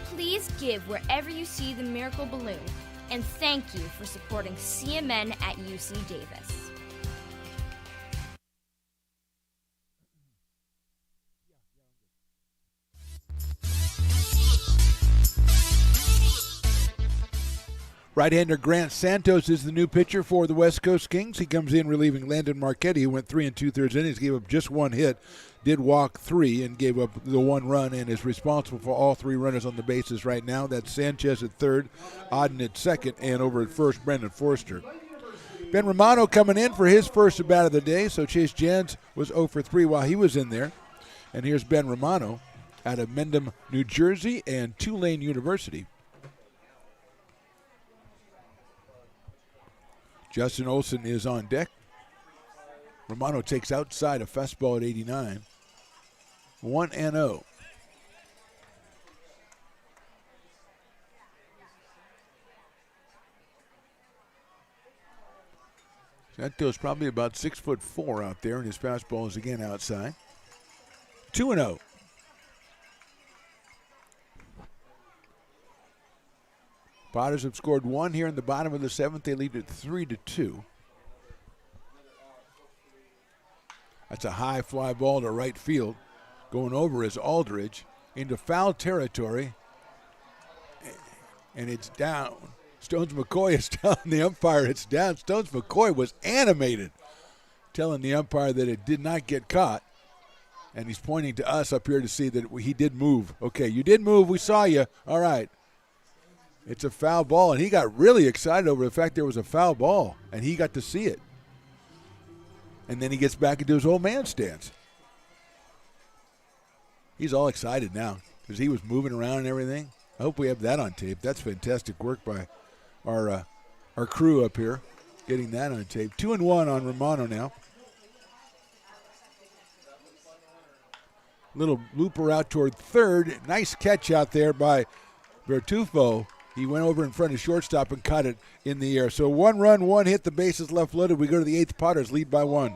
Please give wherever you see the Miracle Balloon, and thank you for supporting CMN at UC Davis. Right-hander Grant Santos is the new pitcher for the West Coast Kings. He comes in relieving Landon Marchetti, who went 3 2/3 innings, gave up just 1 hit, did walk 3, and gave up the 1 run, and is responsible for all 3 runners on the bases right now. That's Sanchez at third, Auden at second, and over at first, Brendan Forster. Ben Romano coming in for his first at bat of the day, so Chase Jans was 0 for 3 while he was in there. And here's Ben Romano out of Mendham, New Jersey, and Tulane University. Justin Olson is on deck. Romano takes outside a fastball at 89. 1-0. Santos probably about 6'4" out there, and his fastball is again outside. 2-0. Potters have scored 1 here in the bottom of the 7th. They lead it 3-2. That's a high fly ball to right field. Going over is Aldridge into foul territory. And it's down. Stones McCoy is telling the umpire it's down. Stones McCoy was animated, telling the umpire that it did not get caught. And he's pointing to us up here to see that he did move. Okay, you did move. We saw you. All right. It's a foul ball, and he got really excited over the fact there was a foul ball, and he got to see it. And then he gets back into his old man stance. He's all excited now because he was moving around and everything. I hope we have that on tape. That's fantastic work by our crew up here, getting that on tape. 2-1 on Romano now. Little looper out toward third. Nice catch out there by Bertufo. He went over in front of shortstop and caught it in the air. So 1 run, 1 hit, the bases left loaded. We go to the 8th. Potters lead by 1.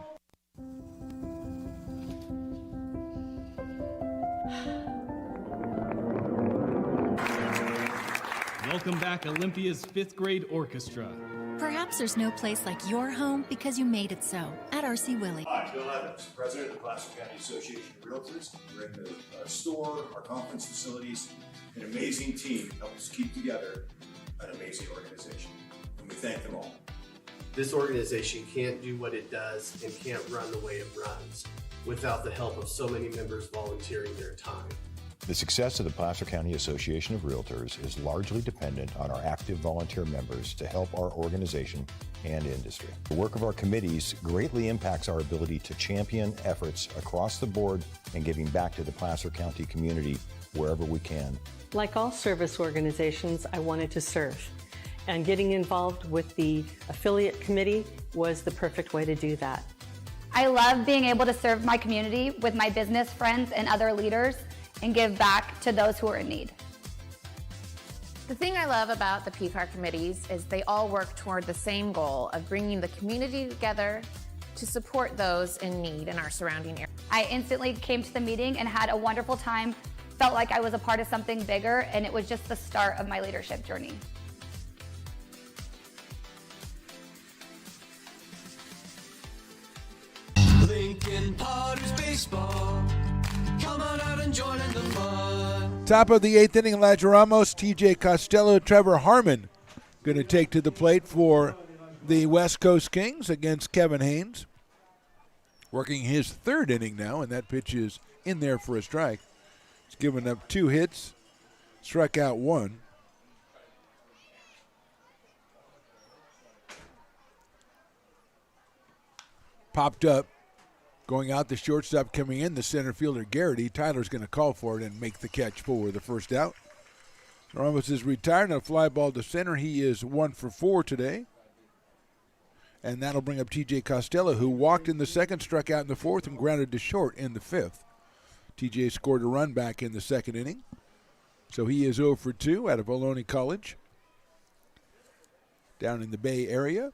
Welcome back, Olympia's 5th grade orchestra. Perhaps there's no place like your home because you made it so at R.C. Willey. I'm Bill Evans, president of the Placer County Association of Realtors. We're in the store, our conference facilities, an amazing team helps keep together an amazing organization, and we thank them all. This organization can't do what it does and can't run the way it runs without the help of so many members volunteering their time. The success of the Placer County Association of Realtors is largely dependent on our active volunteer members to help our organization and industry. The work of our committees greatly impacts our ability to champion efforts across the board and giving back to the Placer County community wherever we can. Like all service organizations, I wanted to serve. And getting involved with the affiliate committee was the perfect way to do that. I love being able to serve my community with my business friends and other leaders and give back to those who are in need. The thing I love about the PCAR committees is they all work toward the same goal of bringing the community together to support those in need in our surrounding area. I instantly came to the meeting and had a wonderful time, felt like I was a part of something bigger, and it was just the start of my leadership journey. Lincoln Potters Baseball. Come on out and join in the fun. Top of the 8th inning, Elijah Ramos, TJ Costello, Trevor Harmon going to take to the plate for the West Coast Kings against Kevin Haynes. Working his 3rd inning now, and that pitch is in there for a strike. He's given up 2 hits, struck out 1. Popped up. Going out, the shortstop coming in, the center fielder, Garrity. Tyler's going to call for it and make the catch for the first out. Ramos is retired on a fly ball to center. He is 1 for 4 today. And that'll bring up TJ Costello, who walked in the 2nd, struck out in the 4th, and grounded to short in the 5th. TJ scored a run back in the 2nd inning. So he is 0 for 2 out of Ohlone College down in the Bay Area.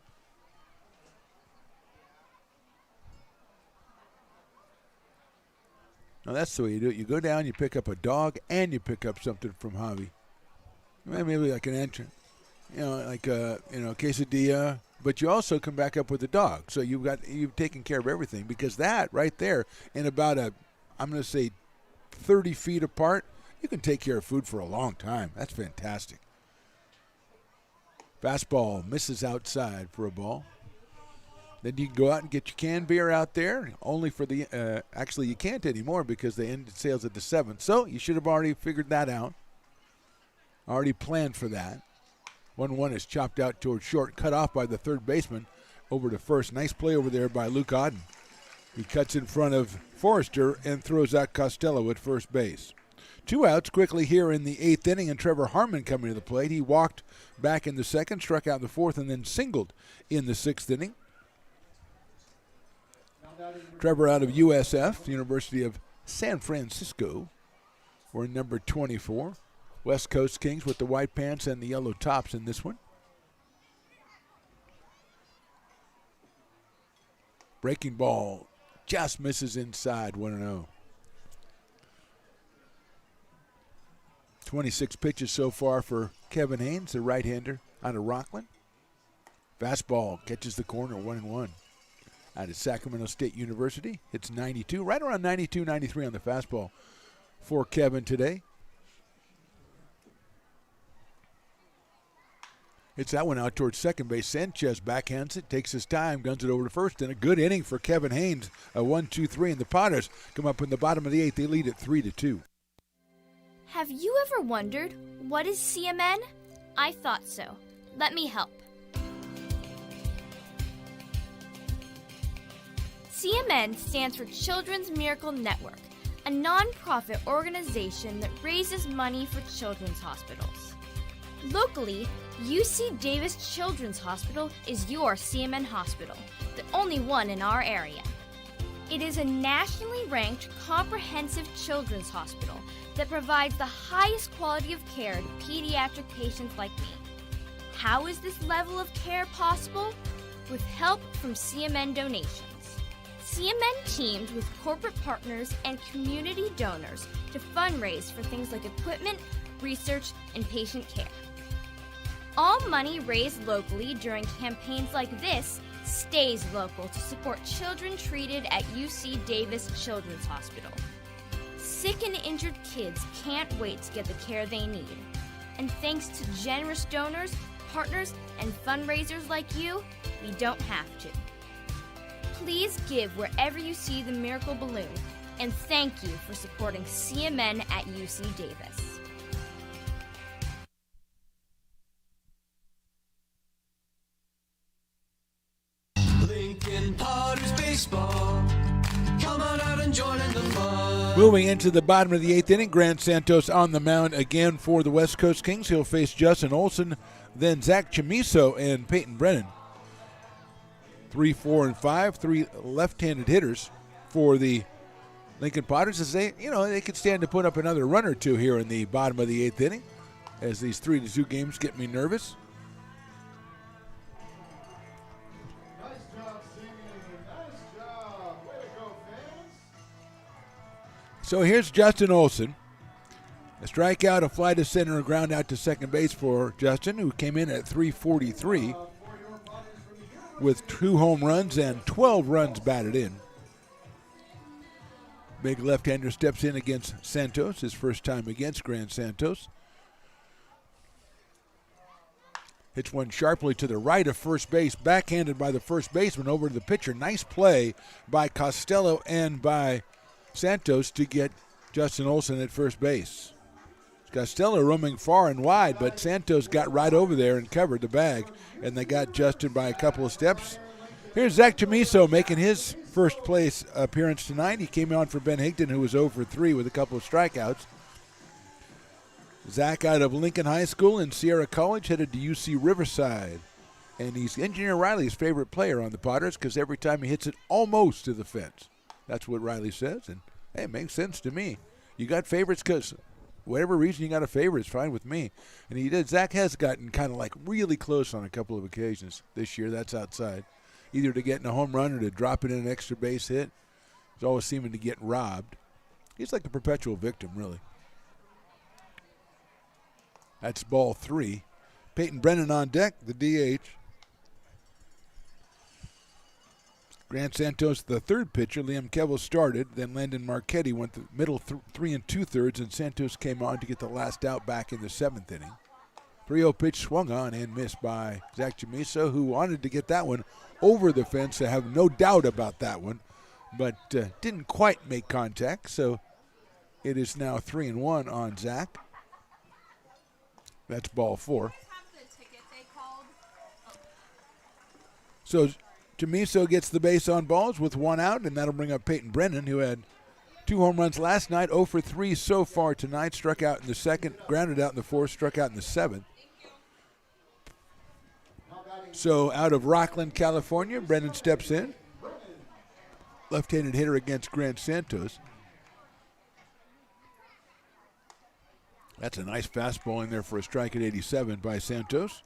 Now that's the way you do it. You go down, you pick up a dog, and you pick up something from Javi. Maybe like an entrance, like a quesadilla. But you also come back up with a dog. So you've taken care of everything, because that right there, in about I'm going to say 30 feet apart, you can take care of food for a long time. That's fantastic. Fastball misses outside for a ball. Then you can go out and get your canned beer out there, only for the actually you can't anymore because they ended sales at the 7th. So you should have already figured that out, already planned for that. 1-1 is chopped out towards short, cut off by the 3rd baseman over to first. Nice play over there by Luke Auden. He cuts in front of Forrester and throws out Costello at first base. 2 outs quickly here in the 8th inning, and Trevor Harmon coming to the plate. He walked back in the 2nd, struck out in the 4th, and then singled in the 6th inning. Trevor out of USF, University of San Francisco, wearing number 24. West Coast Kings with the white pants and the yellow tops in this one. Breaking ball just misses inside, 1-0. 26 pitches so far for Kevin Haynes, the right-hander out of Rockland. Fastball catches the corner, 1-1. Out of Sacramento State University. It's 92, right around 92, 93 on the fastball for Kevin today. It's that one out towards second base. Sanchez backhands it, takes his time, guns it over to first, and a good inning for Kevin Haynes. A 1-2-3, and the Potters come up in the bottom of the 8th. They lead at 3-2. Have you ever wondered, what is CMN? I thought so. Let me help. CMN stands for Children's Miracle Network, a non-profit organization that raises money for children's hospitals. Locally, UC Davis Children's Hospital is your CMN hospital, the only one in our area. It is a nationally ranked comprehensive children's hospital that provides the highest quality of care to pediatric patients like me. How is this level of care possible? With help from CMN donations. CMN teamed with corporate partners and community donors to fundraise for things like equipment, research, and patient care. All money raised locally during campaigns like this stays local to support children treated at UC Davis Children's Hospital. Sick and injured kids can't wait to get the care they need. And thanks to generous donors, partners and fundraisers like you, we don't have to. Please give wherever you see the Miracle Balloon, and thank you for supporting CMN at UC Davis. Lincoln Potters Baseball. Come on out and join in the fun. Moving into the bottom of the 8th inning, Grant Santos on the mound again for the West Coast Kings. He'll face Justin Olson, then Zach Chamiso and Peyton Brennan. 3, 4, and 5, 3 left-handed hitters for the Lincoln Potters, as they could stand to put up another run or two here in the bottom of the 8th inning, as these 3-2 games get me nervous. So here's Justin Olson. A strikeout, a fly to center, a ground out to second base for Justin, who came in at 343 with 2 home runs and 12 runs batted in. Big left-hander steps in against Santos, his first time against Grant Santos. Hits one sharply to the right of first base, backhanded by the first baseman over to the pitcher. Nice play by Costello and by Santos to get Justin Olson at first base. Costello roaming far and wide, but Santos got right over there and covered the bag, and they got Justin by a couple of steps. Here's Zach Chamiso making his first place appearance tonight. He came on for Ben Higdon, who was 0 for 3 with a couple of strikeouts. Zach out of Lincoln High School and Sierra College, headed to UC Riverside. And he's Engineer Riley's favorite player on the Potters because every time he hits it almost to the fence. That's what Riley says, and hey, it makes sense to me. You got favorites because whatever reason you got a favorite is fine with me. And he did. Zach has gotten kind of like really close on a couple of occasions this year. That's outside. Either to get in a home run or to drop it in an extra base hit. He's always seeming to get robbed. He's like a perpetual victim, really. That's ball 3. Peyton Brennan on deck, the DH. Grant Santos, the third pitcher. Liam Kevel started. Then Landon Marchetti went the middle 3 2/3, and Santos came on to get the last out back in the 7th inning. 3-0 pitch swung on and missed by Zach Chamiso, who wanted to get that one over the fence. I have no doubt about that one, but didn't quite make contact. So it is now 3-1 on Zach. That's ball 4. So Chamiso gets the base on balls with 1 out, and that'll bring up Peyton Brennan, who had 2 home runs last night, 0 for 3 so far tonight. Struck out in the 2nd, grounded out in the 4th, struck out in the 7th. So out of Rockland, California, Brennan steps in. Left-handed hitter against Grant Santos. That's a nice fastball in there for a strike at 87 by Santos.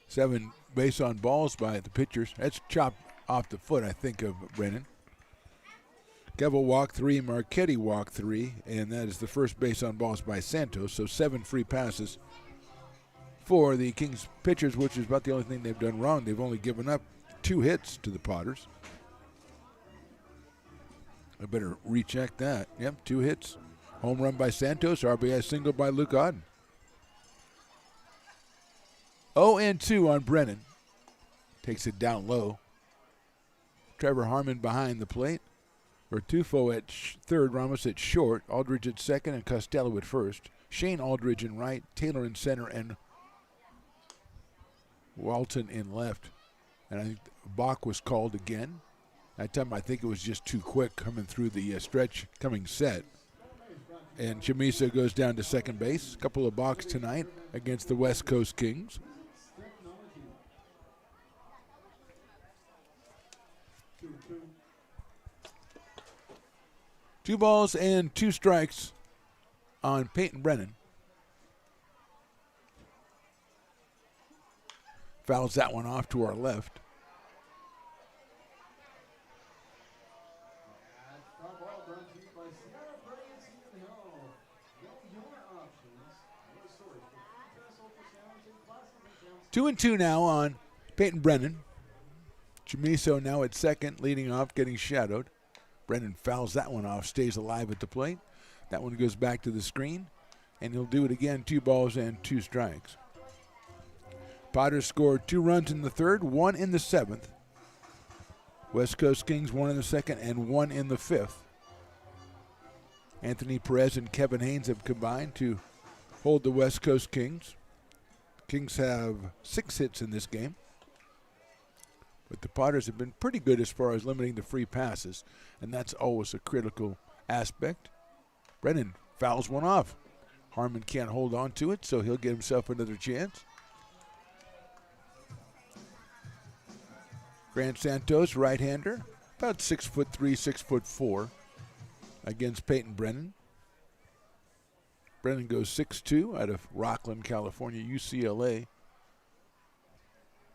Seven base on balls by the pitchers. That's chopped off the foot, I think, of Brennan. Kevel walked 3, Marchetti walked 3, and that is the first base on balls by Santos. So 7 free passes for the Kings pitchers, which is about the only thing they've done wrong. They've only given up 2 hits to the Potters. I better recheck that. Yep, 2 hits. Home run by Santos, RBI single by Luke Auden. 0-2 on Brennan. Takes it down low. Trevor Harmon behind the plate. Vertufo at third, Ramos at short, Aldridge at second, and Costello at first. Shane Aldridge in right, Taylor in center, and Walton in left. And I think Bach was called again. That time I think it was just too quick coming through the stretch, coming set. And Chamiso goes down to second base. A couple of balks tonight against the West Coast Kings. Two balls and 2 strikes on Peyton Brennan. Fouls that one off to our left. Two and 2 now on Peyton Brennan. Chamiso now at second, leading off, getting shadowed. Brennan fouls that one off, stays alive at the plate. That one goes back to the screen, and he'll do it again, 2 balls and 2 strikes. Potters scored 2 runs in the third, 1 in the 7th. West Coast Kings 1 in the 2nd and 1 in the 5th. Anthony Perez and Kevin Haynes have combined to hold the West Coast Kings. Kings have 6 hits in this game. But the Potters have been pretty good as far as limiting the free passes, and that's always a critical aspect. Brennan fouls one off. Harmon can't hold on to it, so he'll get himself another chance. Grant Santos, right-hander, about 6'3", 6'4", against Peyton Brennan. Brennan goes 6'2", out of Rockland, California, UCLA,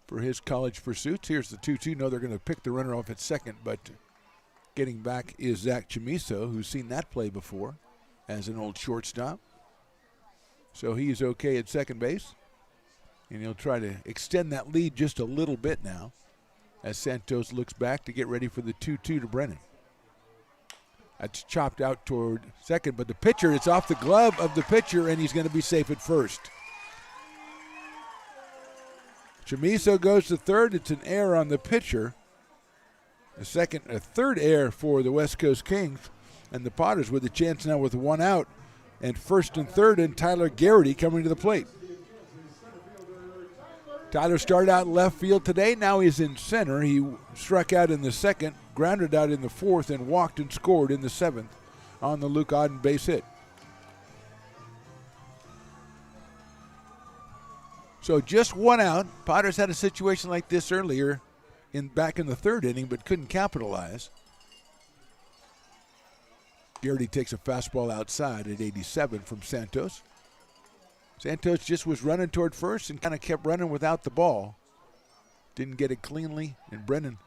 for his college pursuits. Here's the 2-2. No, they're going to pick the runner off at second, but getting back is Zach Chamiso, who's seen that play before as an old shortstop. So he's okay at second base, and he'll try to extend that lead just a little bit now as Santos looks back to get ready for the 2-2 to Brennan. That's chopped out toward second, but the pitcher, it's off the glove of the pitcher, and he's going to be safe at first. Chamiso goes to third. It's an error on the pitcher. A third error for the West Coast Kings, and the Potters with a chance now with 1 out, and first and third, and Tyler Garrity coming to the plate. Tyler started out in left field today. Now he's in center. He struck out in the 2nd, grounded out in the 4th, and walked and scored in the 7th on the Luke Auden base hit. So just 1 out. Potters had a situation like this earlier back in the 3rd inning, but couldn't capitalize. Garrity takes a fastball outside at 87 from Santos. Santos just was running toward first and kind of kept running without the ball. Didn't get it cleanly, and Brennan,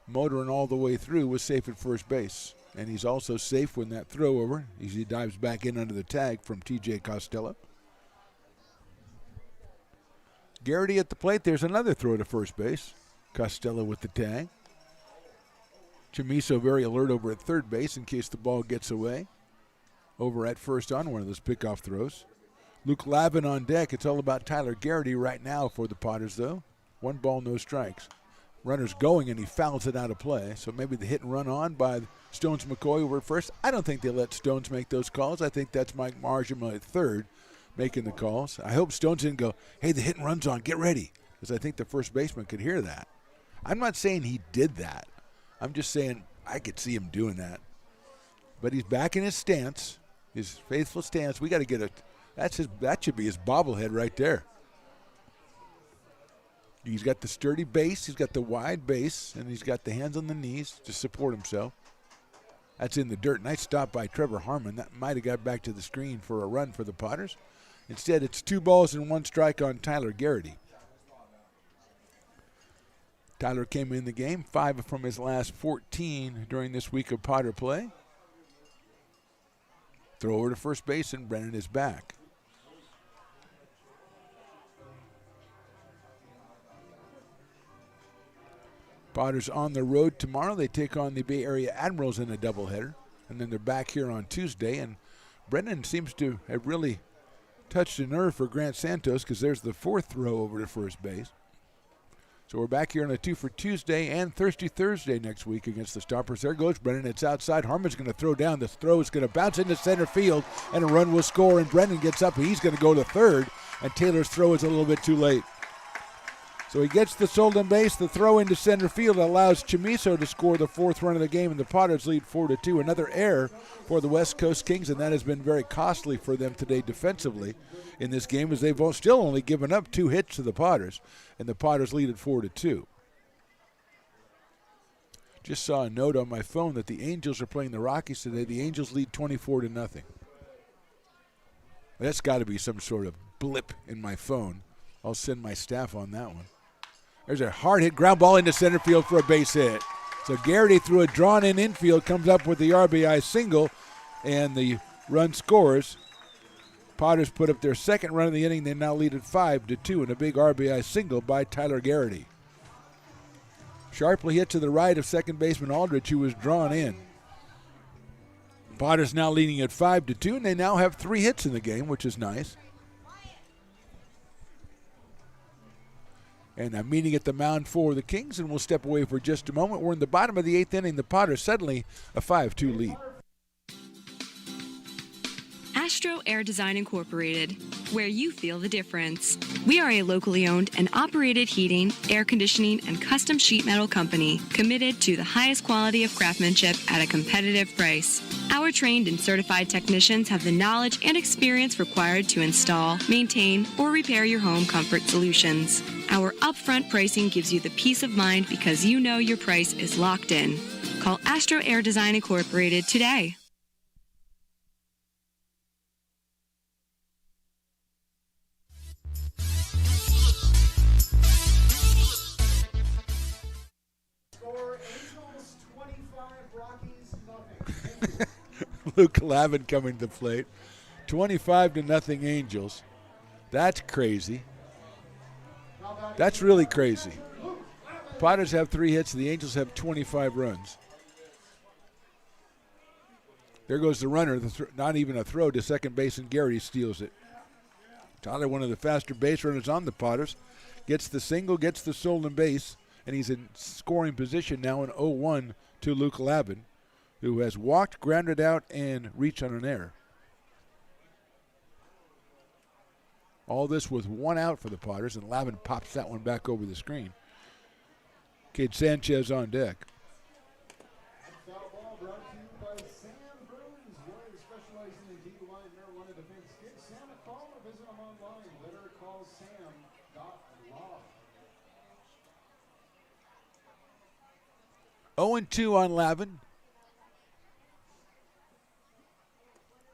motoring all the way through, was safe at first base. And he's also safe when that throw over, as he dives back in under the tag from T.J. Costello. Garrity at the plate. There's another throw to first base. Costello with the tag. Chamiso very alert over at third base in case the ball gets away. Over at first on one of those pickoff throws. Luke Lavin on deck. It's all about Tyler Garrity right now for the Potters, though. 1 ball, no strikes. Runner's going, and he fouls it out of play. So maybe the hit and run on by Stones McCoy over at first. I don't think they let Stones make those calls. I think that's Mike Marjam at third making the calls. I hope Stones didn't go, hey, the hit and run's on, get ready. Because I think the first baseman could hear that. I'm not saying he did that. I'm just saying I could see him doing that. But he's back in his stance, his faithful stance. We got to get that should be his bobblehead right there. He's got the sturdy base, he's got the wide base, and he's got the hands on the knees to support himself. That's in the dirt. Nice stop by Trevor Harmon. That might have got back to the screen for a run for the Potters. Instead, it's 2 balls and 1 strike on Tyler Garrity. Tyler came in the game, 5 from his last 14 during this week of Potter play. Throw over to first base, and Brennan is back. Potters on the road tomorrow. They take on the Bay Area Admirals in a doubleheader, and then they're back here on Tuesday. And Brennan seems to have really touched a nerve for Grant Santos because there's the 4th throw over to first base. So we're back here on a 2 for Tuesday and Thirsty Thursday next week against the Stompers. There goes Brennan. It's outside. Harmon's going to throw down. The throw is going to bounce into center field, and a run will score. And Brennan gets up, and he's going to go to third. And Taylor's throw is a little bit too late. So he gets the stolen base. The throw into center field allows Chamiso to score the 4th run of the game, and the Potters lead 4-2. Another error for the West Coast Kings, and that has been very costly for them today defensively in this game, as they've still only given up 2 hits to the Potters, and the Potters lead at 4-2. Just saw a note on my phone that the Angels are playing the Rockies today. The Angels lead 24-0. That's got to be some sort of blip in my phone. I'll send my staff on that one. There's a hard hit ground ball into center field for a base hit. So Garrity, through a drawn-in infield, comes up with the RBI single, and the run scores. Potters put up their 2nd run of the inning. They now lead at 5-2 in a big RBI single by Tyler Garrity. Sharply hit to the right of second baseman Aldrich, who was drawn in. Potters now leading at 5-2, and they now have 3 hits in the game, which is nice. And a meeting at the mound for the Kings, and we'll step away for just a moment. We're in the bottom of the 8th inning. The Potters suddenly a 5-2 lead. Astro Air Design Incorporated, where you feel the difference. We are a locally owned and operated heating, air conditioning, and custom sheet metal company committed to the highest quality of craftsmanship at a competitive price. Our trained and certified technicians have the knowledge and experience required to install, maintain, or repair your home comfort solutions. Our upfront pricing gives you the peace of mind because you know your price is locked in. Call Astro Air Design Incorporated today. Luke Lavin coming to the plate. 25-0 Angels. That's crazy. That's really crazy. Potters have 3 hits. The Angels have 25 runs. There goes the runner. Not even a throw to second base, and Garrity steals it. Tyler, one of the faster base runners on the Potters, gets the single, gets the stolen base, and he's in scoring position now in 0-1 to Luke Lavin, who has walked, grounded out, and reached on an error. All this with 1 out for the Potters, and Lavin pops that one back over the screen. Cade Sanchez on deck. Oh and 2 on Lavin.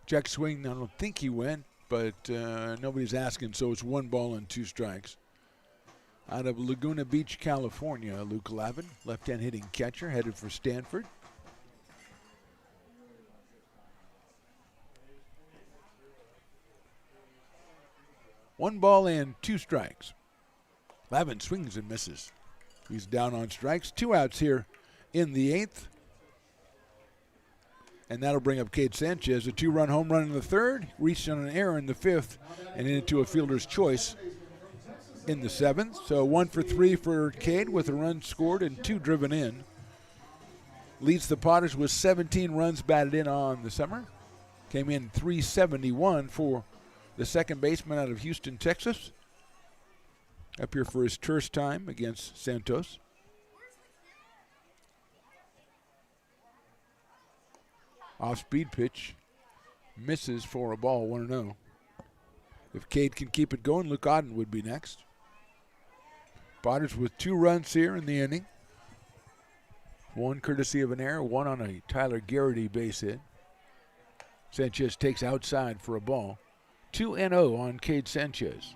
Check swing, I don't think he went, but nobody's asking, so it's 1 ball and 2 strikes. Out of Laguna Beach, California, Luke Lavin, left-hand hitting catcher, headed for Stanford. One ball and 2 strikes. Lavin swings and misses. He's down on strikes. 2 outs here in the 8th. And that'll bring up Cade Sanchez, a 2-run home run in the 3rd, reached on an error in the 5th, and into a fielder's choice in the 7th. So 1 for 3 for Cade with a run scored and 2 driven in. Leads the Potters with 17 runs batted in on the summer. Came in 371 for the second baseman out of Houston, Texas. Up here for his first time against Santos. Off-speed pitch, misses for a ball, 1-0. If Cade can keep it going, Luke Auden would be next. Potters with 2 runs here in the inning. 1 courtesy of an error, 1 on a Tyler Garrity base hit. Sanchez takes outside for a ball. 2-0 on Cade Sanchez.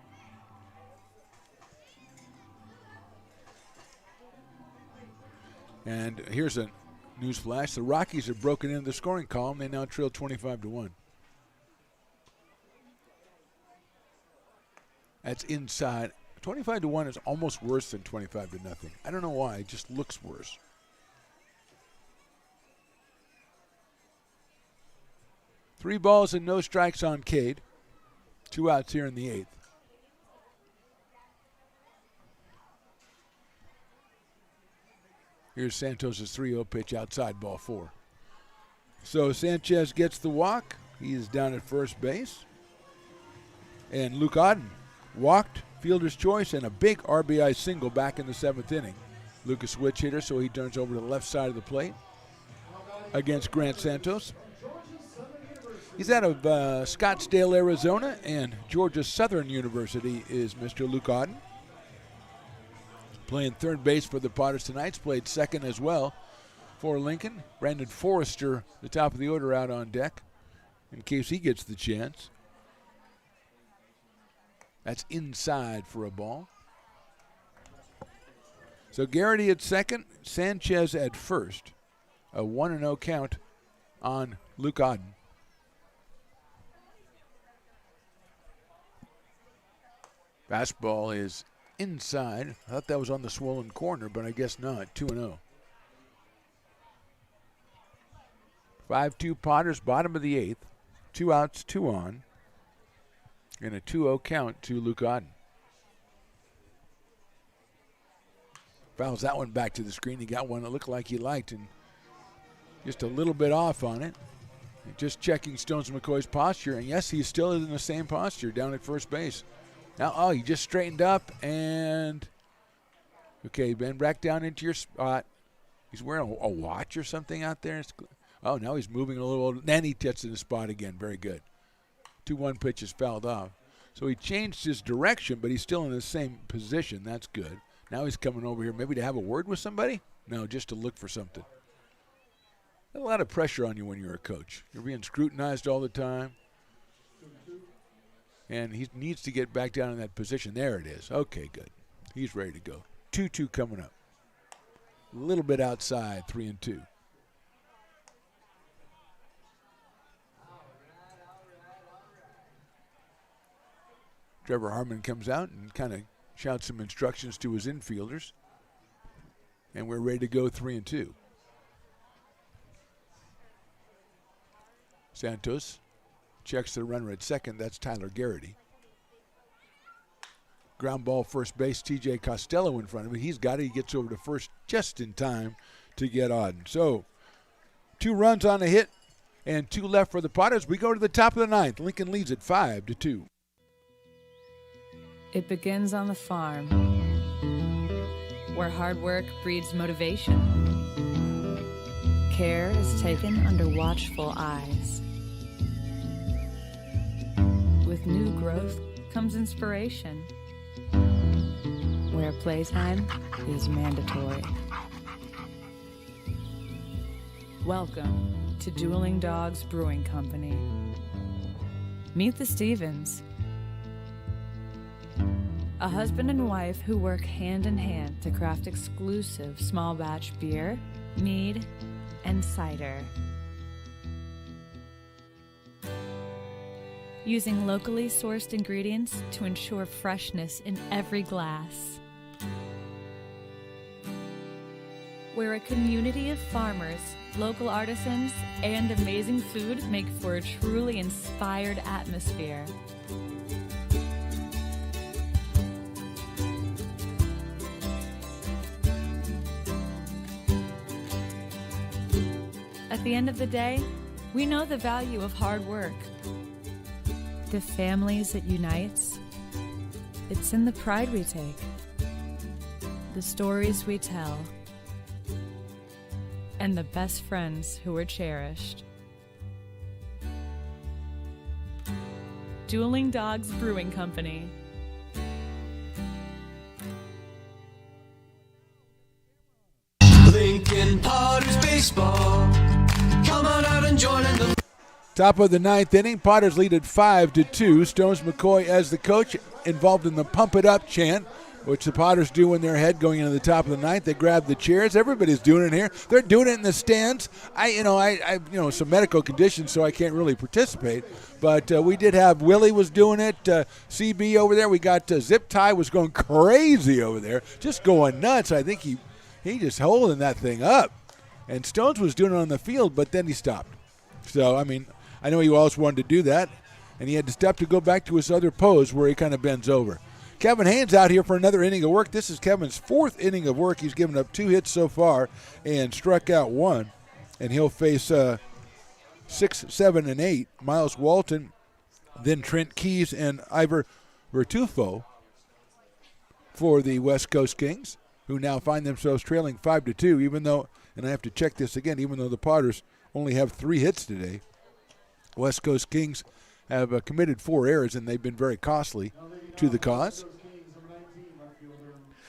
And here's a news flash. The Rockies have broken into the scoring column. They now trail 25-1. That's inside. 25-1 is almost worse than 25-0. I don't know why. It just looks worse. Three balls and no strikes on Cade. 2 outs here in the 8th. Here's Santos' 3-0 pitch outside, ball 4. So Sanchez gets the walk. He is down at first base. And Luke Auden walked, fielder's choice, and a big RBI single back in the 7th inning. Luke a switch hitter, so he turns over to the left side of the plate against Grant Santos. He's out of Scottsdale, Arizona, and Georgia Southern University is Mr. Luke Auden. Playing third base for the Potters tonight. Played second as well for Lincoln. Brandon Forrester, the top of the order, out on deck in case he gets the chance. That's inside for a ball. So Garrity at second, Sanchez at first. A 1-0 count on Luke Auden. Fastball is inside. I thought that was on the swollen corner, but I guess not. 2-0. 5-2 Potters, bottom of the 8th. 2 outs, 2 on. And a 2-0 count to Luke Auden. Fouls that one back to the screen. He got one that looked like he liked and just a little bit off on it. Just checking Stones McCoy's posture. And yes, he's still in the same posture down at first base. Now, he just straightened up and, okay, Ben, back down into your spot. He's wearing a watch or something out there. Now he's moving a little. Then he gets in the spot again. Very good. 2-1 pitch is fouled off. So he changed his direction, but he's still in the same position. That's good. Now he's coming over here maybe to have a word with somebody? No, just to look for something. A lot of pressure on you when you're a coach. You're being scrutinized all the time. And he needs to get back down in that position. There it is. Okay, good. He's ready to go. 2-2 coming up. A little bit outside, 3-2. Trevor Harmon comes out and kind of shouts some instructions to his infielders. And we're ready to go 3-2. Santos checks the runner at second. That's Tyler Garrity. Ground ball first base, T.J. Costello in front of him. He's got it. He gets over to first just in time to get Auden. So 2 runs on a hit and 2 left for the Potters. We go to the top of the 9th. Lincoln leads at 5-2. It begins on the farm, where hard work breeds motivation. Care is taken under watchful eyes. With new growth comes inspiration, where playtime is mandatory. Welcome to Dueling Dogs Brewing Company. Meet the Stevens, a husband and wife who work hand in hand to craft exclusive small batch beer, mead, and cider. Using locally sourced ingredients to ensure freshness in every glass. Where a community of farmers, local artisans, and amazing food make for a truly inspired atmosphere. At the end of the day, we know the value of hard work. The families it unites, it's in the pride we take, the stories we tell, and the best friends who are cherished. Dueling Dogs Brewing Company. Lincoln Potters Baseball. Come on out and join in the Top of the 9th inning, Potters lead at 5-2. Stones McCoy as the coach, involved in the pump it up chant, which the Potters do in their head going into the top of the 9th. They grab the chairs. Everybody's doing it here. They're doing it in the stands. I some medical conditions, so I can't really participate. But we did have Willie was doing it. CB over there. We got Zip Tie was going crazy over there, just going nuts. I think he just holding that thing up. And Stones was doing it on the field, but then he stopped. So, I know he always wanted to do that, and he had to step to go back to his other pose where he kind of bends over. Kevin Haynes out here for another inning of work. This is Kevin's 4th inning of work. He's given up 2 hits so far and struck out 1, and he'll face 6, 7, and 8. Miles Walton, then Trent Keys and Ivor Vertufo for the West Coast Kings, who now find themselves trailing 5-2, even though, and I have to check this again, even though the Potters only have 3 hits today. West Coast Kings have committed 4 errors, and they've been very costly to the cause.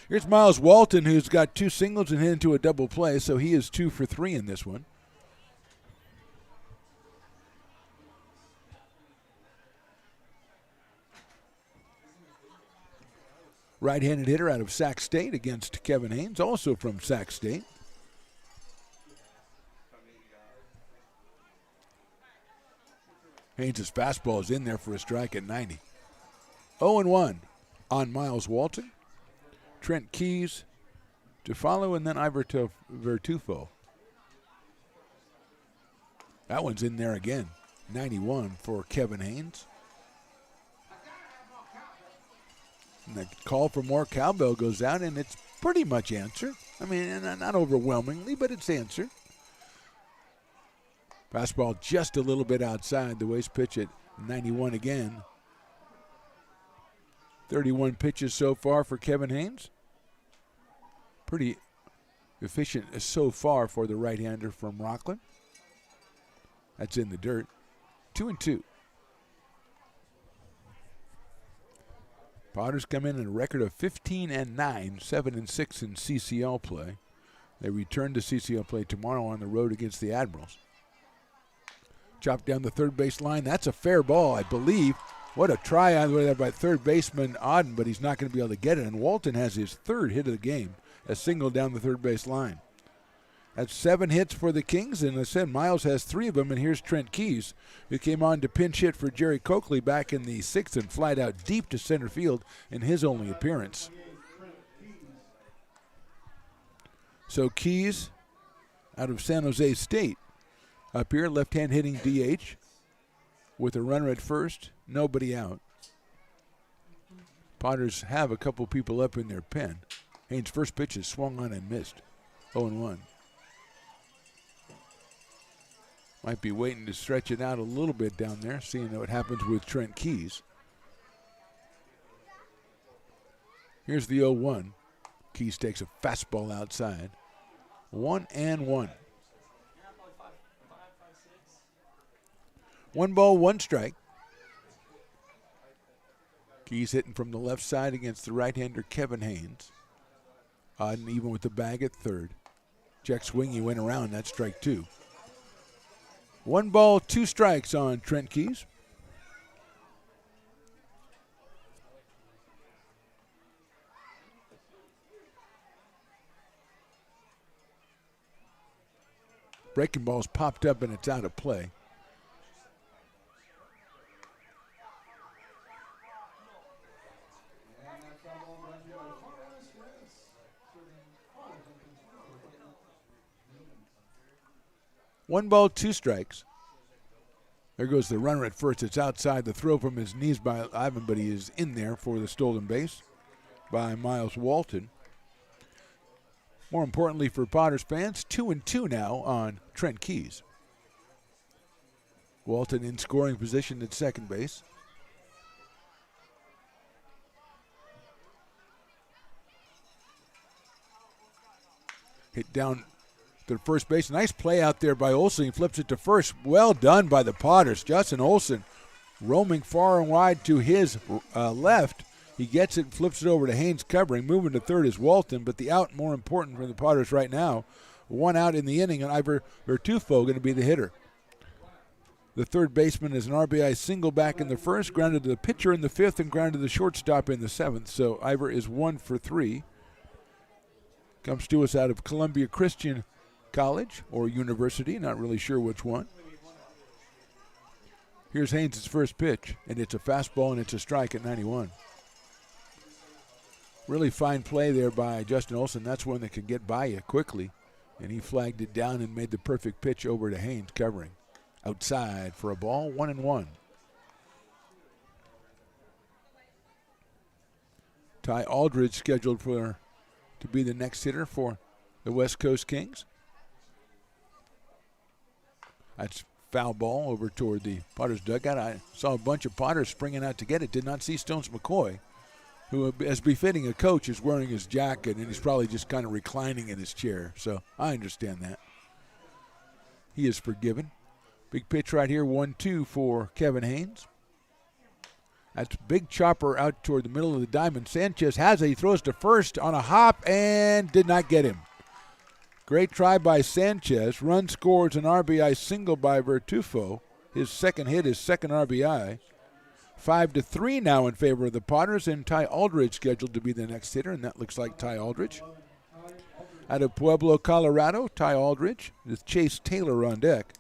Here's Miles Walton, who's got 2 singles and hit into a double play, so he is 2 for 3 in this one. Right-handed hitter out of Sac State against Kevin Haynes, also from Sac State. Haynes' fastball is in there for a strike at 90. 0-1 on Miles Walton. Trent Keys to follow, and then Ivor Vertufo. That one's in there again. 91 for Kevin Haynes. And the call for more cowbell goes out, and it's pretty much answered. I mean, not overwhelmingly, but it's answered. Fastball just a little bit outside. The waist pitch at 91 again. 31 pitches so far for Kevin Haynes. Pretty efficient so far for the right-hander from Rockland. That's in the dirt. 2-2. Potters come in at a record of 15-9, 7-6 in CCL play. They return to CCL play tomorrow on the road against the Admirals. Chopped down the third base line. That's a fair ball, I believe. What a try on there by third baseman Auden, but he's not going to be able to get it. And Walton has his third hit of the game, a single down the third base line. That's 7 hits for the Kings, and as I said, Miles has 3 of them, and here's Trent Keys, who came on to pinch hit for Jerry Coakley back in the 6th and flied out deep to center field in his only appearance. So Keys, out of San Jose State, up here, left-hand hitting DH, with a runner at first, nobody out. Potters have a couple people up in their pen. Haynes' first pitch is swung on and missed, 0-1. Might be waiting to stretch it out a little bit down there, seeing what happens with Trent Keys. Here's the 0-1. Keys takes a fastball outside. 1-1. 1 ball, 1 strike. Keys hitting from the left side against the right-hander Kevin Haynes. Auden even with the bag at third. Check swing, he went around. That's strike 2. 1 ball, 2 strikes on Trent Keys. Breaking ball's popped up and it's out of play. One ball, 2 strikes. There goes the runner at first. It's outside. The throw from his knees by Ivan, but he is in there for the stolen base by Miles Walton. More importantly for Potters fans, 2-2 now on Trent Keys. Walton in scoring position at second base. Hit down to first base. Nice play out there by Olsen. He flips it to first. Well done by the Potters. Justin Olsen roaming far and wide to his left. He gets it and flips it over to Haynes covering. Moving to third is Walton, but the out more important for the Potters right now. 1 out in the inning, and Ivor Vertufo going to be the hitter. The third baseman is an RBI single back in the first, grounded to the pitcher in the 5th, and grounded to the shortstop in the 7th. So Ivor is 1 for 3. Comes to us out of Columbia Christian College or University, not really sure which one. Here's Haynes' first pitch, and it's a fastball and it's a strike at 91. Really fine play there by Justin Olsen. That's one that can get by you quickly, and he flagged it down and made the perfect pitch over to Haynes covering. Outside for a ball, 1-1. Ty Aldridge scheduled to be the next hitter for the West Coast Kings. That's foul ball over toward the Potters dugout. I saw a bunch of Potters springing out to get it. Did not see Stones McCoy, who, as befitting a coach, is wearing his jacket, and he's probably just kind of reclining in his chair. So I understand that. He is forgiven. Big pitch right here, 1-2 for Kevin Haynes. That's big chopper out toward the middle of the diamond. Sanchez has it. He throws to first on a hop and did not get him. Great try by Sanchez. Run scores an RBI single by Vertufo. His second hit, his second RBI. 5-3 now in favor of the Potters, and Ty Aldridge scheduled to be the next hitter, and that looks like Ty Aldridge. Out of Pueblo, Colorado, Ty Aldridge with Chase Taylor on deck.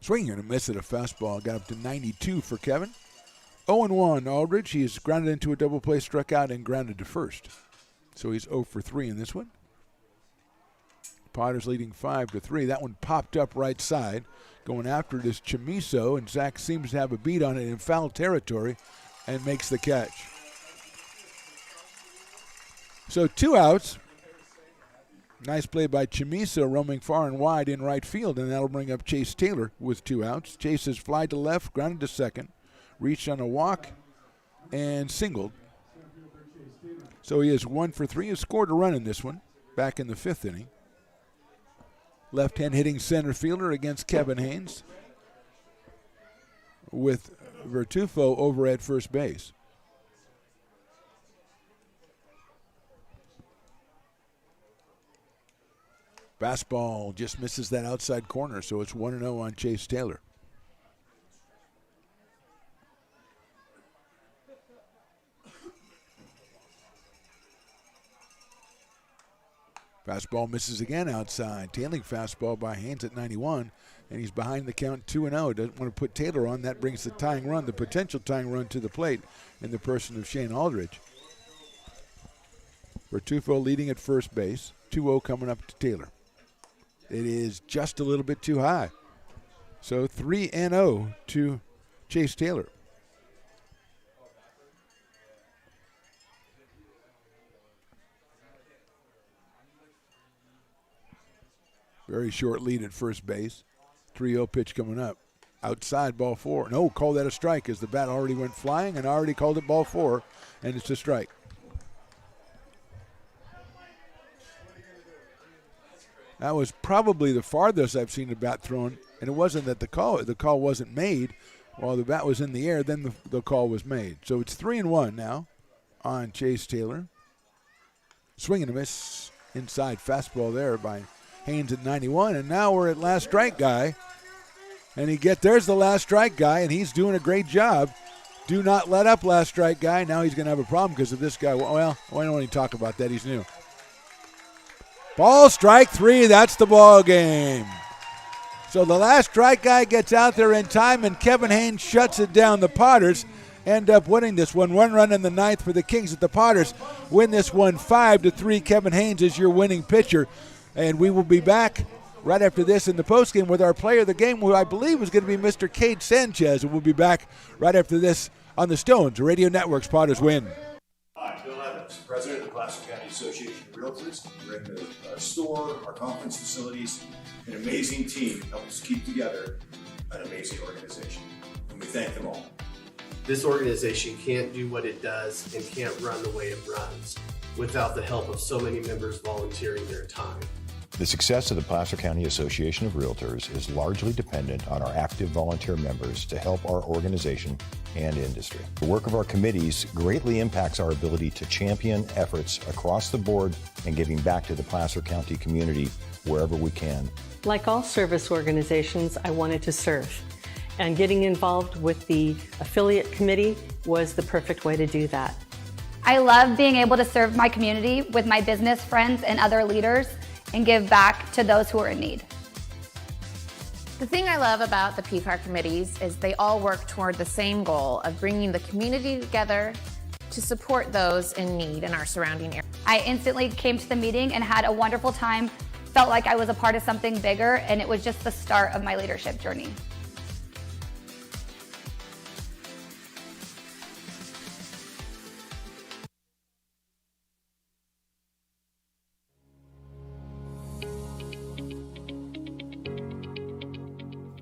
Swinging and a miss at a fastball. Got up to 92 for Kevin. 0-1, Aldridge. He's grounded into a double play, struck out, and grounded to first. So he's 0 for 3 in this one. Potters leading 5-3. That one popped up right side. Going after it is Chamiso, and Zach seems to have a beat on it in foul territory and makes the catch. So 2 outs. Nice play by Chamiso, roaming far and wide in right field, and that'll bring up Chase Taylor with 2 outs. Chase has fly to left, grounded to second, reached on a walk, and singled. So he is 1 for 3. He has scored a run in this one, back in the 5th inning. Left-hand hitting center fielder against Kevin Haynes, with Vertufo over at first base. Fastball just misses that outside corner, so it's 1-0 on Chase Taylor. Fastball misses again outside. Tailing fastball by Haynes at 91, and he's behind the count 2-0. Doesn't want to put Taylor on. That brings the tying run, the potential tying run to the plate in the person of Shane Aldridge. Vertufo leading at first base. 2-0 coming up to Taylor. It is just a little bit too high. So 3-0 to Chase Taylor. Very short lead at first base. 3-0 pitch coming up. Outside, ball 4. No, call that a strike as the bat already went flying and already called it ball 4, and it's a strike. That was probably the farthest I've seen the bat thrown, and it wasn't that the call wasn't made while the bat was in the air, then the call was made. So it's 3-1 now on Chase Taylor. Swing and a miss inside fastball there by Haynes at 91, and now we're at last strike guy. And there's the last strike guy, and he's doing a great job. Do not let up last strike guy. Now he's going to have a problem because of this guy. Well, I don't want to talk about that. He's new. Ball strike 3, that's the ball game. So the last strike guy gets out there in time, and Kevin Haynes shuts it down. The Potters end up winning this one. 1 run in the 9th for the Kings. At the Potters win this one 5-3. Kevin Haynes is your winning pitcher. And we will be back right after this in the postgame with our player of the game, who I believe is going to be Mr. Cade Sanchez. And we'll be back right after this on the Stones Radio Network's Potters Win. Hi, Bill Evans, President of the Placer County Association of Realtors. We're in the store, our conference facilities, an amazing team help us keep together an amazing organization. And we thank them all. This organization can't do what it does and can't run the way it runs without the help of so many members volunteering their time. The success of the Placer County Association of Realtors is largely dependent on our active volunteer members to help our organization and industry. The work of our committees greatly impacts our ability to champion efforts across the board and giving back to the Placer County community wherever we can. Like all service organizations, I wanted to serve. And getting involved with the affiliate committee was the perfect way to do that. I love being able to serve my community with my business friends and other leaders and give back to those who are in need. The thing I love about the PCAR committees is they all work toward the same goal of bringing the community together to support those in need in our surrounding area. I instantly came to the meeting and had a wonderful time, felt like I was a part of something bigger, and it was just the start of my leadership journey.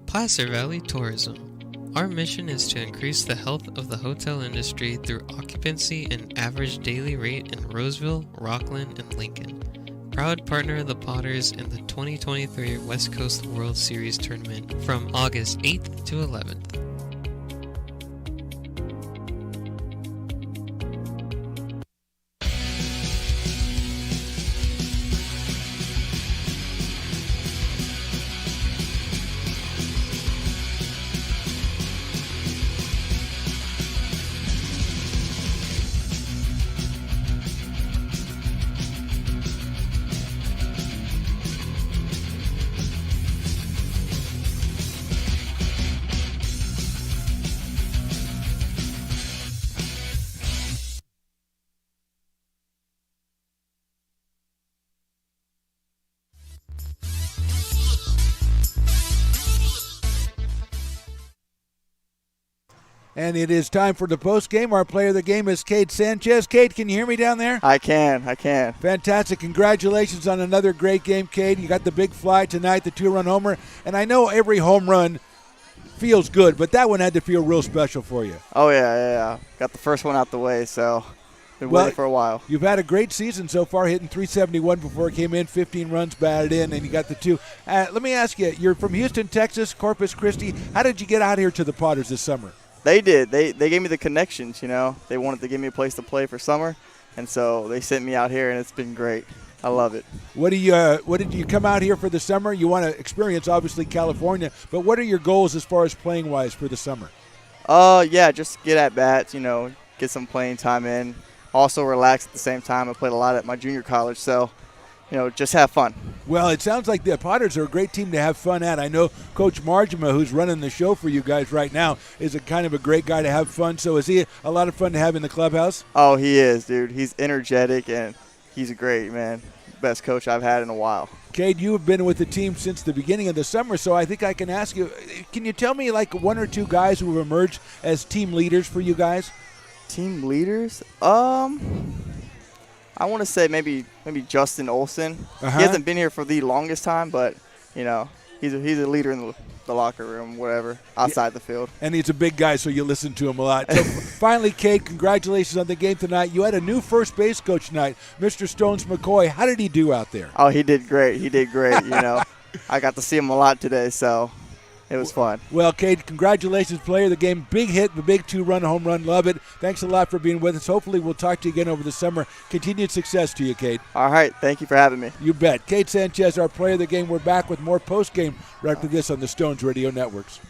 Placer Valley Tourism. Our mission is to increase the health of the hotel industry through occupancy and average daily rate in Roseville, Rockland, and Lincoln. Proud partner of the Potters in the 2023 West Coast World Series Tournament from August 8th to 11th. And it is time for the post game. Our player of the game is Cade Sanchez. Cade, can you hear me down there? I can. Fantastic. Congratulations on another great game, Cade. You got the big fly tonight, the 2-run homer. And I know every home run feels good, but that one had to feel real special for you. Oh, yeah. Got the first one out the way, so been waiting for a while. You've had a great season so far, hitting 371 before it came in, 15 runs batted in, and you got the 2. Let me ask you, you're from Houston, Texas, Corpus Christi. How did you get out here to the Potters this summer? They did. They gave me the connections, you know. They wanted to give me a place to play for summer, and so they sent me out here, and it's been great. I love it. What did you come out here for the summer? You want to experience, obviously, California, but what are your goals as far as playing-wise for the summer? Yeah, just get at bats, you know, get some playing time in. Also relax at the same time. I played a lot at my junior college, so, you know, just have fun. Well, it sounds like the Potters are a great team to have fun at. I know Coach Margema, who's running the show for you guys right now, is a kind of a great guy to have fun. So is he a lot of fun to have in the clubhouse? Oh, he is, dude. He's energetic, and he's a great man. Best coach I've had in a while. Cade, you have been with the team since the beginning of the summer, so I think I can ask you, can you tell me like 1 or 2 guys who have emerged as team leaders for you guys? Team leaders? I want to say maybe Justin Olson. He hasn't been here for the longest time, but, you know, he's a leader in the locker room, whatever, outside the field. And he's a big guy, so you listen to him a lot. So finally, Cade, congratulations on the game tonight. You had a new first base coach tonight, Mr. Stones McCoy. How did he do out there? Oh, he did great. You know. I got to see him a lot today, so it was fun. Well, Cade, congratulations, player of the game. Big hit, the big 2-run home run. Love it. Thanks a lot for being with us. Hopefully we'll talk to you again over the summer. Continued success to you, Cade. All right. Thank you for having me. You bet. Cade Sanchez, our player of the game. We're back with more post-game right after this on the Stones Radio Networks.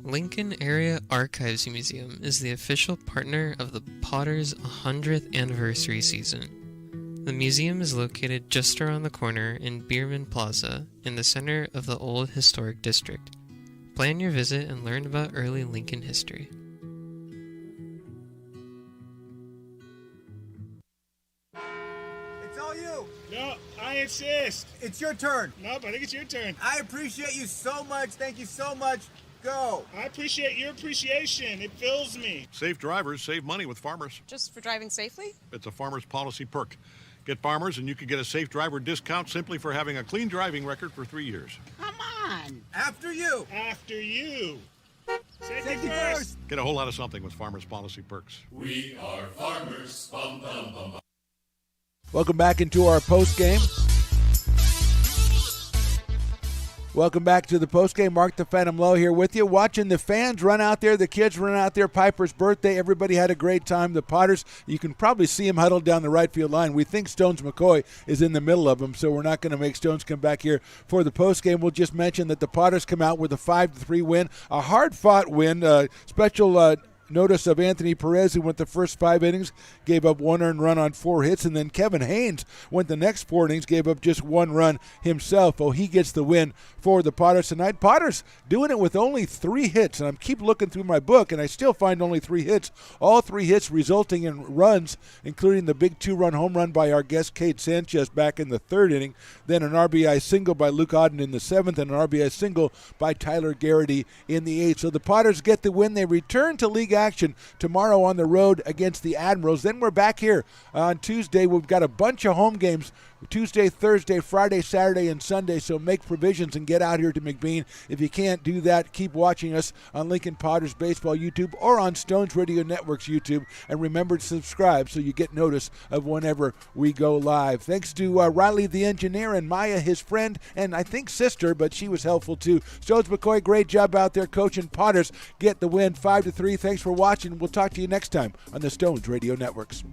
Lincoln Area Archives Museum is the official partner of the Potters' 100th anniversary season. The museum is located just around the corner in Bierman Plaza in the center of the Old Historic District. Plan your visit and learn about early Lincoln history. It's all you. No, I insist. It's your turn. Nope, I think it's your turn. I appreciate you so much. Thank you so much. Go. I appreciate your appreciation. It fills me. Safe drivers save money with Farmers. Just for driving safely? It's a Farmers policy perk. Get Farmers and you can get a safe driver discount simply for having a clean driving record for 3 years. Come on. After you. After you. Safety first. Get a whole lot of something with Farmers policy perks. We are farmers. Bum, bum, bum, bum. Welcome back into our post game. Welcome back to the postgame. Mark the Phantom Low here with you. Watching the fans run out there, the kids run out there. Piper's birthday. Everybody had a great time. The Potters, you can probably see him huddled down the right field line. We think Stones McCoy is in the middle of them, so we're not going to make Stones come back here for the postgame. We'll just mention that the Potters come out with a 5-3 win, a hard-fought win, special notice of Anthony Perez, who went the first 5 innings, gave up 1 earned run on 4 hits, and then Kevin Haynes went the next 4 innings, gave up just 1 run himself. Oh, he gets the win for the Potters tonight. Potters doing it with only 3 hits, and I keep looking through my book, and I still find only 3 hits. All 3 hits resulting in runs, including the big 2-run home run by our guest Cade Sanchez back in the 3rd inning, then an RBI single by Luke Auden in the 7th, and an RBI single by Tyler Garrity in the 8th. So the Potters get the win. They return to league action tomorrow on the road against the Admirals. Then we're back here on Tuesday. We've got a bunch of home games Tuesday, Thursday, Friday, Saturday, and Sunday, so make provisions and get out here to McBean. If you can't do that, keep watching us on Lincoln Potters Baseball YouTube or on Stones Radio Network's YouTube, and remember to subscribe so you get notice of whenever we go live. Thanks to Riley the engineer and Maya, his friend, and I think sister, but she was helpful too. Stones McCoy, great job out there coaching. Potters get the win 5-3. Thanks for watching. We'll talk to you next time on the Stones Radio Networks.